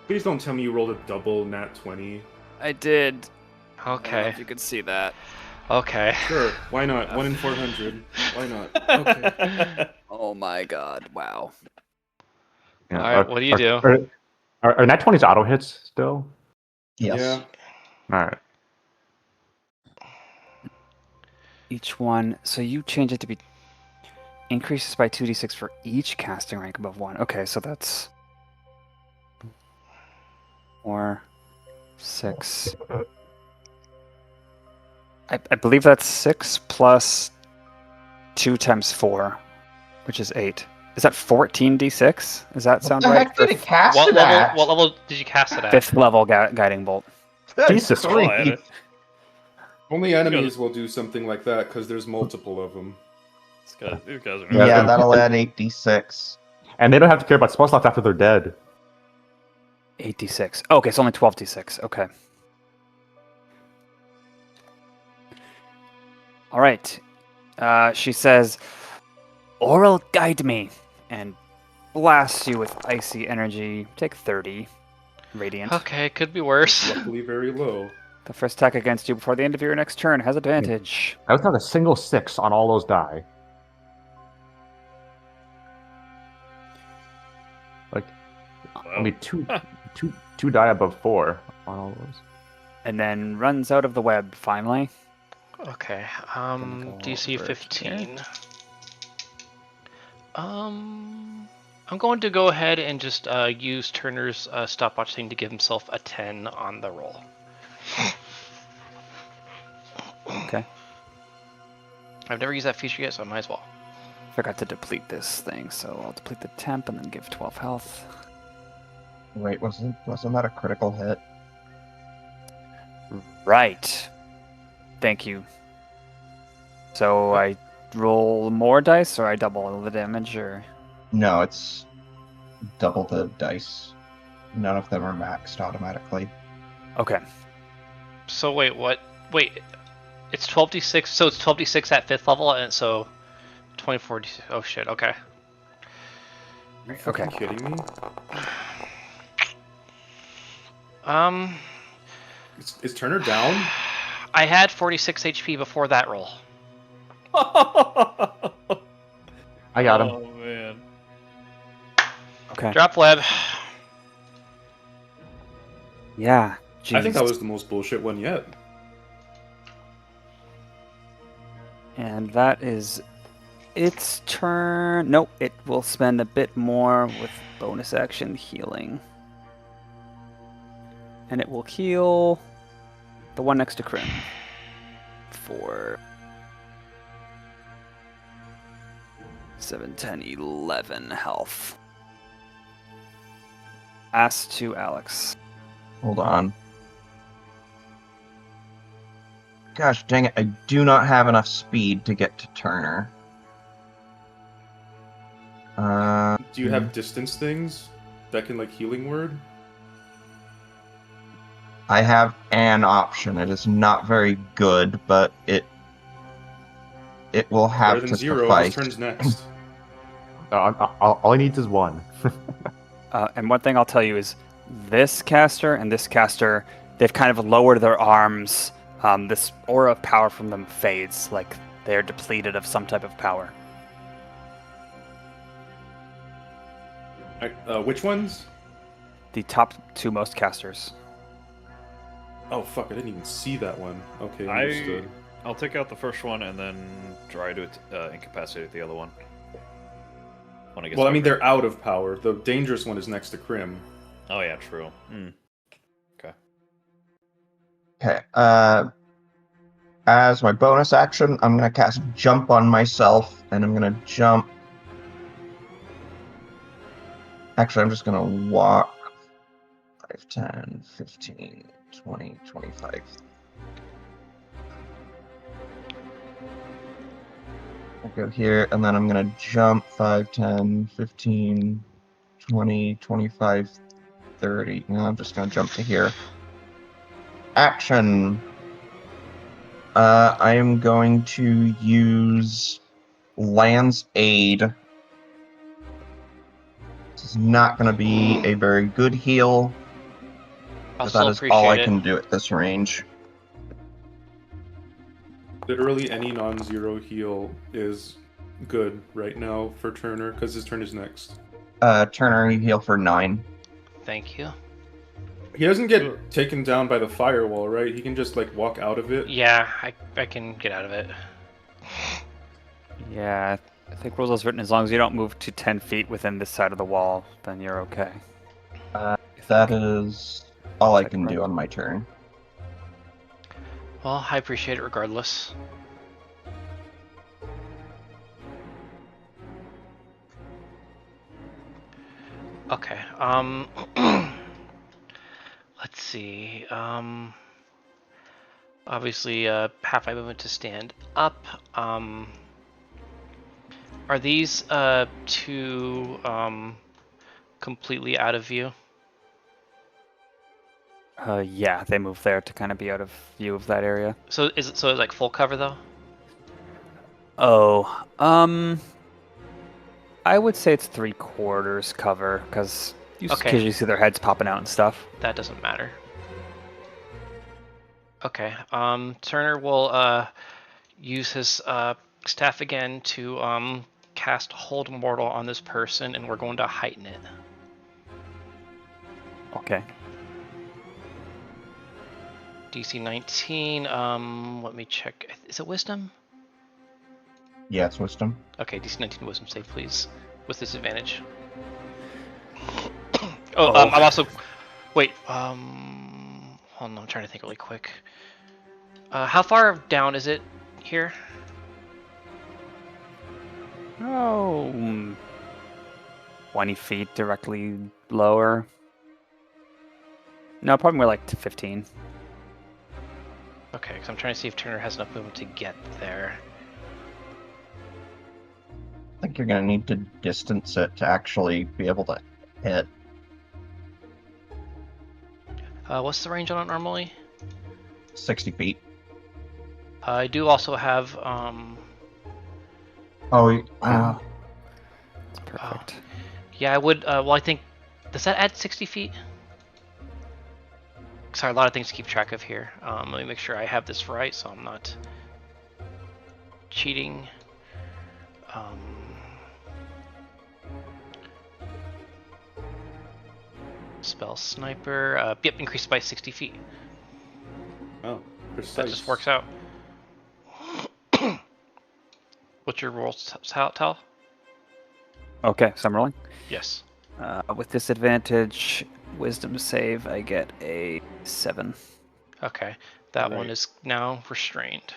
Please don't tell me you rolled a double nat 20. did. I don't know Okay. if you could see that. Okay. Sure, why not? 1 in 400. Why not? Okay. Oh my god! Wow. Yeah. Alright, what do you do? Are nat 20s auto hits still? Yes. Yeah. All right. Each one. So you change it to be increases by 2d6 for each casting rank above 1. Okay, so that's 4, 6. I believe that's 6 plus 2 times 4, which is 8. Is that 14d6? Does that sound What the right? heck did it cast What it level? at? What level did you cast it at? 5th level guiding bolt. Jesus Oh, I had Christ. it. Only enemies will do something like that because there's multiple of them. These guys are Yeah, Yeah, so- that'll add 8d6. And they don't have to care about spell slots after they're dead. 8d6. Oh, okay, it's only 12d6. Okay. All right. She says, "Oral, guide me," and blasts you with icy energy. Take 30 radiant. Okay, could be worse. Luckily, very low. The first attack against you before the end of your next turn has advantage. I was not a single 6 on all those die. Like, only two die above 4 on all those. And then runs out of the web finally. Okay. Gonna go DC over 15. I'm going to go ahead and just use Turner's stopwatch thing to give himself a 10 on the roll. Okay. I've never used that feature yet, so I might as well. Forgot to deplete this thing, so I'll deplete the temp and then give 12 health. Wait, wasn't that a critical hit? Right. Thank you. So I roll more dice, or I double the damage, or No, it's double the dice. None of them are maxed automatically. okay. So wait, what? Wait, it's 12d6. So it's 12d6 at 5th level, and so 24d6. Oh shit. Okay. Are you fucking Okay. kidding me? Is Turner down? I had 46 HP before that roll. I got him. Oh man. Okay. Drop web. Yeah. I think that jeez. was the most bullshit one yet. And that is its turn. Nope, it will spend a bit more with bonus action healing. And it will heal the one next to Crim for 7, 10, 11 health. Pass to Alex. Hold on. Gosh dang it, I do not have enough speed to get to Turner. Do you have distance things that can like healing word? I have an option. It is not very good, but it will have Better to than 0. suffice. Whose turn's next? All he needs is 1. And one thing I'll tell you is this caster and this caster, they've kind of lowered their arms. This aura of power from them fades, like they're depleted of some type of power. Which ones? The top 2 most casters. Oh fuck! I didn't even see that one. Okay, I- understood. I'll take out the first one and then try to incapacitate the other one. When it gets Well, I mean, back. they're out of power. The dangerous one is next to Crim. Oh yeah, true. Okay. Okay. As my bonus action, I'm gonna cast Jump on myself, and I'm gonna jump. Actually, I'm just gonna walk 5, 10, 15, 20, 25. I'll go here, and then I'm gonna jump 5, 10, 15, 20, 25, 30. No, I'm just gonna jump to here. Action. I am going to use Land's Aid. This is not going to be a very good heal, I'll but still that is all I appreciate can it. do at this range. literally any non-zero heal is good right now for Turner because his turn is next. Turner, you heal for 9. Thank you. He doesn't get taken down by the firewall, right? He can just like walk out of it. Yeah, I can get out of it. Yeah, I think rules as written, as long as you don't move to 10 feet within this side of the wall, then you're okay. That is all I Second can do round. on my turn. Well, I appreciate it regardless. Okay, let's see, obviously, half my movement to stand up, are these, two, completely out of view? Yeah, they move there to kind of be out of view of that area. So is it, so it's like full cover though? Oh, I would say it's 3/4 cover, because you Okay. occasionally see their heads popping out and stuff. That doesn't matter. Okay, Turner will, use his, staff again to, cast Hold Mortal on this person, and we're going to heighten it. Okay. DC 19, let me check. Is it Wisdom? Yeah, it's wisdom. Okay, DC 19 Wisdom save, please. With disadvantage. I'm also... Wait, hold on, I'm trying to think really quick. How far down is it here? Oh, 20 feet directly lower. No, probably more like to 15. Okay, because I'm trying to see if Turner has enough movement to get there. I think you're gonna need to distance it to actually be able to hit. What's the range on it normally? 60 feet. I do also have, Oh, Wow. That's perfect. yeah, I would, well, I think, does that add 60 feet? Sorry, a lot of things to keep track of here. Let me make sure I have this right so I'm not cheating. Spell Sniper, yep, increased by 60 feet. Oh, precise. That just works out. What's your roll, Tal? Okay, so I'm rolling. Yes. With disadvantage, wisdom save, I get a 7. Okay, that one Right. is now restrained.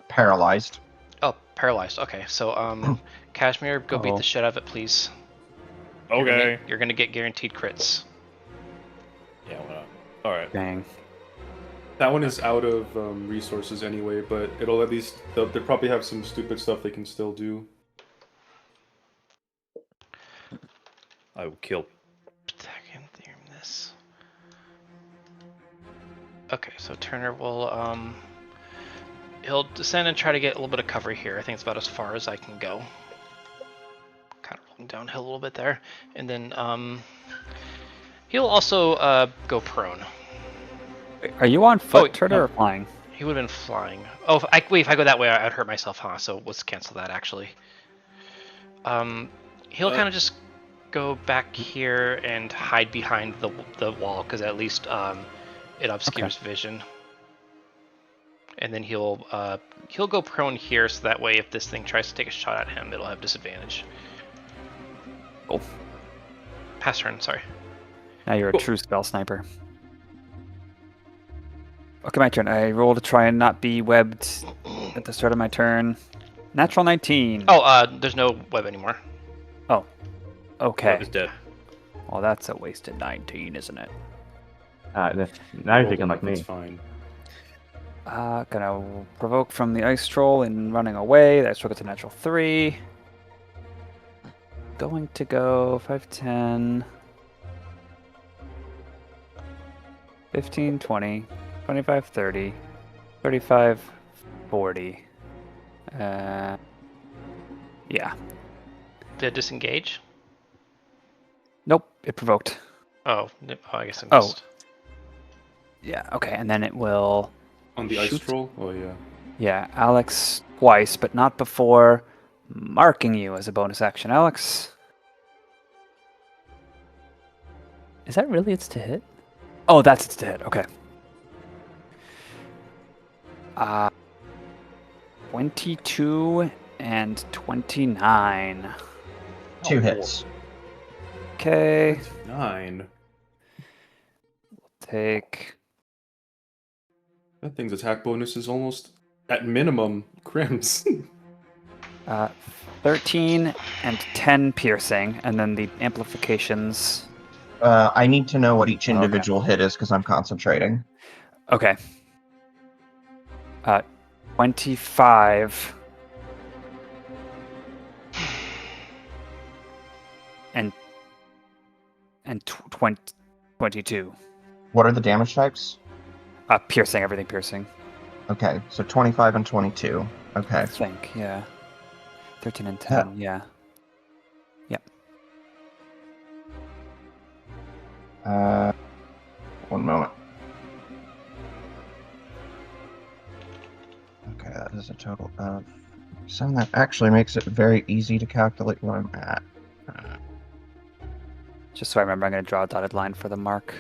paralyzed. Oh, paralyzed. Okay, so Cashmere, go beat Oh. the shit out of it, please. Okay. You're gonna get guaranteed crits. Yeah, why not? Alright. Dang. That one is out of resources anyway, but it'll at least they'll probably have some stupid stuff they can still do. I will kill. Second theorem this. Okay, so Turner will he'll descend and try to get a little bit of cover here. I think it's about as far as I can go. Kind of rolling downhill a little bit there, and then he'll also go prone. Are you on foot, wait, Turner, no. or flying? He would have been flying. Oh, if I go that way, I'd hurt myself, huh? So let's cancel that actually. He'll kind of just go back here and hide behind the wall because at least it obscures vision. And then he'll go prone here, so that way if this thing tries to take a shot at him, it'll have disadvantage. Oh, Pass turn, sorry. now you're a true spell sniper. Okay, my turn. I roll to try and not be webbed at the start of my turn. Natural 19. Oh, there's no web anymore. Oh, okay. Web is dead. Well, that's a wasted 19, isn't it? Now you're Rolled thinking like enough, it's me. fine. Gonna provoke from the ice troll and running away. That troll gets a natural 3. Going to go 5, 10, 15, 20, 25, 30, 35, 40. Yeah. Did it disengage? Nope, it provoked. Oh, I guess I Oh. missed. Yeah, okay, and then it will... On the ice Shoot. troll? Oh yeah. Yeah, Alex twice, but not before marking you as a bonus action. Alex. Is that really its to hit? Oh, that's its to hit. Okay. 22 and 29. 2 hits. Okay. 9. Take. That thing's attack bonus is almost at minimum Crim's. 13 and 10 piercing, and then the amplifications. I need to know what each individual hit is because I'm concentrating. Okay. 25 and 22. What are the damage types? Piercing, everything piercing. Okay, so 25 and 22. Okay. I think, yeah. 13 and 10, yeah. Yep. 1 moment. Okay, that is a total of 7. That actually makes it very easy to calculate what I'm at. Just so I remember, I'm going to draw a dotted line for the mark.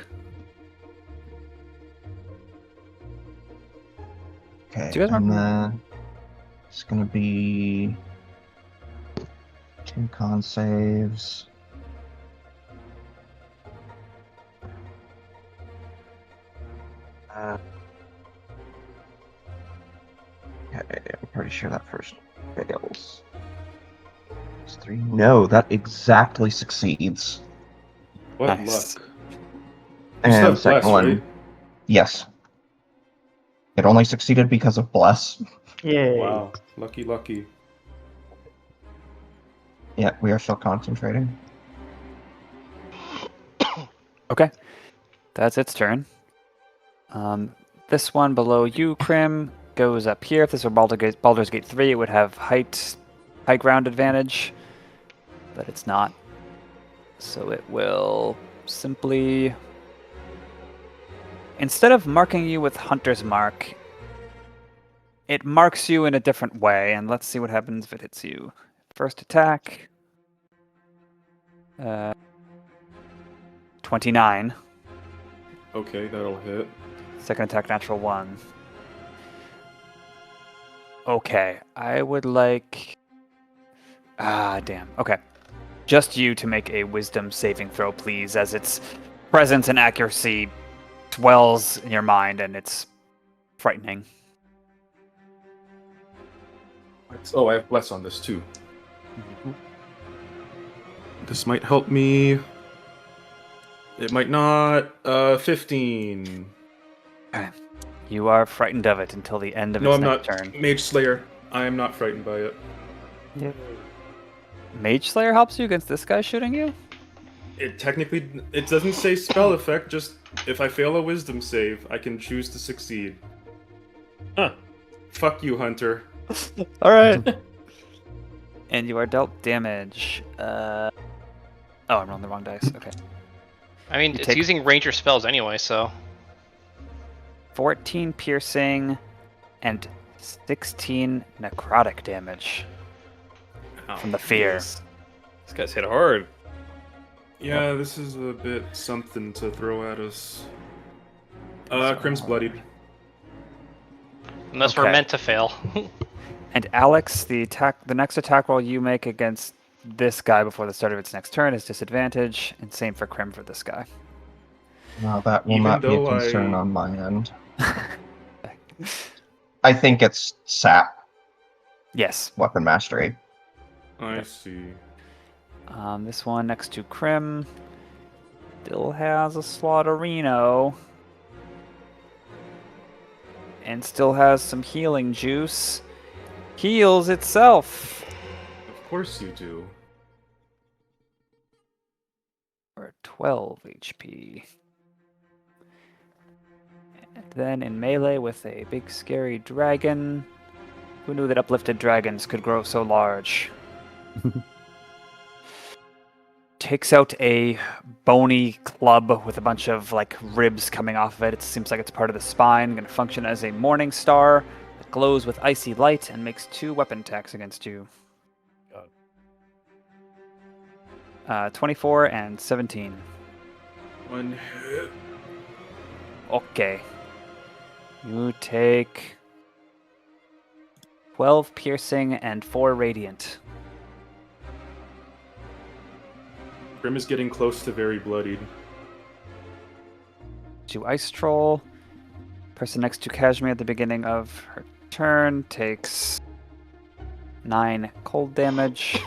Okay, Do you guys and remember? then it's gonna be 2 con saves. Okay, I'm pretty sure that first fails. It's 3. No, that exactly succeeds. What Nice. luck. And You the said second bless, one, right? yes. It only succeeded because of bless. Yay. Wow. Lucky. Yeah, we are still concentrating. Okay. That's its turn. This one below you, Crim, goes up here. If this were Baldur's Gate 3, it would have high ground advantage, but it's not. So it will simply, instead of marking you with Hunter's Mark, it marks you in a different way, and let's see what happens if it hits you. First attack. 29. Okay, that'll hit. Second attack, natural 1. Okay, I would like... damn. Okay. Just you to make a wisdom saving throw, please, as its presence and accuracy dwells in your mind, and it's frightening. Oh, I have bless on this too. This might help me. It might not. 15. Okay. You are frightened of it until the end of No, its I'm next not. turn. Mage Slayer. I am not frightened by it. Mage Slayer helps you against this guy shooting you? It doesn't say spell effect, just if I fail a wisdom save, I can choose to succeed. Huh. Fuck you, Hunter. Alright. And you are dealt damage. Oh, I'm rolling the wrong dice. Okay. I mean, You it's take- using ranger spells anyway, so 14 piercing and 16 necrotic damage Oh, from the fear. This guy's hit hard. Yeah, this is a bit something to throw at us. Crim's bloodied. unless Okay. we're meant to fail. And Alex, the next attack roll you make against this guy before the start of its next turn is disadvantage, and same for Crim for this guy. No, that will Even not be a though concern I- on my end. I think it's SAP, Yes. Weapon Mastery. I see. This one next to Crim still has a Slaughterino. And still has some healing juice. Heals itself. Of course you do. For 12 HP. And then in melee with a big scary dragon. Who knew that uplifted dragons could grow so large? Takes out a bony club with a bunch of like ribs coming off of it. It seems like it's part of the spine. Going to function as a morning star that glows with icy light and makes 2 weapon attacks against you. God. 24 and 17. One hit. Okay. You take 12 piercing and 4 radiant. Crim is getting close to very bloodied. 2 ice troll. Person next to Cashmere at the beginning of her turn takes 9 cold damage.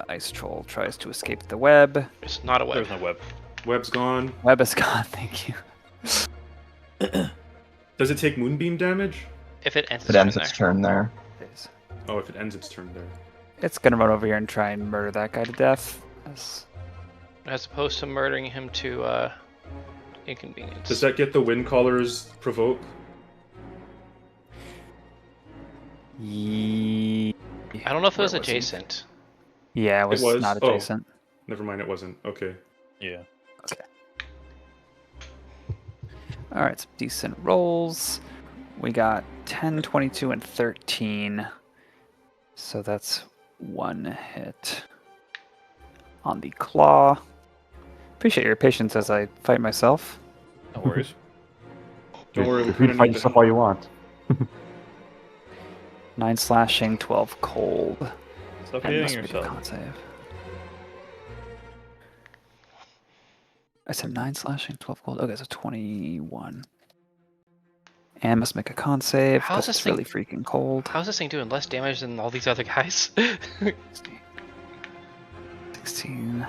Ice troll tries to escape the web. It's not a web. There's no web. Web's gone. Web is gone, thank you. Does it take moonbeam damage? If it ends It ends its turn there. Oh, if it ends its turn there. It's gonna run over here and try and murder that guy to death. As opposed to murdering him to inconvenience. Does that get the wind callers provoke? Ye- I don't know if it was Where was he? adjacent. Yeah, it was, was? not Oh. adjacent. Never mind, it wasn't. Okay. Yeah. Alright, some decent rolls. We got 10, 22, and 13. So that's 1 hit on the claw. Appreciate your patience as I fight myself. No worries. Don't worry, we If you kinda fight need yourself to- all you want. 9 slashing, 12 cold. Stop And hitting must make a yourself. con save. I said 9 slashing, 12 cold. Okay, so 21. And must make a con save How's because this it's thing- really freaking cold. How's this thing doing less damage than all these other guys? 16.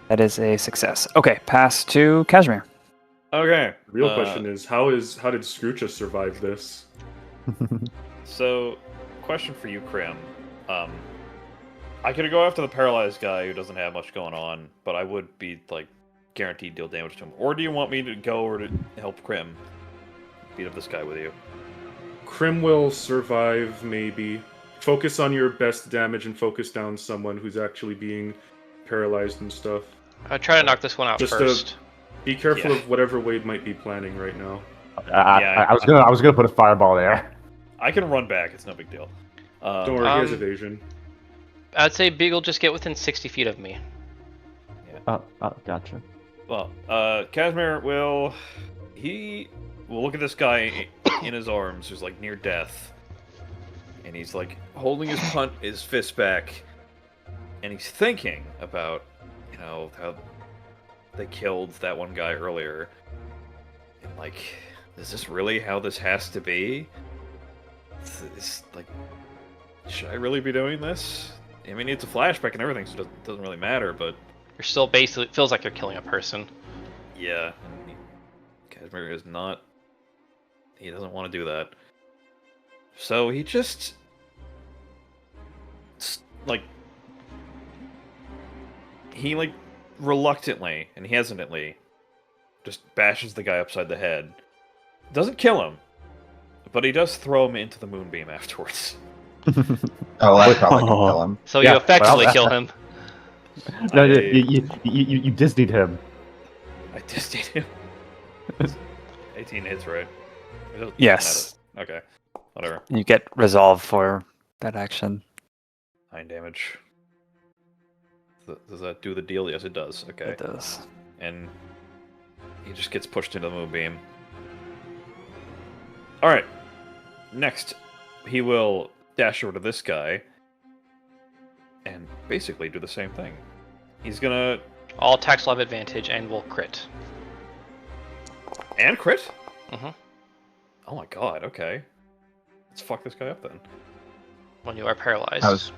That is a success. Okay, pass to Cashmere. Okay. The real question is how did Scroocha survive this? So, question for you, Crim. I could go after the paralyzed guy who doesn't have much going on, but I would be like guaranteed deal damage to him. Or do you want me to go or to help Crim beat up this guy with you? Crim will survive, maybe. Focus on your best damage and focus down someone who's actually being paralyzed and stuff. I'll try to knock this one out Just first. Be careful Yeah. of whatever Wade might be planning right now. I was gonna put a fireball there. I can run back. It's no big deal. Don't worry, he has Um, evasion. I'd say Beagle just get within 60 feet of me. Oh, gotcha. Well, Cashmere will look at this guy in his arms who's like near death, and he's like holding his fist back, and he's thinking about how they killed that one guy earlier, and like, is this really how this has to be? It's like, should I really be doing this? I mean, it's a flashback and everything, so it doesn't really matter, but You're still basically, it feels like you're killing a person. yeah, Cashmere is not. He doesn't want to do that. So he just he reluctantly and hesitantly just bashes the guy upside the head. Doesn't kill him, but he does throw him into the moonbeam afterwards. Oh, that probably can kill him. So Yeah, you effectively well, kill him. No, I- you Disney'd him. I just need him. 18 hits, right? It doesn't Yes. matter. Okay. Whatever. You get resolve for that action. 9 damage. Does that do the deal? Yes, it does. Okay. It does. And he just gets pushed into the moonbeam. Alright. Next, he will dash over to this guy and basically do the same thing. He's gonna... All attacks will have advantage and will crit. And crit? Mhm. Oh my god, okay. Let's fuck this guy up then. When you are paralyzed. How's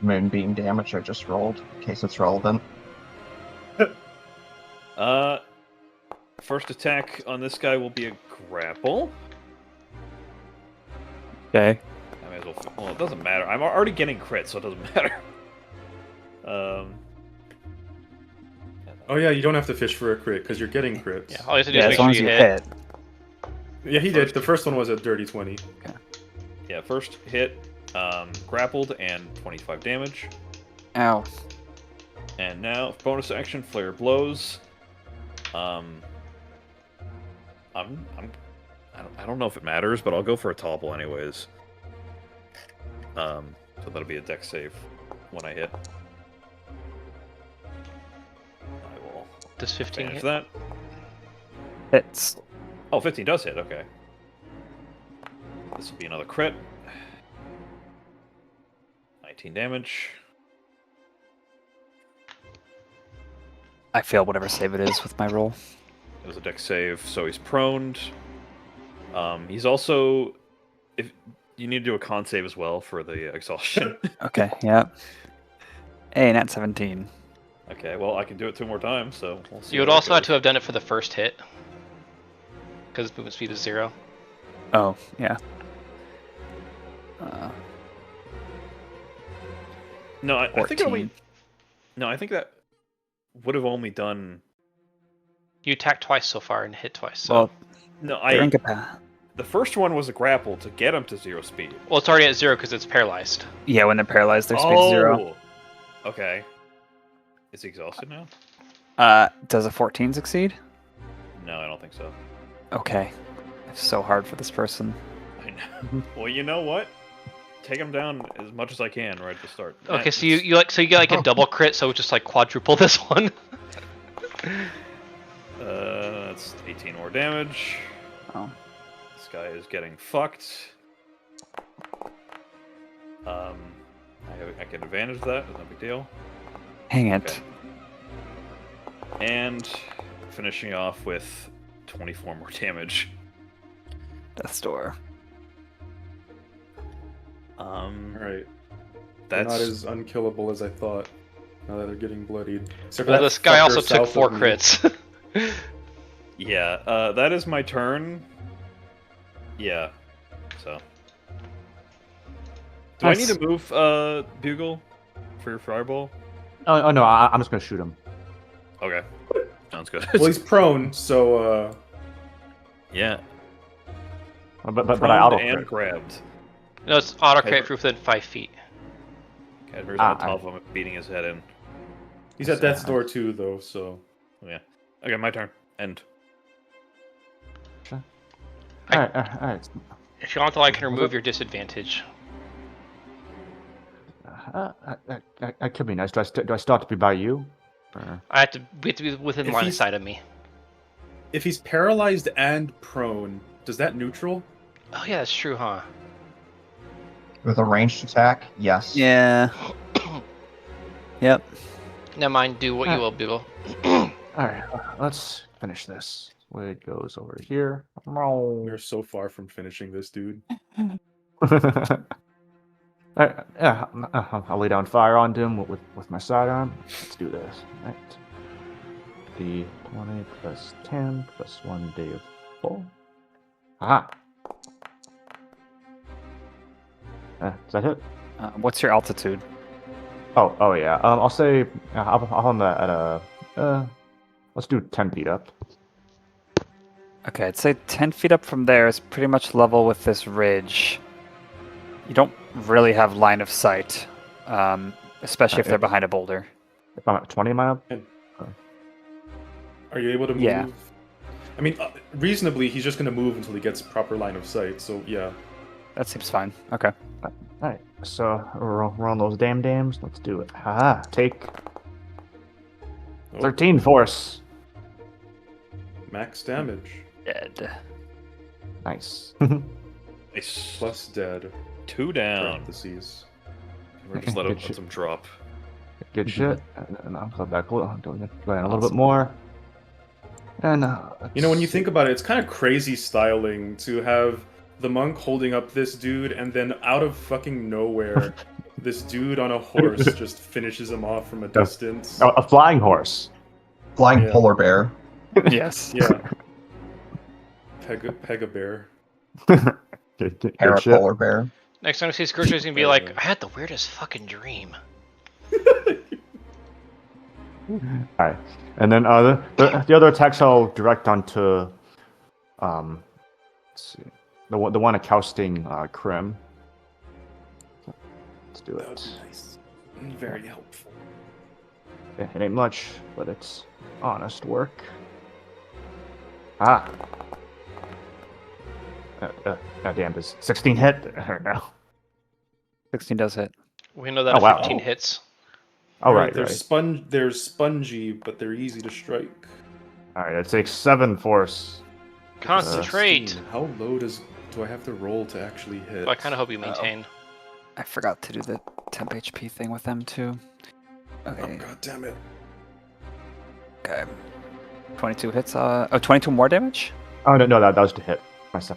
moonbeam damage I just rolled, in case it's relevant? First attack on this guy will be a grapple. Okay. I may as well... it doesn't matter. I'm already getting crit, so it doesn't matter. Oh yeah, you don't have to fish for a crit because you're getting crits. Yeah, all you have to do Yeah, is as make long sure as you you hit. hit. Yeah, he did. The first one was a dirty 20. Yeah, first hit, grappled, and 25 damage. Ow. And now, bonus action, Flare Blows. I'm I don't know if it matters, but I'll go for a topple anyways. So that'll be a dex save when I hit. I will Does 15 manage hit? that. Hits. Oh, 15 does hit, okay. This will be another crit. 19 damage. I fail whatever save it is with my roll. It was a dex save, so he's proned. He's also... if you need to do a con save as well for the exhaustion. Okay, yeah. Hey, nat 17. Okay, well, I can do it 2 more times, so we'll see. You would how that also have goes. to have done it for the first hit. Because movement speed is 0. Oh, yeah. No, I think it 14. only... No, I think that would have only done... You attacked twice so far and hit twice. So. Well, No, they're incapacitated. The first one was a grapple to get him to 0 speed. Well, it's already at 0 because it's paralyzed. Yeah, when they're paralyzed, their speed's 0. Okay. Is he exhausted now? Does a 14 succeed? No, I don't think so. Okay. It's so hard for this person. I know. Well, you know what? Take him down as much as I can right at the start. Okay, so you get like a double crit, so just like quadruple this one. That's 18 more damage. Oh. This guy is getting fucked. I can advantage that. It's no big deal. Hang it. Okay. And finishing off with 24 more damage. Death's Door. Alright. They're That's not as unkillable as I thought. Now that they're getting bloodied. Except for Well, that this guy fucker also took south 4 of me. crits. yeah. That is my turn. Yeah. So. Do I need Nice. to move Bugle for your fireball? Oh no, I'm just gonna shoot him. Okay. Sounds good. Well, he's prone, so yeah. But I Pruned auto and crit. grabbed. No, it's auto Okay. crit for within 5 feet. Cashmere's on Ah, top of him, beating his head in. he's at death's door too, though. So Yeah. Okay, my turn. End. Alright. If you want to, I can remove your disadvantage. That could be nice. Do I still have to be by you? Or- We have to be within If line of he's- sight of me. if he's paralyzed and prone, does that neutral? Oh yeah, that's true, huh? With a ranged attack, yes. Yeah. Yep. Never mind, do what you will, Bugle. Alright, let's finish this. Wade goes over here. We're so far from finishing this, dude. Alright, yeah, I'll lay down fire onto him with my sidearm. Let's do this. Right. The 20 plus 10 plus 1 day of full. Aha! Does that hit? What's your altitude? Oh yeah. I'll say I'll on that at a. Let's do 10 feet up. Okay, I'd say 10 feet up from there is pretty much level with this ridge. You don't really have line of sight, especially if Okay. they're behind a boulder. If I'm at 20, am I up? Are you able to move? Yeah. I mean, reasonably, he's just going to move until he gets proper line of sight. So yeah. That seems fine. Okay. Alright, so we're on those dams. Let's do it. Haha, take Oh, 13 force. max damage Dead. Nice. Nice. plus dead. 2 down. Parentheses. We're just let Good shit. them drop. Good shit. And I'll go back. Go ahead a little bit more. And You know, when you think about it, it's kind of crazy styling to have the monk holding up this dude, and then out of fucking nowhere, this dude on a horse just finishes him off from a distance. a flying horse. Flying Yeah. polar bear. Yes. Yeah. Pega bear. Good shit. Parapolar bear. Next time I see Scourge, he's gonna be like, I had the weirdest fucking dream. Alright, and then the other attacks I'll direct onto, let's see, the one accousting Crim. Let's do That would it. be nice. Very helpful. It ain't much, but it's honest work. Ah. Damn, does 16 hit? No. 16 does hit. We know that Oh, a wow. 15 hits. Oh, right, They're right. they're spongy, but they're easy to strike. All right, it takes 7 force. Concentrate. 16. How low do I have to roll to actually hit? Well, I kind of hope you maintain. I forgot to do the temp HP thing with them too. Oh, Okay. god damn it. Okay. 22 hits. 22 more damage? Oh, no, that was to hit.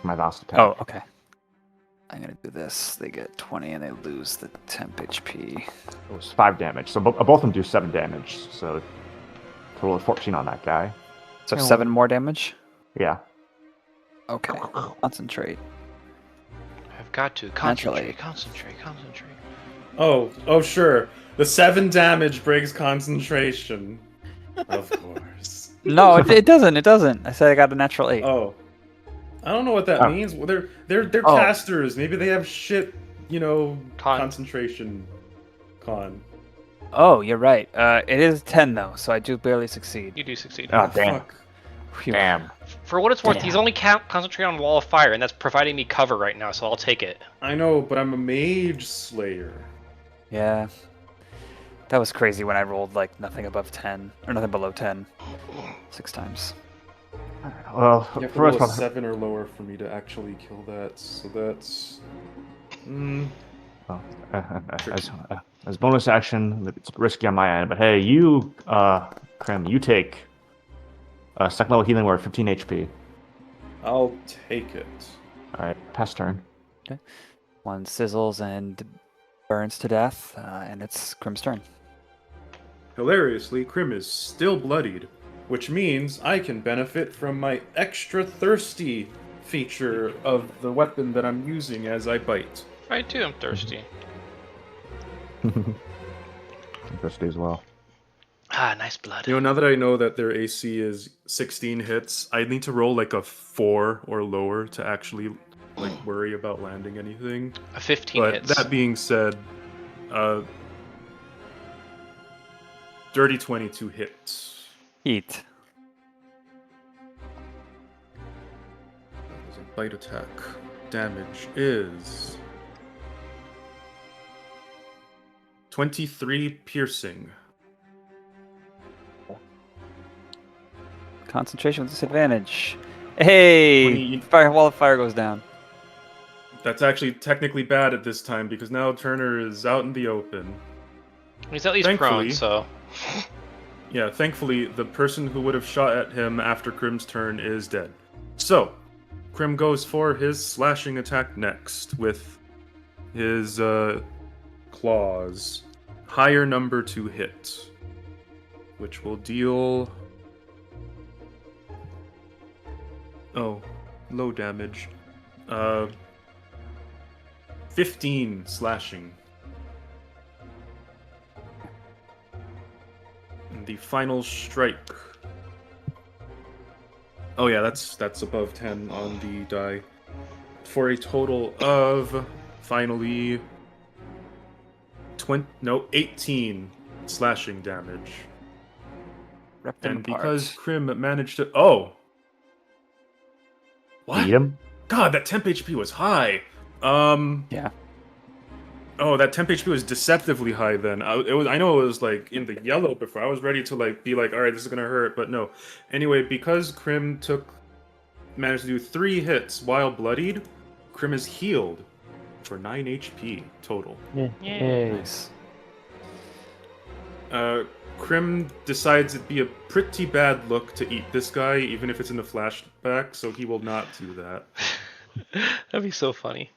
My last attack. Oh, okay. I'm gonna do this. They get 20 and they lose the temp HP. It was 5 damage. So both of them do 7 damage. So total of 14 on that guy. So 7 more damage? Yeah. Okay. Concentrate. I've got to Naturally. concentrate. Oh, sure. The 7 damage breaks concentration. Of course. No, it doesn't. It doesn't. I said I got a natural 8. Oh. I don't know what that Oh. means. Well, they're Oh. casters. Maybe they have shit, Con. concentration con. Oh, you're right. It is 10 though, so I do barely succeed. You do succeed. Oh, damn. Fuck. Phew. Damn. For what it's worth, Damn. he's only concentrating on Wall of Fire, and that's providing me cover right now, so I'll take it. I know, but I'm a mage slayer. Yeah. That was crazy when I rolled like nothing above 10 or nothing below 10 6 times. Well, You have to first roll a off, 7 or lower for me to actually kill that, so that's... well, as bonus action, it's risky on my end. But hey, you, Crim, you take second level healing word, 15 HP. I'll take it. All right, pass turn. One sizzles and burns to death, and it's Crim's turn. Hilariously, Crim is still bloodied, which means I can benefit from my extra thirsty feature of the weapon that I'm using as I bite. I too am thirsty. Thirsty as well. Ah, nice blood. Now that I know that their AC is 16 hits, I need to roll like a 4 or lower to actually worry about landing anything. A 15 But hits. that being said, dirty 22 hits. Eat. That was a bite attack. Damage is 23 piercing. Concentration with disadvantage. Hey! 20. Wall of fire goes down. That's actually technically bad at this time because now Turner is out in the open. He's at least Thankfully- prone, so... Yeah, thankfully, the person who would have shot at him after Crim's turn is dead. So, Crim goes for his slashing attack next with his claws. Higher number to hit, which will deal... Oh, low damage. 15 slashing. And the final strike. Oh yeah, that's above 10 on the die. For a total of finally 18 slashing damage. Rip them And apart. because Crim managed to What? Beat him? God, that temp HP was high. Yeah. Oh, that temp HP was deceptively high then. I know it was like in the yellow before. I was ready to be like, all right, this is gonna hurt, but no. Anyway, because Crim managed to do 3 hits while bloodied, Crim is healed for 9 HP total. Nice. Crim decides it'd be a pretty bad look to eat this guy, even if it's in the flashback, so he will not do that. That'd be so funny.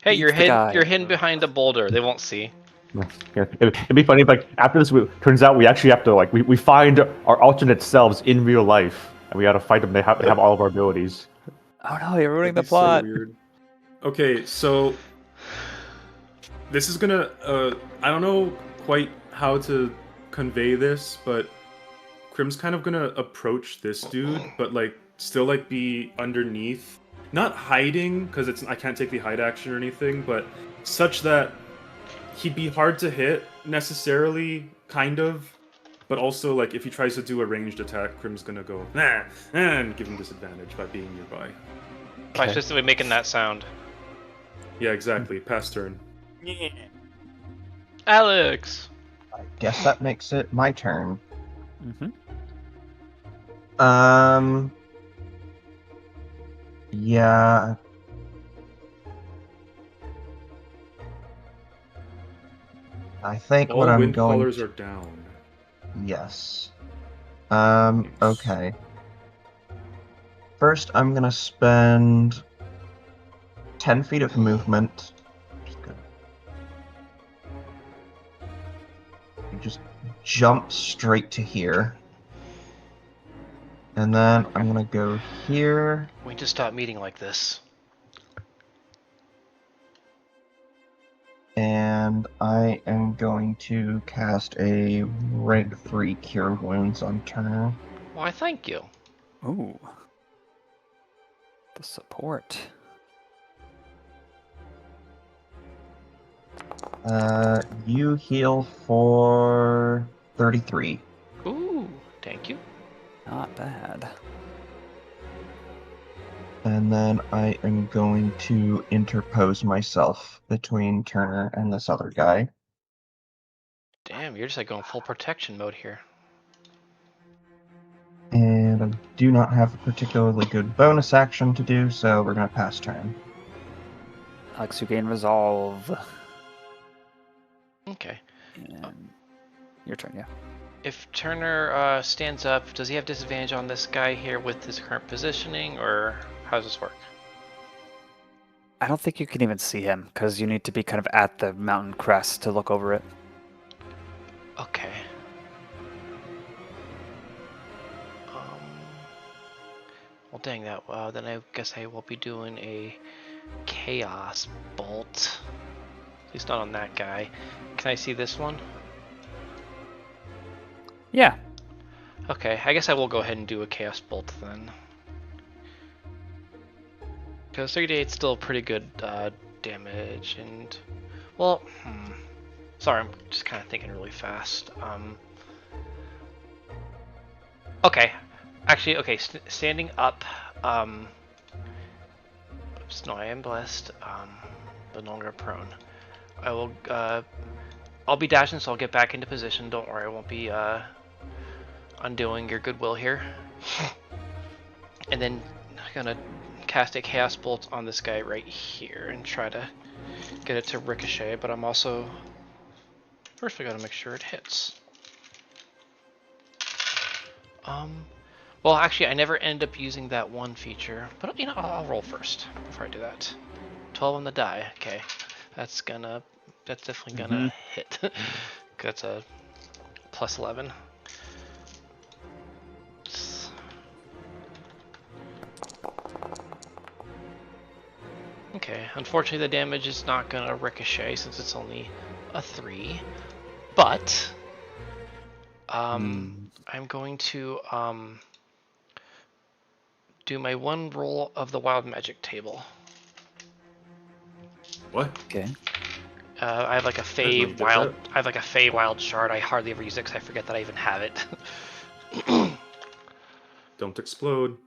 Hey, Eat you're the guy. hidden behind a boulder. They won't see. Yeah, it'd be funny if after this, turns out we actually have to we find our alternate selves in real life, and we got to fight them. They have all of our abilities. Oh no, you're ruining the That'd be so plot. weird. Okay, so this is gonna I don't know quite how to convey this, but Crim's kind of gonna approach this dude, but still be underneath. Not hiding, because I can't take the hide action or anything, but such that he'd be hard to hit necessarily, kind of. But also, if he tries to do a ranged attack, Crim's gonna go, nah, and give him disadvantage by being nearby. By specifically making that sound. Yeah, exactly. Pass turn. Yeah. Alex! I guess that makes it my turn. Mm-hmm. Yeah. I think All what I'm wind going callers to... are down. Yes. Okay. First, I'm gonna spend 10 feet of movement. Just jump straight to here. And then I'm gonna go here. We need to stop meeting like this. And I am going to cast a rank 3 Cure Wounds on Turner. Why, thank you. Ooh. The support. You heal for 33. Ooh, thank you. Not bad. And then I am going to interpose myself between Turner and this other guy. Damn, you're just like going full protection mode here. And I do not have a particularly good bonus action to do, so we're going to pass turn. Alex, you gain resolve. Okay. And your turn, yeah. If Turner stands up, does he have disadvantage on this guy here with his current positioning, or how does this work? I don't think you can even see him, because you need to be kind of at the mountain crest to look over it. Okay. Well, dang that. Then I guess I will be doing a Chaos Bolt. At least not on that guy. Can I see this one? Yeah. Okay, I guess I will go ahead and do a Chaos Bolt then. Because 38 is still pretty good damage, and... Well, sorry, I'm just kind of thinking really fast. Okay. Actually, okay, standing up, oops, no, I am blessed, but no longer prone. I will, I'll be dashing, so I'll get back into position. Don't worry, I won't be, undoing your goodwill here. And then I'm gonna cast a Chaos Bolt on this guy right here and try to get it to ricochet, but I'm also... First we gotta make sure it hits. Well, actually, I never end up using that one feature, but you know, I'll roll first before I do that. 12 on the die. Okay, that's definitely gonna hit. That's a plus 11. Okay, unfortunately, the damage is not gonna ricochet since it's only a 3, but I'm going to do my one roll of the wild magic table. What? Okay. I have like a Fey didn't know you did wild. that. I have like a Fey wild shard. I hardly ever use it because I forget that I even have it. Don't explode.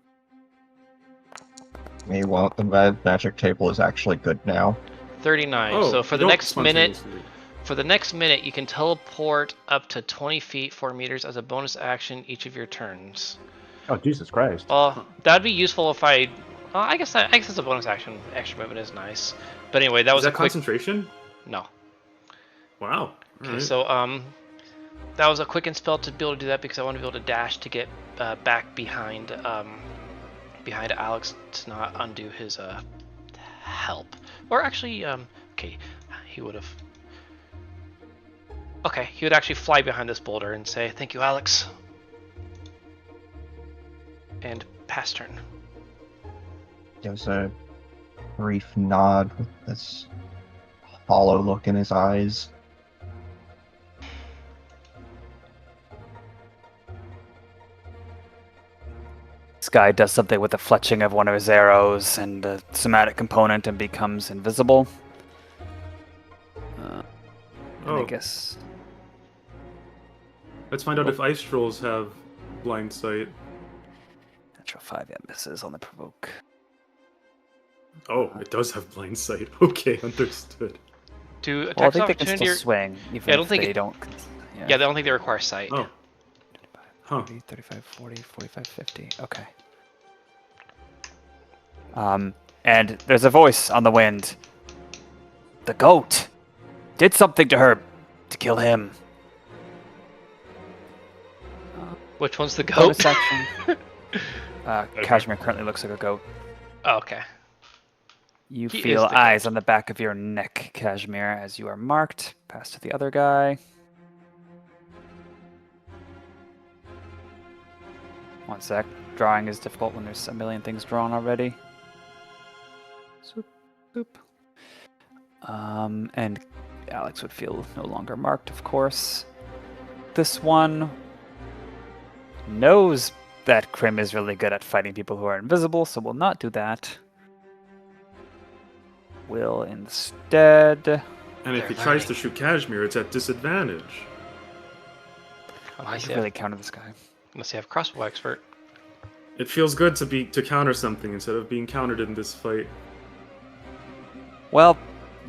Meanwhile, the magic table is actually good now. 39. Oh, So for you the don't next minute, spontaneously. you can teleport up to 20 feet, 4 meters as a bonus action each of your turns. Oh, Jesus Christ. Well, that'd be useful if I. Well, I guess it's a bonus action. Extra movement is nice. But anyway, that Is was that a quick. concentration? No. Wow. Okay, Alright. so that was a quicken spell to be able to do that because I want to be able to dash to get back behind Alex to not undo his help. Or actually, okay, he would have. Okay, he would actually fly behind this boulder and say, "Thank you, Alex." And pass turn. Gives a brief nod with this hollow look in his eyes. This guy does something with the fletching of one of his arrows and the somatic component and becomes invisible. And I Oh. guess... Let's find out if ice trolls have blind sight. Natural 5, yeah, misses on the provoke. Oh, it does have blind sight. Okay, understood. Do Well, I attacks think they of can opportunity? still swing, even I don't if think they it- don't. Yeah, I don't think they require sight. Oh. Huh. 30, 35, 40, 45, 50. Okay. And there's a voice on the wind. The goat did something to her to kill him. Which one's the goat? Bonus action. Cashmere currently looks like a goat. Oh, okay. You He feel is the eyes on the back of your neck, Cashmere, as you are marked. Pass to the other guy. One sec. Drawing is difficult when there's a million things drawn already. Swoop, swoop. And Alex would feel no longer marked, of course. This one knows that Crim is really good at fighting people who are invisible, so will not do that. Will instead... And if They're he tries learning. to shoot Cashmere, it's at disadvantage. I Unless could you really have, counter this guy. unless you have crossbow expert. It feels good to counter something instead of being countered in this fight. Well,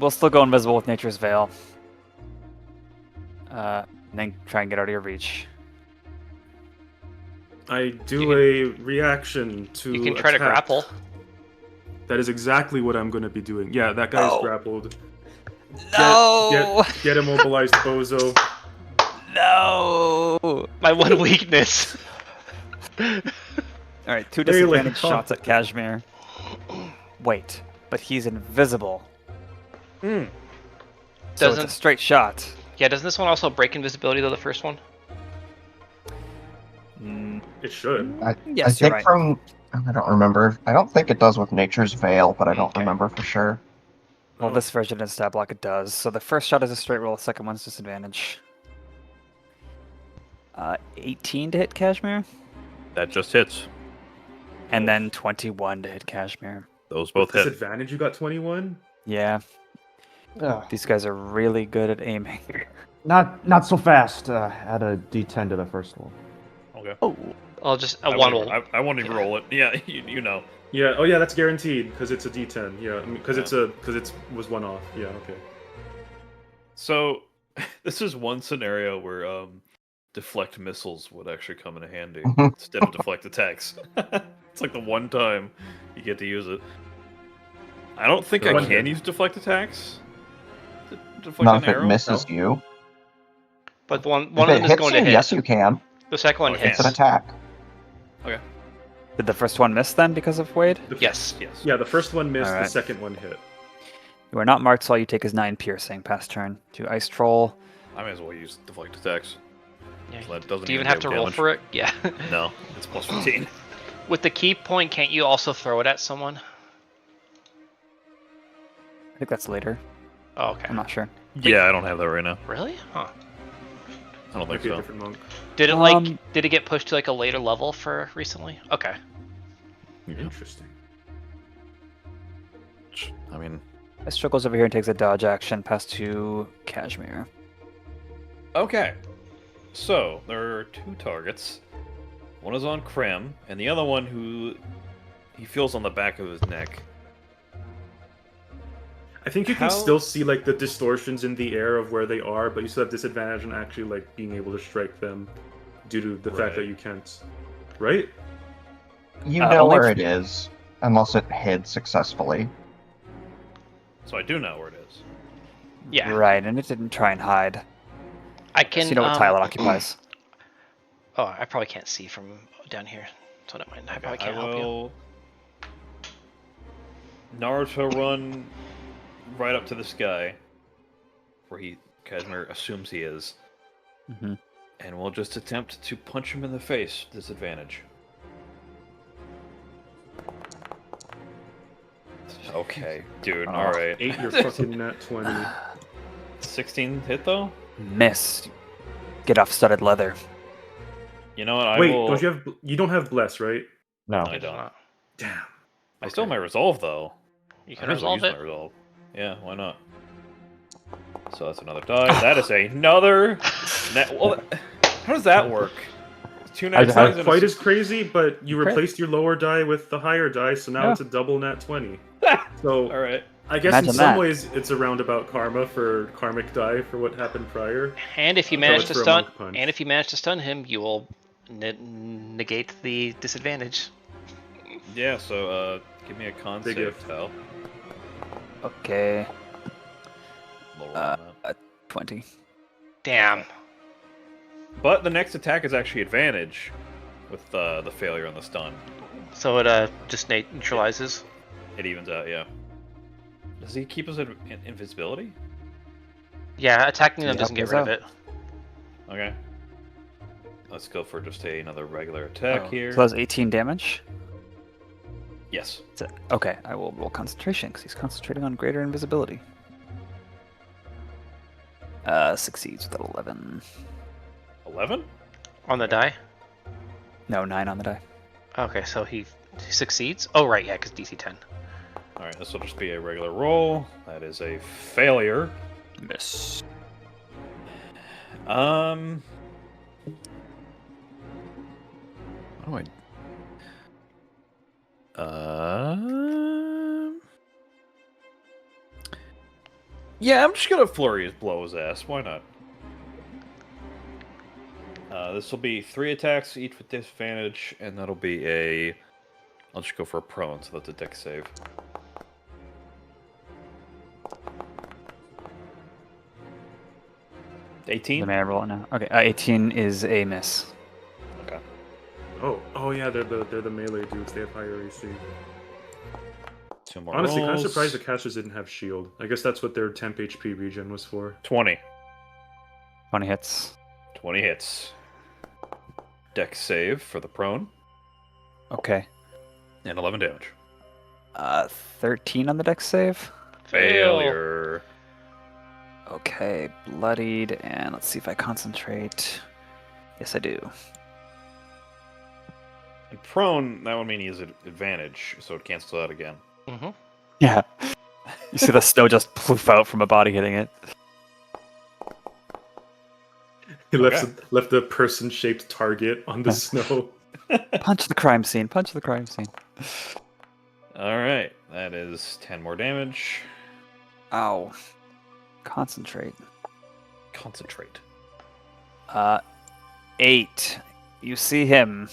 we'll still go invisible with Nature's Veil. And then try and get out of your reach. I do a reaction to You can try to attack. grapple. That is exactly what I'm going to be doing. Yeah, that guy's No. grappled. No! Get immobilized, bozo. No! My one weakness. Alright, 2 Melee disadvantage combat. shots at Cashmere. Wait, but he's invisible. So it's a Doesn't straight shot. yeah? Doesn't this one also break invisibility though? The first one. It should. I Yes, you're think right. from I don't remember. I don't think it does with Nature's Veil, but I don't Okay. remember for sure. Well, this version of Statblock it does. So the first shot is a straight roll, the second one's disadvantage. 18 to hit Cashmere, That just hits. and then 21 to hit Cashmere. Those both hit. Disadvantage, you got 21? Yeah, these guys are really good at aiming. Not so fast. Add a D10 to the first one. Okay. Oh, I'll just a I one won't will. even- I won't even roll it. Yeah, you know. Yeah. Oh, yeah. That's guaranteed because it's a D10. Yeah, because Yeah. it was one off. Yeah. Okay. So, this is one scenario where deflect missiles would actually come in handy instead of deflect attacks. It's like the one time you get to use it. I don't think I One can hit. use deflect attacks. Deflect Not an if it arrow? misses you. But one If of them it is hits going you, to hit. yes, you can. The second one Oh, it hits. It's an attack. did the first one miss then because of Wade? Yes. Yes. Yeah, the first one missed. Alright. The second one hit. You are not marked, so all you take is 9 piercing. Pass turn to Ice Troll. I may as well use deflect attacks. Yeah, So that doesn't do you even even have to do roll damage. for it? Yeah. No, it's plus 15. With the key point, can't you also throw it at someone? I think that's later. Oh, okay. I'm not sure. Yeah, I don't have that right now. Really? Huh. I don't Might think be a so. different monk. Did it like? Um, Did it get pushed to like a later level for recently? Okay. Interesting. I mean, Ice Troll goes over here and takes a dodge action. Pass to Cashmere. okay. So, there are 2 targets. One is on Crim, and the other one who he feels on the back of his neck. I think you can How- still see like the distortions in the air of where they are, but you still have disadvantage on actually like being able to strike them due to the fact Right. that you can't. Right? You know only where if- it is, unless it hid successfully. So I do know where it is. Yeah. Right, and it didn't try and hide. I can. So you know what tile it occupies. Oh, I probably can't see from down here, so never mind. I probably can't help you. will Naruto run right up to this guy, where Cashmere assumes he is, Mm-hmm. and we'll just attempt to punch him in the face. Disadvantage. Okay, dude. Oh. All right. 8, you're fucking nat 20. 16 hit though. Miss. Get off studded leather. You know what? I Wait, will. you don't have bless, right? No. I don't. Damn. I still have my resolve though. You I can might as well resolve use it. my resolve. Yeah, why not? So that's another die. That is another. Well, how does that work? 2 nat I- 20s Not and a quite s- as crazy, but you Crit. replaced your lower die with the higher die, so now Yeah. it's a double nat 20. So, All right. I guess Imagine in some that. ways it's a roundabout karma for karmic die for what happened prior. And if you So manage it's to for a stun, monk punch. and if you manage to stun him, you will negate the disadvantage. Yeah. So give me a con Big save, if. Tal. Okay, Lower on that. 20. Damn. But the next attack is actually advantage with the failure on the stun. So it just neutralizes. It evens out. Yeah. Does he keep his invisibility? Yeah, attacking them Yeah, doesn't get plays rid of out. it. Okay. Let's go for just another regular attack here. So that was 18 damage. Yes. Okay, I will roll concentration because he's concentrating on greater invisibility. Succeeds with an 11. 11? On the die? No, 9 on the die. Okay, so he succeeds? Oh, right, yeah, because DC 10. Alright, this will just be a regular roll. That is a failure. Miss. What do I... Yeah, I'm just gonna flurry blow his ass. Why not? This will be 3 attacks, each with disadvantage, and that'll be a... I'll just go for a prone, so that's a dex save. The 18? man roll it now. Okay, 18 is a miss. Okay. Oh yeah, they're the melee dudes. They have higher AC. 2 more Honestly, kind of rolls. surprised the casters didn't have shield. I guess that's what their temp HP regen was for. 20. 20 hits. 20 hits. Dex save for the prone, Okay. and 11 damage. 13 on the dex save. Failure. Okay, bloodied, and let's see if I concentrate. Yes, I do. And prone, that would mean he has an advantage, so it cancels out again. Mm-hmm. Yeah. You see the snow just poof out from a body hitting it. He Okay. left a person-shaped target on the snow. Punch the crime scene. Punch the crime scene. Alright, that is 10 more damage. Ow. Concentrate. Concentrate. 8. You see him.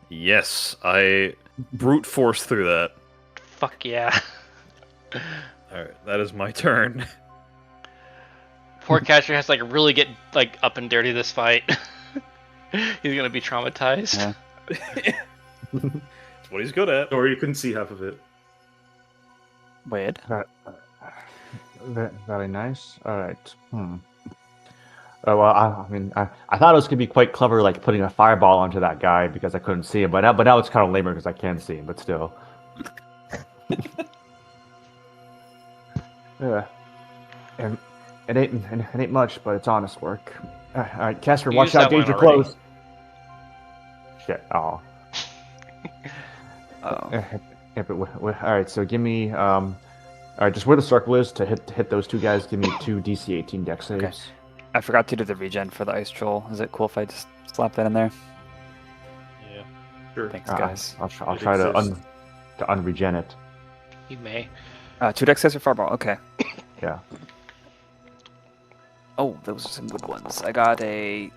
Yes, I brute force through that. Fuck yeah. Alright, that is my turn. Poor catcher has to really get up and dirty this fight. He's gonna be traumatized. Yeah. That's what he's good at. Or you couldn't see half of it. Weird. Very nice. All right. Oh, well, I mean, I thought it was gonna be quite clever, like putting a fireball onto that guy because I couldn't see him. But now it's kind of lamer because I can see him. But still. Yeah. And it ain't much, but it's honest work. All right, Cashmere, You watch used out, that gauge one your already. clothes. Shit. Oh. Oh. Yeah, but all right. So give me. All right, just where the circle is to hit those two guys. Give me 2 DC 18 dex saves. Okay. I forgot to do the regen for the ice troll. Is it cool if I just slap that in there? Yeah. Sure. Thanks, guys. I'll It try to exists. unregen it. You may. 2 dex saves for fireball. Okay. Yeah. Oh, those are some good ones. I got a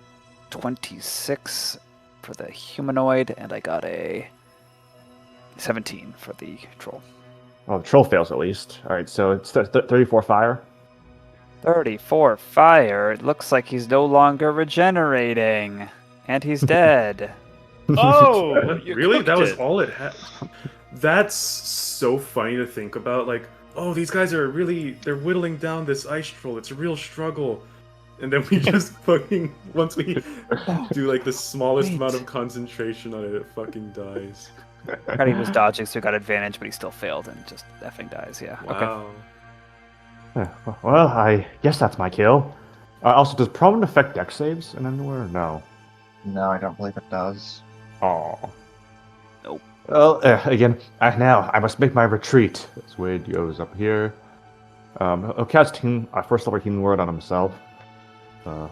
26 for the humanoid, and I got a 17 for the troll. Well, the troll fails at least. All right, so it's 34 fire. 34 fire. It looks like he's no longer regenerating. And he's dead. Oh! you Really? cooked That was it. all it had? That's so funny to think about. Like, oh, these guys they're whittling down this ice troll. It's a real struggle. And then we just fucking, once we do the smallest Wait. amount of concentration on it, it fucking dies. God, he was dodging, so he got advantage, but he still failed and just effing dies. Yeah. Okay. Wow. Well, I guess that's my kill. Also, does prone affect dex saves in anywhere? No. No, I don't believe it does. Oh. Nope. Well, again, now I must make my retreat. This Wade goes up here. He'll cast first level healing word on himself. He'll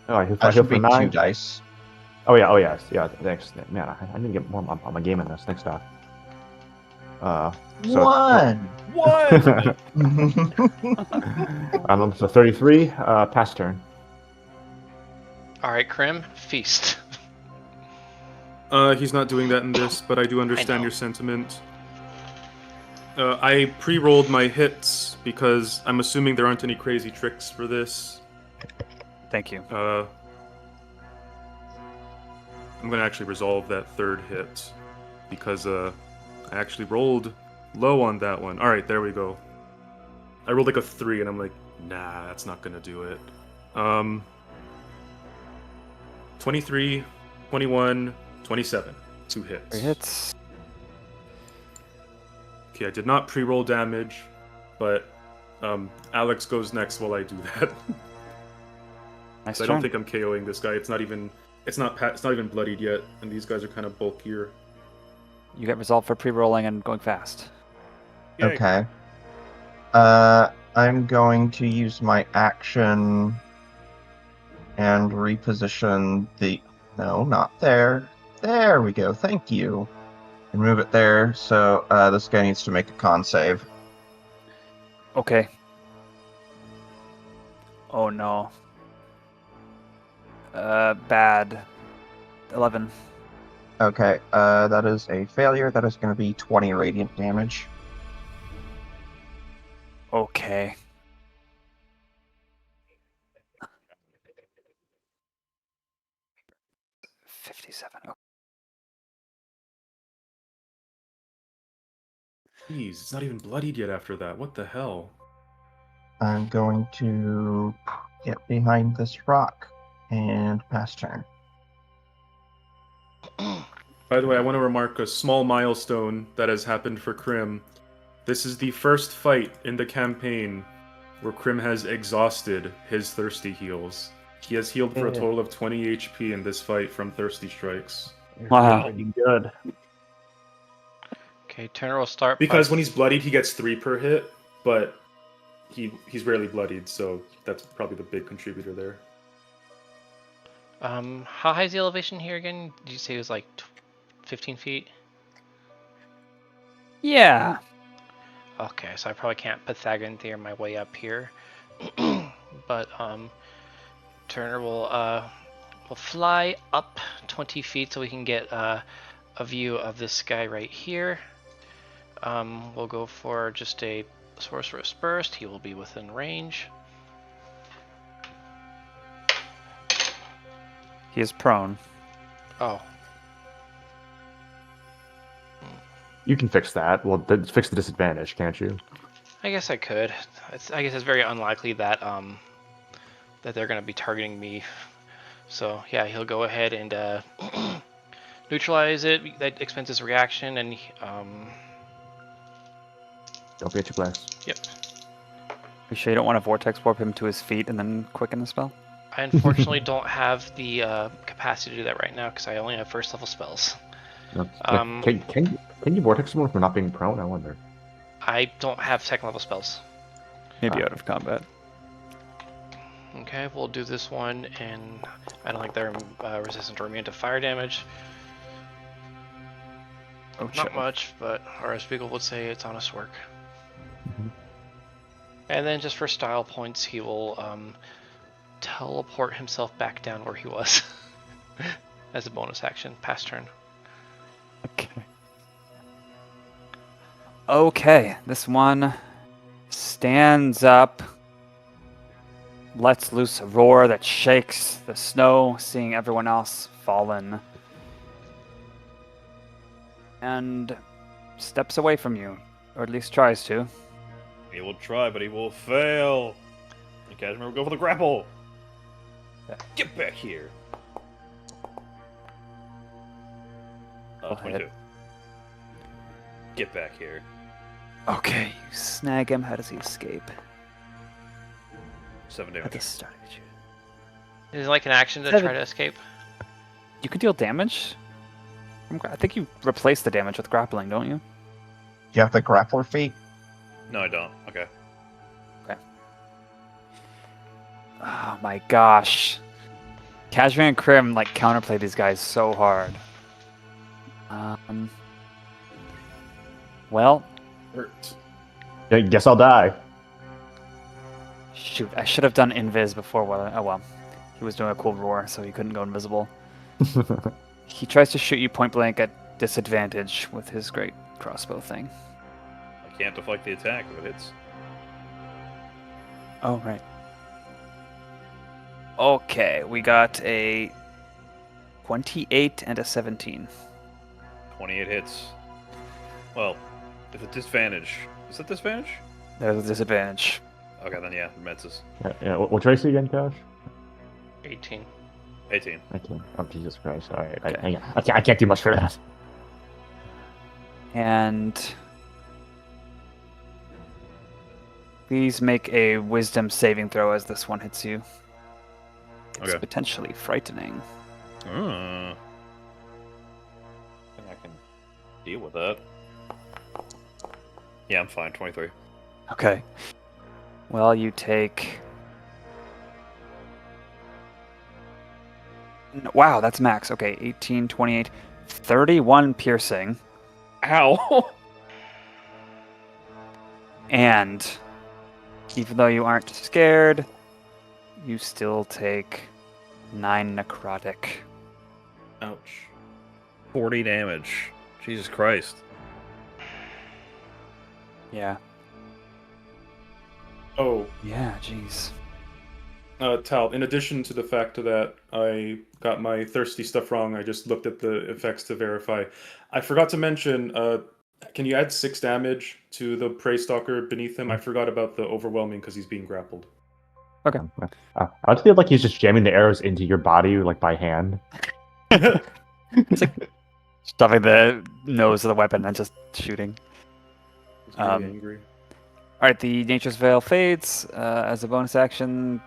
That should for be 9. 2 dice. Oh yeah. Thanks, man. I need to get more on my game in this. Thanks, Doc. So, One. What? So 33. Pass turn. All right, Crim, feast. He's not doing that in this, but I do understand know. your sentiment. I pre-rolled my hits because I'm assuming there aren't any crazy tricks for this. Thank you. I'm gonna actually resolve that third hit because I actually rolled low on that one. All right, there we go. I rolled like a 3, and I'm like, nah, that's not gonna do it. 23, 21, 27. 2 hits. 3 hits. Okay, I did not pre-roll damage, but Alex goes next while I do that. Nice So I turn. don't think I'm KOing this guy. It's not even bloodied yet, and these guys are kind of bulkier. You get resolved for pre-rolling and going fast. Yay. Okay. I'm going to use my action and reposition the... No, not there. There we go. Thank you. And move it there. So this guy needs to make a con save. Okay. Oh no. Bad. 11. Okay, that is a failure. That is going to be 20 radiant damage. Okay. $57. Jeez, it's not even bloodied yet after that. What the hell? I'm going to get behind this rock and pass turn. By the way, I want to remark a small milestone that has happened for Crim. This is the first fight in the campaign where Crim has exhausted his thirsty heals. He has healed for a total of 20 HP in this fight from thirsty strikes. Wow. Pretty good. Okay, Turner will start Because by... when he's bloodied, he gets 3 per hit, but he's rarely bloodied, so that's probably the big contributor there. How high is the elevation here again? Did you say it was like 15 feet? Yeah. Okay, so I probably can't Pythagorean theorem my way up here. But Turner will fly up 20 feet so we can get a view of this guy right here. We'll go for just a Sorcerous Burst. He will be within range. He is prone. Oh, You can fix that. Well, fix the disadvantage, can't you? I guess I could. I guess it's very unlikely that that they're going to be targeting me. So yeah, he'll go ahead and neutralize it. That expends his reaction, and Don't forget your blast. yep. You sure you don't want to vortex warp him to his feet and then quicken the spell? I unfortunately don't have the capacity to do that right now because I only have first level spells. No, can you vortex someone for not being prone? I wonder. I don't have second level spells. Maybe out of combat. Okay, we'll do this one, and I don't think they're resistant or immune to fire damage. Oh, Not much, but or as Spiegel would say, it's honest work. Mhm. And then just for style points, he will teleport himself back down where he was as a bonus action. Pass turn. Okay. Okay, this one stands up, lets loose a roar that shakes the snow, seeing everyone else fallen, and steps away from you, or at least tries to. He will try, but he will fail. And Cashmere will go for the grapple. Get back here. Go ahead. 22. Get back here. Okay, you snag him. How does he escape? 7 At the damage. start of it. Is it like an action to Seven. try to escape? You can deal damage? I think you replace the damage with grappling, don't you? Do you have the grappler feat? No, I don't. Okay. Oh my gosh. Cashmere and Crim like counterplay these guys so hard. Well, Hurt. I guess I'll die. shoot, I should have done invis before. Oh well, he was doing a cool roar, so he couldn't go invisible. He tries to shoot you point blank at disadvantage with his great crossbow thing. I can't deflect the attack if it hits. Oh right. Okay, we got a 28 and a 17. 28 hits. Well, if it's disadvantage. Is that disadvantage? There's a disadvantage. Okay, then yeah, misses. Yeah, what's Tracy again, Cash? 18. 18. I can't. Oh, Jesus Christ. All right. Okay. I can't do much for that. And please make a wisdom saving throw as this one hits you. It's Okay. potentially frightening. I think I can deal with that. Yeah, I'm fine. 23. Okay. Well, you take... Wow, that's max. Okay, 18, 28, 31 piercing. Ow! And even though you aren't scared, you still take 9 necrotic. Ouch. 40 damage. Jesus Christ. Yeah. Oh, Yeah, jeez. Tal, in addition to the fact that I got my thirsty stuff wrong, I just looked at the effects to verify. I forgot to mention, can you add 6 damage to the Prey Stalker beneath him? I forgot about the overwhelming because he's being grappled. Okay. I don't feel like he's just jamming the arrows into your body like by hand. It's like stuffing the nose of the weapon and just shooting. He's really angry. Alright, the Nature's Veil fades. As a bonus action,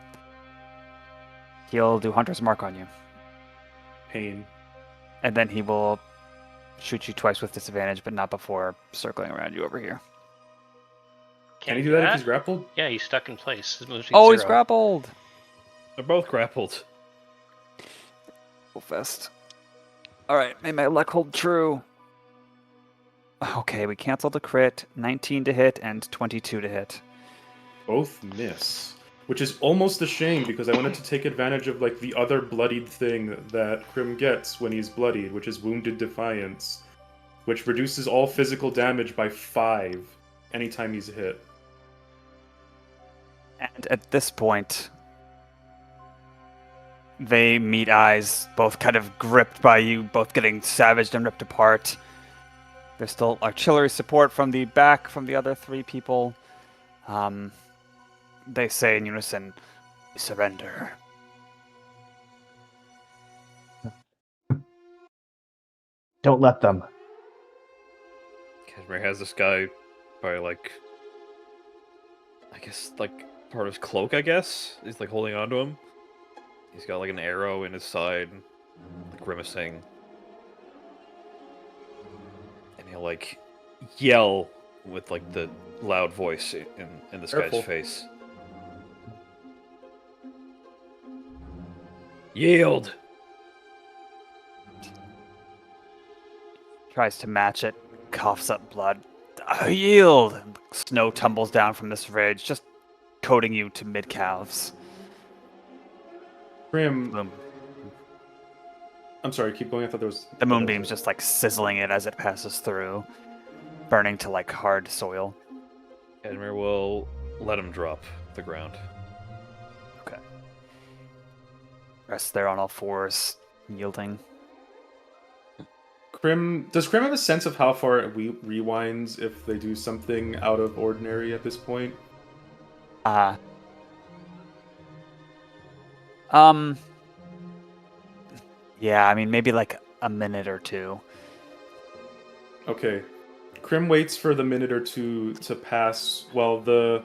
he'll do Hunter's Mark on you. Pain. And then he will shoot you twice with disadvantage, but not before circling around you over here. Can he do that if he's grappled? Yeah, he's stuck in place. His movement Oh, he's 0. grappled! They're both grappled. Full fest. Alright, may my luck hold true. Okay, we canceled the crit. 19 to hit and 22 to hit. Both miss. Which is almost a shame because I wanted to take advantage of like the other bloodied thing that Crim gets when he's bloodied, which is Wounded Defiance, which reduces all physical damage by 5 anytime he's hit. And at this point, they meet eyes, both kind of gripped by you, both getting savaged and ripped apart. There's still artillery support from the back from the other 3 people. They say in unison, surrender. Don't let them. Cashmere has this guy by like, I guess like part of his cloak. I guess he's like holding onto him. He's got like an arrow in his side, grimacing, and he'll like yell with like the loud voice in this Careful. guy's face. Yield! Tries to match it, coughs up blood. Yield! And snow tumbles down from this ridge, just coating you to mid-calves. Crim, Boom. I'm sorry, keep going. I thought there was... The moonbeam's just like sizzling it as it passes through, burning to like hard soil. Cashmere will let him drop to the ground. Okay. Rest there on all fours, yielding. Does Crim have a sense of how far it rewinds if they do something out of ordinary at this point? Yeah, I mean, maybe like a minute or 2. Okay. Crim waits for the minute or 2 to pass while the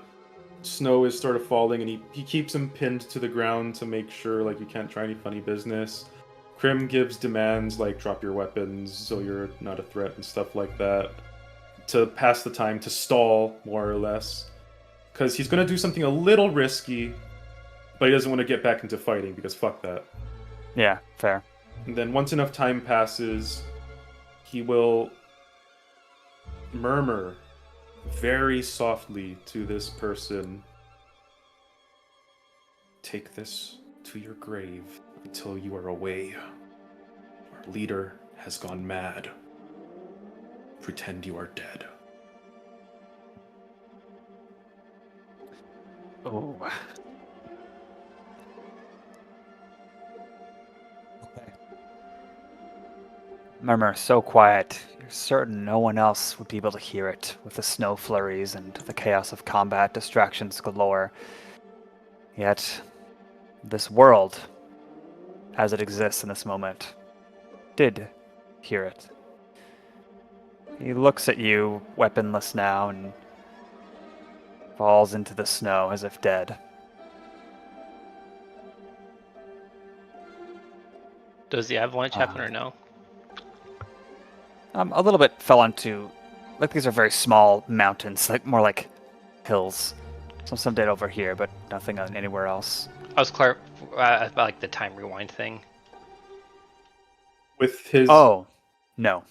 snow is sort of falling, and he keeps him pinned to the ground to make sure like you can't try any funny business. Crim gives demands like drop your weapons so you're not a threat and stuff like that to pass the time, to stall, more or less. Because he's going to do something a little risky, but he doesn't want to get back into fighting because fuck that. Yeah, fair. And then once enough time passes, he will murmur very softly to this person, "Take this to your grave until you are away. Our leader has gone mad. Pretend you are dead." Oh. Okay. Murmur so quiet, you're certain no one else would be able to hear it, with the snow flurries and the chaos of combat, distractions galore. Yet, this world, as it exists in this moment, did hear it. He looks at you, weaponless now, and falls into the snow as if dead. Does the avalanche happen or no? A little bit fell onto, like these are very small mountains, like more like hills. So some did over here, but nothing anywhere else. I was clear about like the time rewind thing. With his Oh, no.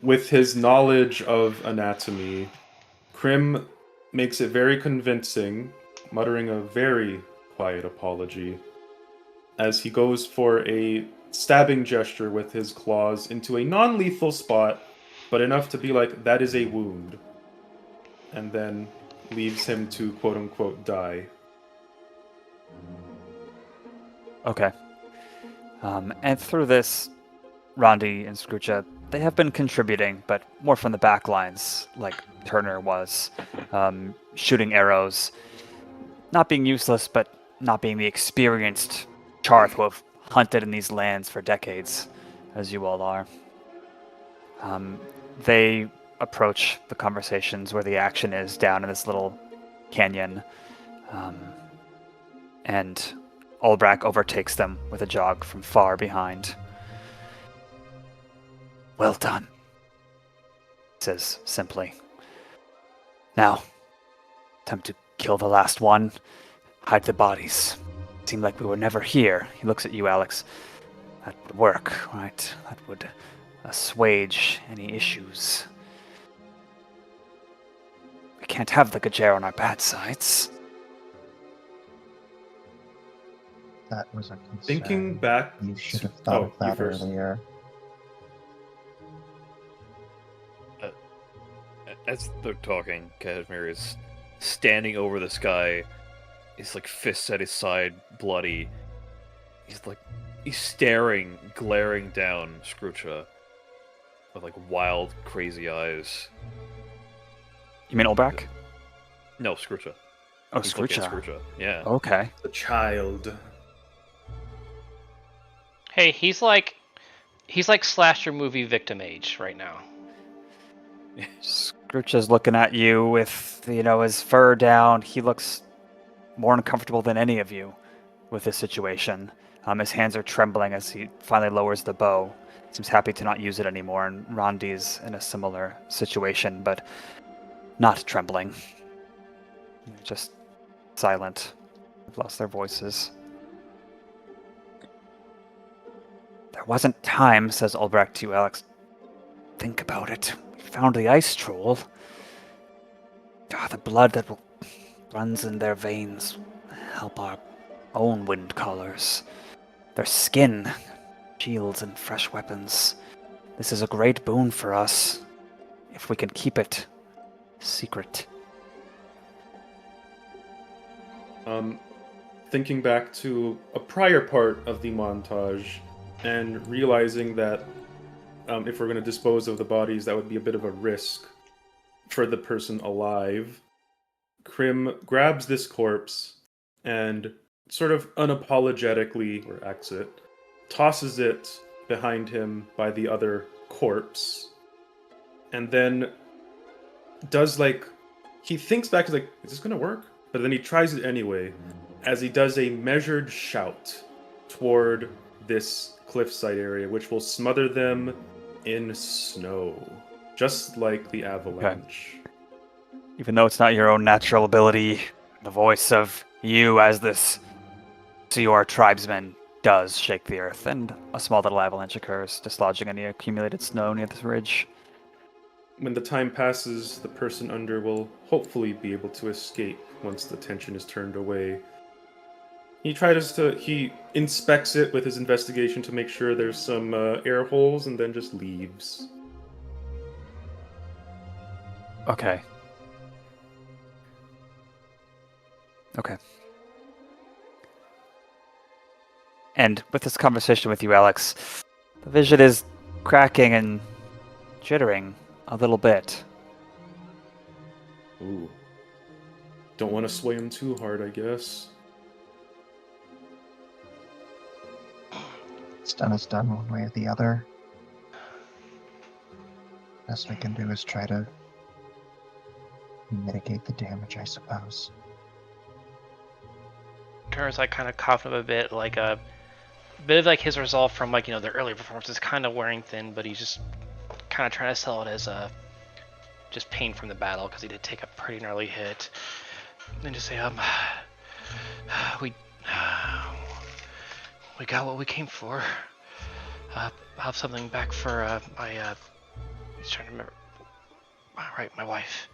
with his knowledge of anatomy, Crim makes it very convincing, muttering a very quiet apology as he goes for a stabbing gesture with his claws into a non-lethal spot, but enough to be like, that is a wound, and then leaves him to quote-unquote die. Okay. And through this, Rondi and Scroocha, they have been contributing, but more from the back lines, like Turner was, shooting arrows, not being useless, but not being the experienced Charth who have hunted in these lands for decades, as you all are. They approach the conversations where the action is down in this little canyon, and Ulbrach overtakes them with a jog from far behind. "Well done," he says simply. "Now, time to kill the last one, hide the bodies. Seemed like we were never here." He looks at you, Alex. "That would work, right? That would assuage any issues. We can't have the Gajer on our bad sides." That was a concern. Thinking back, You should have thought of you that first. earlier. As they're talking, Cashmere is standing over this guy. He's like fists at his side, bloody. He's staring, glaring down Scroocha with like wild, crazy eyes. You mean Ulbrach? No, Scroocha. Oh, He's looking at Scroocha. Scroocha. Yeah. Okay. the child. Hey, he's like slasher movie victim age right now. Scroocha's looking at you with, his fur down. He looks more uncomfortable than any of you with this situation. His hands are trembling as he finally lowers the bow. Seems happy to not use it anymore, and Rondi's in a similar situation, but not trembling. Just silent. They've lost their voices. "There wasn't time," says Ulbrach to you, Alex. "Think about it. We found the ice troll. The blood that runs in their veins help our own wind callers. Their skin, shields, and fresh weapons. This is a great boon for us, if we can keep it secret." Thinking back to a prior part of the montage and realizing that if we're going to dispose of the bodies, that would be a bit of a risk for the person alive. Crim grabs this corpse and sort of unapologetically, or exit, tosses it behind him by the other corpse, and then does he thinks back, he's like, is this going to work? But then he tries it anyway, as he does a measured shout toward this cliffside area, which will smother them in snow, just like the avalanche. Even though it's not your own natural ability, the voice of you as this Seor tribesman does shake the earth, and a small little avalanche occurs, dislodging any accumulated snow near this ridge. When the time passes, the person under will hopefully be able to escape once the tension is turned away. He inspects it with his investigation to make sure there's some air holes, and then just leaves. Okay. Okay. And with this conversation with you, Alex, the vision is cracking and jittering a little bit. Ooh. Don't want to sway him too hard, I guess. It's done is done one way or the other. Best we can do is try to mitigate the damage, I suppose. Turns like kind of coughing up a bit, like a bit of like his resolve from like, you know, the earlier performances kind of wearing thin, but he's just kind of trying to sell it as just pain from the battle, because he did take a pretty gnarly hit. And just say, we got what we came for. I'll have something back for my he's trying to remember. Right, my wife.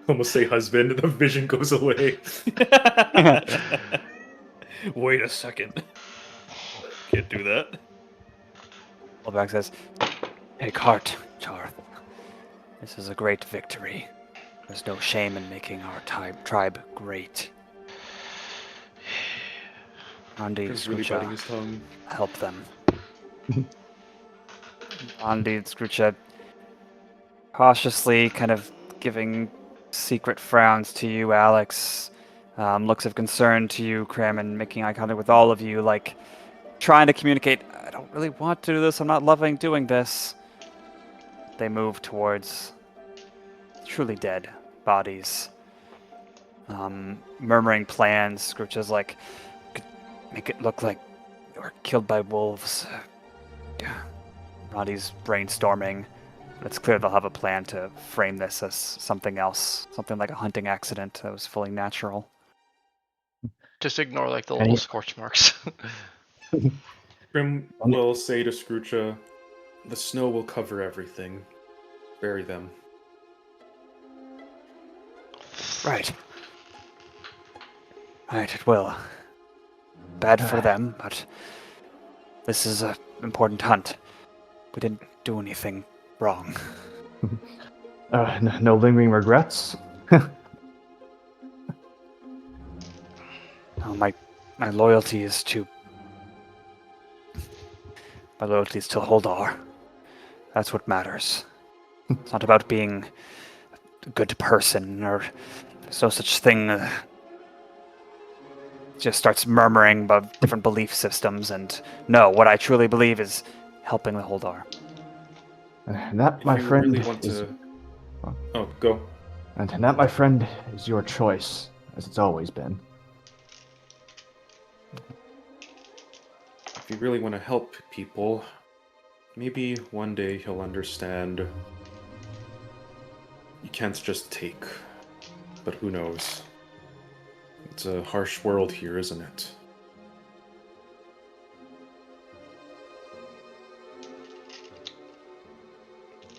Almost say husband, the vision goes away. Wait a second. Can't do that. Olberg says, "Take heart, Charth. This is a great victory. There's no shame in making our tribe great. Andy, He's really biting his tongue. help them." Andy and Scroocha cautiously kind of giving secret frowns to you, Alex. Looks of concern to you, Crim, and making eye contact with all of you, like trying to communicate, I don't really want to do this, I'm not loving doing this. They move towards truly dead bodies. Murmuring plans. Scroocha's like, could make it look like they were killed by wolves. Roddy's brainstorming. But it's clear they'll have a plan to frame this as something else. Something like a hunting accident that was fully natural. Just ignore like the little scorch marks. Grim will say to Scroocha, "The snow will cover everything. Bury them." Right. Right, it will. Bad for them, but this is an important hunt. We didn't do anything wrong. No lingering regrets? No, my loyalty is to... My loyalty is to Holdar. That's what matters. It's not about being a good person, or there's no such thing. Just starts murmuring about different belief systems, and no, what I truly believe is helping the Holdar. And that, If my you friend, really want is... to... Oh, go. And that, my friend, is your choice, as it's always been. If you really want to help people, maybe one day he'll understand. You can't just take. But who knows? It's a harsh world here, isn't it?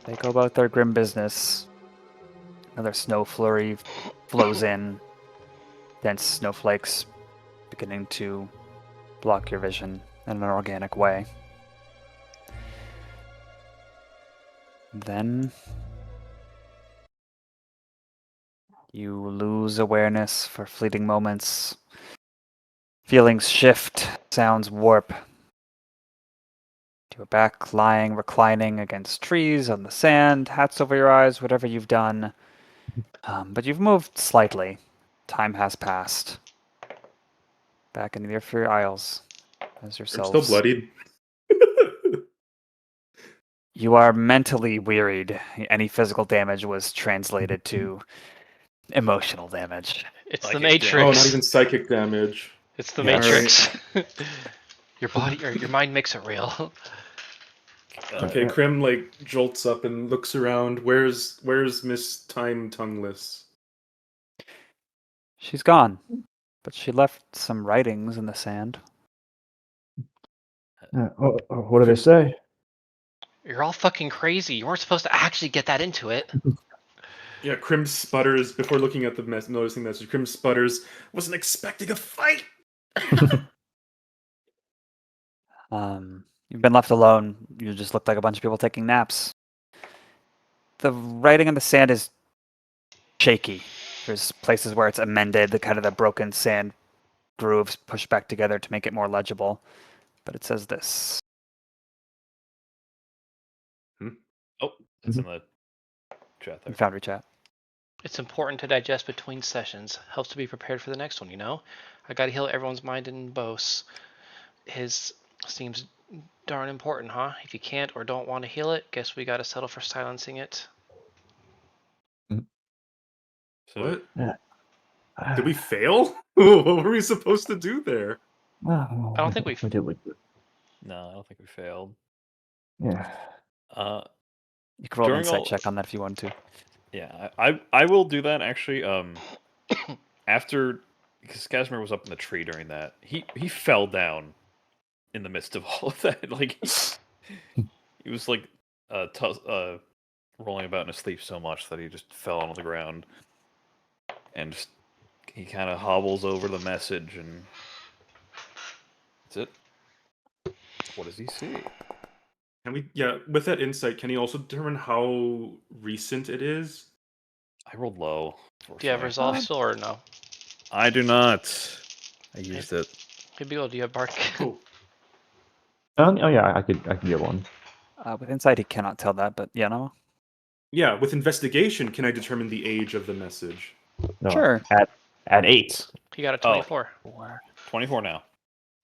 They go about their grim business. Another snow flurry flows in. Dense snowflakes beginning to block your vision in an organic way. Then you lose awareness for fleeting moments. Feelings shift, sounds warp. You're back lying, reclining against trees on the sand, hats over your eyes, whatever you've done. But you've moved slightly. Time has passed. Back in the Earthfree Isles as I'm yourselves. still bloodied. You are mentally wearied. Any physical damage was translated to emotional damage. It's Psychic the Matrix. Oh, not even psychic damage. It's the Yeah. Matrix. Your body or your mind makes it real. Okay, Crim like jolts up and looks around. Where's Miss Time Tongueless? She's gone. But she left some writings in the sand. What do they say? You're all fucking crazy. You weren't supposed to actually get that into it. Yeah, Crim sputters before looking at the noticing message. Crim sputters. Wasn't expecting a fight. You've been left alone. You just look like a bunch of people taking naps. The writing in the sand is shaky. There's places where it's amended, the broken sand grooves pushed back together to make it more legible. But it says this. Oh, it's in the chat there. Foundry chat. It's important to digest between sessions. Helps to be prepared for the next one, I gotta heal everyone's mind in Bose. His seems darn important, huh? If you can't or don't want to heal it, guess we gotta settle for silencing it. So, What? Did we fail? What were we supposed to do there? I don't think we did. no, I don't think we failed. Yeah. You can roll an During insight all- check on that if you want to. Yeah, I will do that actually. After, because Cashmere was up in the tree during that, he fell down in the midst of all of that. Like he was like rolling about in his sleep so much that he just fell onto the ground, and just, he kind of hobbles over the message, and that's it. What does he see? Can we? Yeah, with that insight, can he also determine how recent it is? I rolled low. Do you have resolve still or no? I do not. I used it. Hey, Beagle, do you have bark? Cool. Oh yeah, I could get one. With insight, he cannot tell that, but no. Yeah, with investigation, can I determine the age of the message? No, Sure. At 8. He got a 24. 24 now.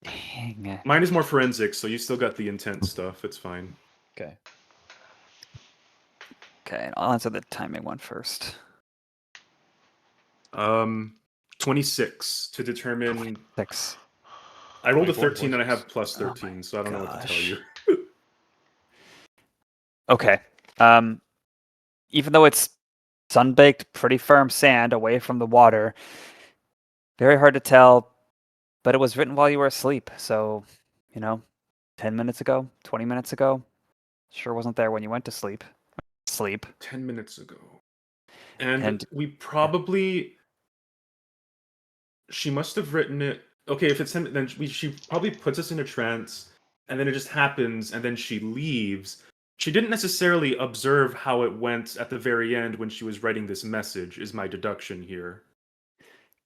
Dang it. Mine is more forensic, so you still got the intent stuff. It's fine. Okay. Okay, I'll answer the timing one first. 26 to determine. 6. I rolled a 24, 13 and I have 26. plus 13, so I don't know what to tell gosh. you. Okay. Even though it's sun-baked, pretty firm sand away from the water, very hard to tell, but it was written while you were asleep, so, 10 minutes ago, 20 minutes ago, sure wasn't there when you went to sleep. 10 minutes ago. And And- we probably. She must have written it. Okay, if it's 10, then she probably puts us in a trance, and then it just happens, and then she leaves. She didn't necessarily observe how it went at the very end when she was writing this message, is my deduction here.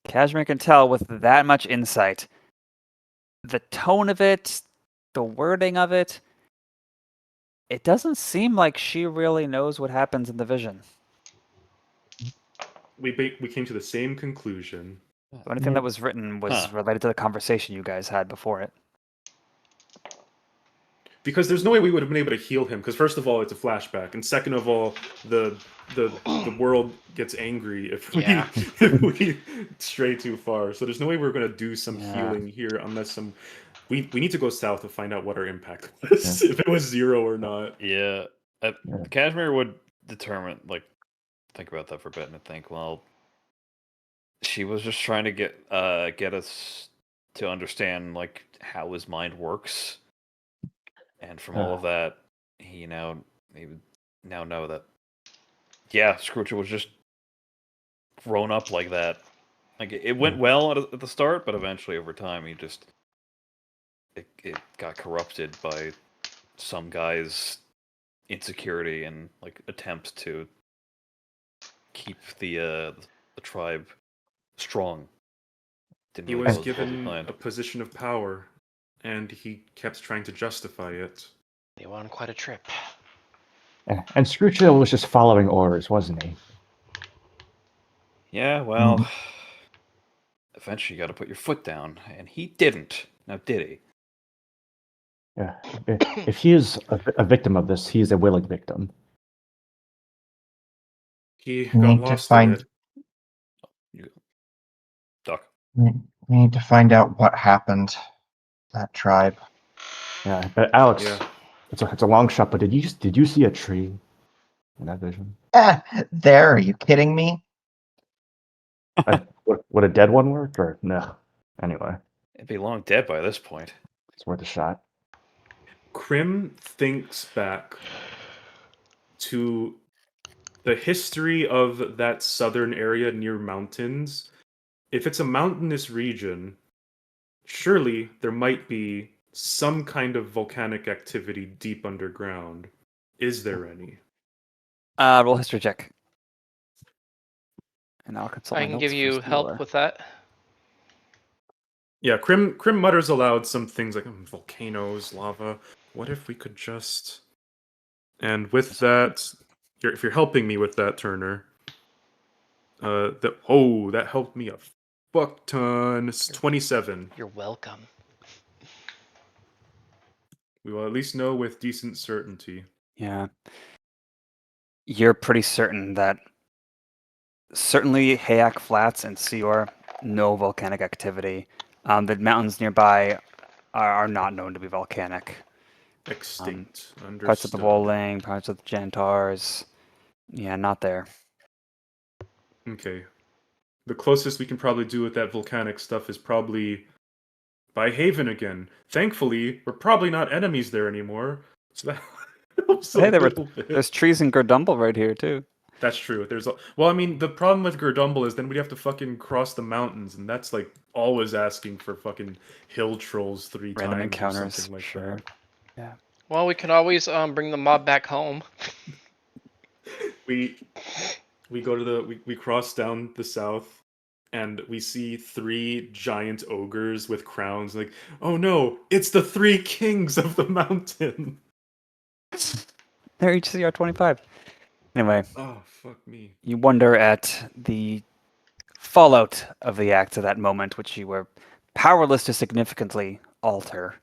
Cashmere can tell with that much insight. The tone of it, the wording of it, it doesn't seem like she really knows what happens in the vision. We came to the same conclusion. The only thing that was written was related to the conversation you guys had before it. Because there's no way we would have been able to heal him. Because first of all, it's a flashback, and second of all, the world gets angry if we Yeah. if we stray too far. So there's no way we're going to do some Yeah. healing here unless some. We need to go south to find out what our impact was, if it was 0 or not. Yeah. Cashmere would determine, think about that for a bit and think, well, she was just trying to get us to understand, how his mind works. And from all of that, he would now know that, yeah, Scrooge was just grown up like that. It went well at the start, but eventually over time, he just it got corrupted by some guy's insecurity and attempts to keep the tribe strong. He was given a position of power, and he kept trying to justify it. They went on quite a trip. Yeah. And Scrooge was just following orders, wasn't he? Yeah, well, eventually you got to put your foot down, and he didn't. Now, did he? Yeah. If he is a victim of this, he is a willing victim. He We got need to lost find- in it. Duck. We need to find out what happened. That tribe. Yeah, but Alex, Yeah. it's a long shot. But did you see a tree in that vision? There, are you kidding me? Would a dead one work or no? Anyway, It'd be long dead by this point. it's worth a shot. Crim thinks back to the history of that southern area near mountains. If it's a mountainous region, surely there might be some kind of volcanic activity deep underground. Is there any? Roll history check. And I'll consult I my can notes give for you help Steeler. with that. Yeah, Crim mutters aloud some things like volcanoes, lava. What if we could just... And with that, if you're helping me with that, Turner, that helped me a fuck ton. It's 27. You're welcome. We will at least know with decent certainty. Yeah. You're pretty certain that certainly Hayak Flats and Seor, no volcanic activity. The mountains nearby are not known to be volcanic. Extinct. Understood. Parts of the Wolling, parts of the Janitars. Yeah, not there. Okay. The closest we can probably do with that volcanic stuff is probably by Haven again. Thankfully, we're probably not enemies there anymore. So that helps a Hey, little bit. there's trees in Gerdumble right here, too. That's true. Well, I mean, the problem with Gerdumble is then we'd have to fucking cross the mountains, and that's like always asking for fucking hill trolls 3 Random times or encounters, something like sure. that. Yeah. Well, we can always bring the mob back home. We go to we cross down the south, and we see 3 giant ogres with crowns. Like, oh no, it's the 3 kings of the mountain. They're each CR25. Anyway, Oh fuck me. you wonder at the fallout of the acts of that moment, which you were powerless to significantly alter.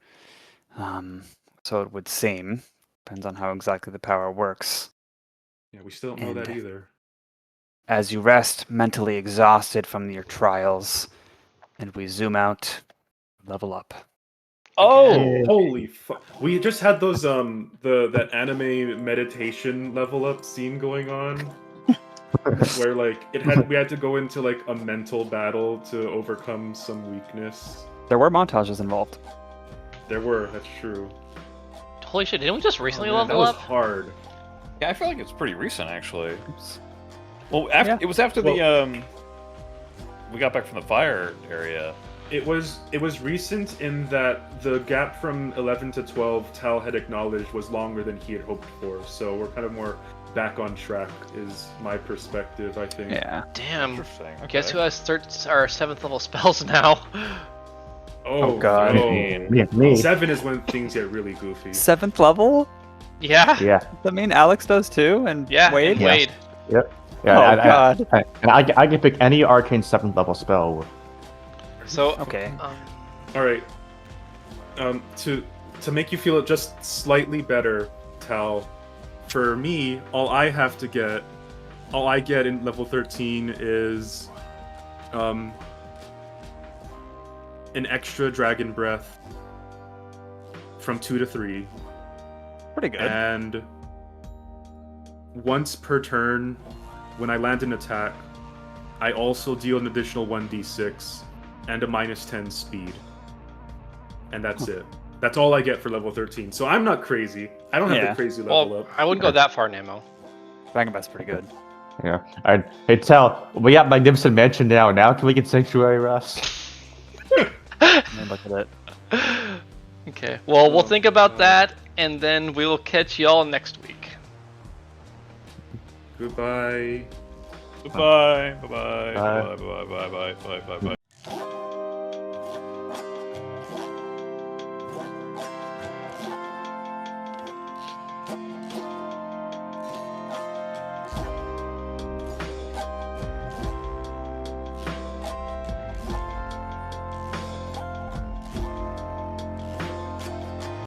So it would seem. Depends on how exactly the power works. Yeah, we still don't know that And- either. As you rest, mentally exhausted from your trials, and we zoom out, level up. Oh! Holy fuck! We just had those that anime meditation level up scene going on, where like we had to go into like a mental battle to overcome some weakness. There were montages involved. There were, that's true. Holy shit, didn't we just recently Oh, man, level that was up? hard. Yeah, I feel like it's pretty recent, actually. Oops. Well, Yeah. it was after the we got back from the fire area. It was recent in that the gap from 11 to 12 Tal had acknowledged was longer than he had hoped for. So we're kind of more back on track, is my perspective, I think. Yeah. Damn. Interesting. Okay. Guess who has our 7th level spells now? Oh, God. no. Me. 7 is when things get really goofy. 7th level? Yeah? Yeah. Does that mean Alex does too? And Yeah, Wade? and Wade. Yep. Oh, Yeah, God. And I can pick any arcane 7th level spell. So, Okay. All right. To make you feel just slightly better, Tal, for me, all I get in level 13 is an extra dragon breath from 2 to 3. Pretty good. And once per turn, when I land an attack, I also deal an additional 1d6 and a -10 speed. And that's it. That's all I get for level 13. So I'm not crazy. I don't have Yeah. the crazy level well, up. I wouldn't go that far, Nemo. Dragon Breath's pretty good. Yeah. Alright. Hey, Tal, we got Magnificent Mansion now. Now can we get Sanctuary Rest? Let me look at it. Okay, well, we'll think about that, and then we'll catch y'all next week. Goodbye. Bye. Bye. Bye. Bye. Bye. Bye. Bye. Bye. Bye. Bye. Bye.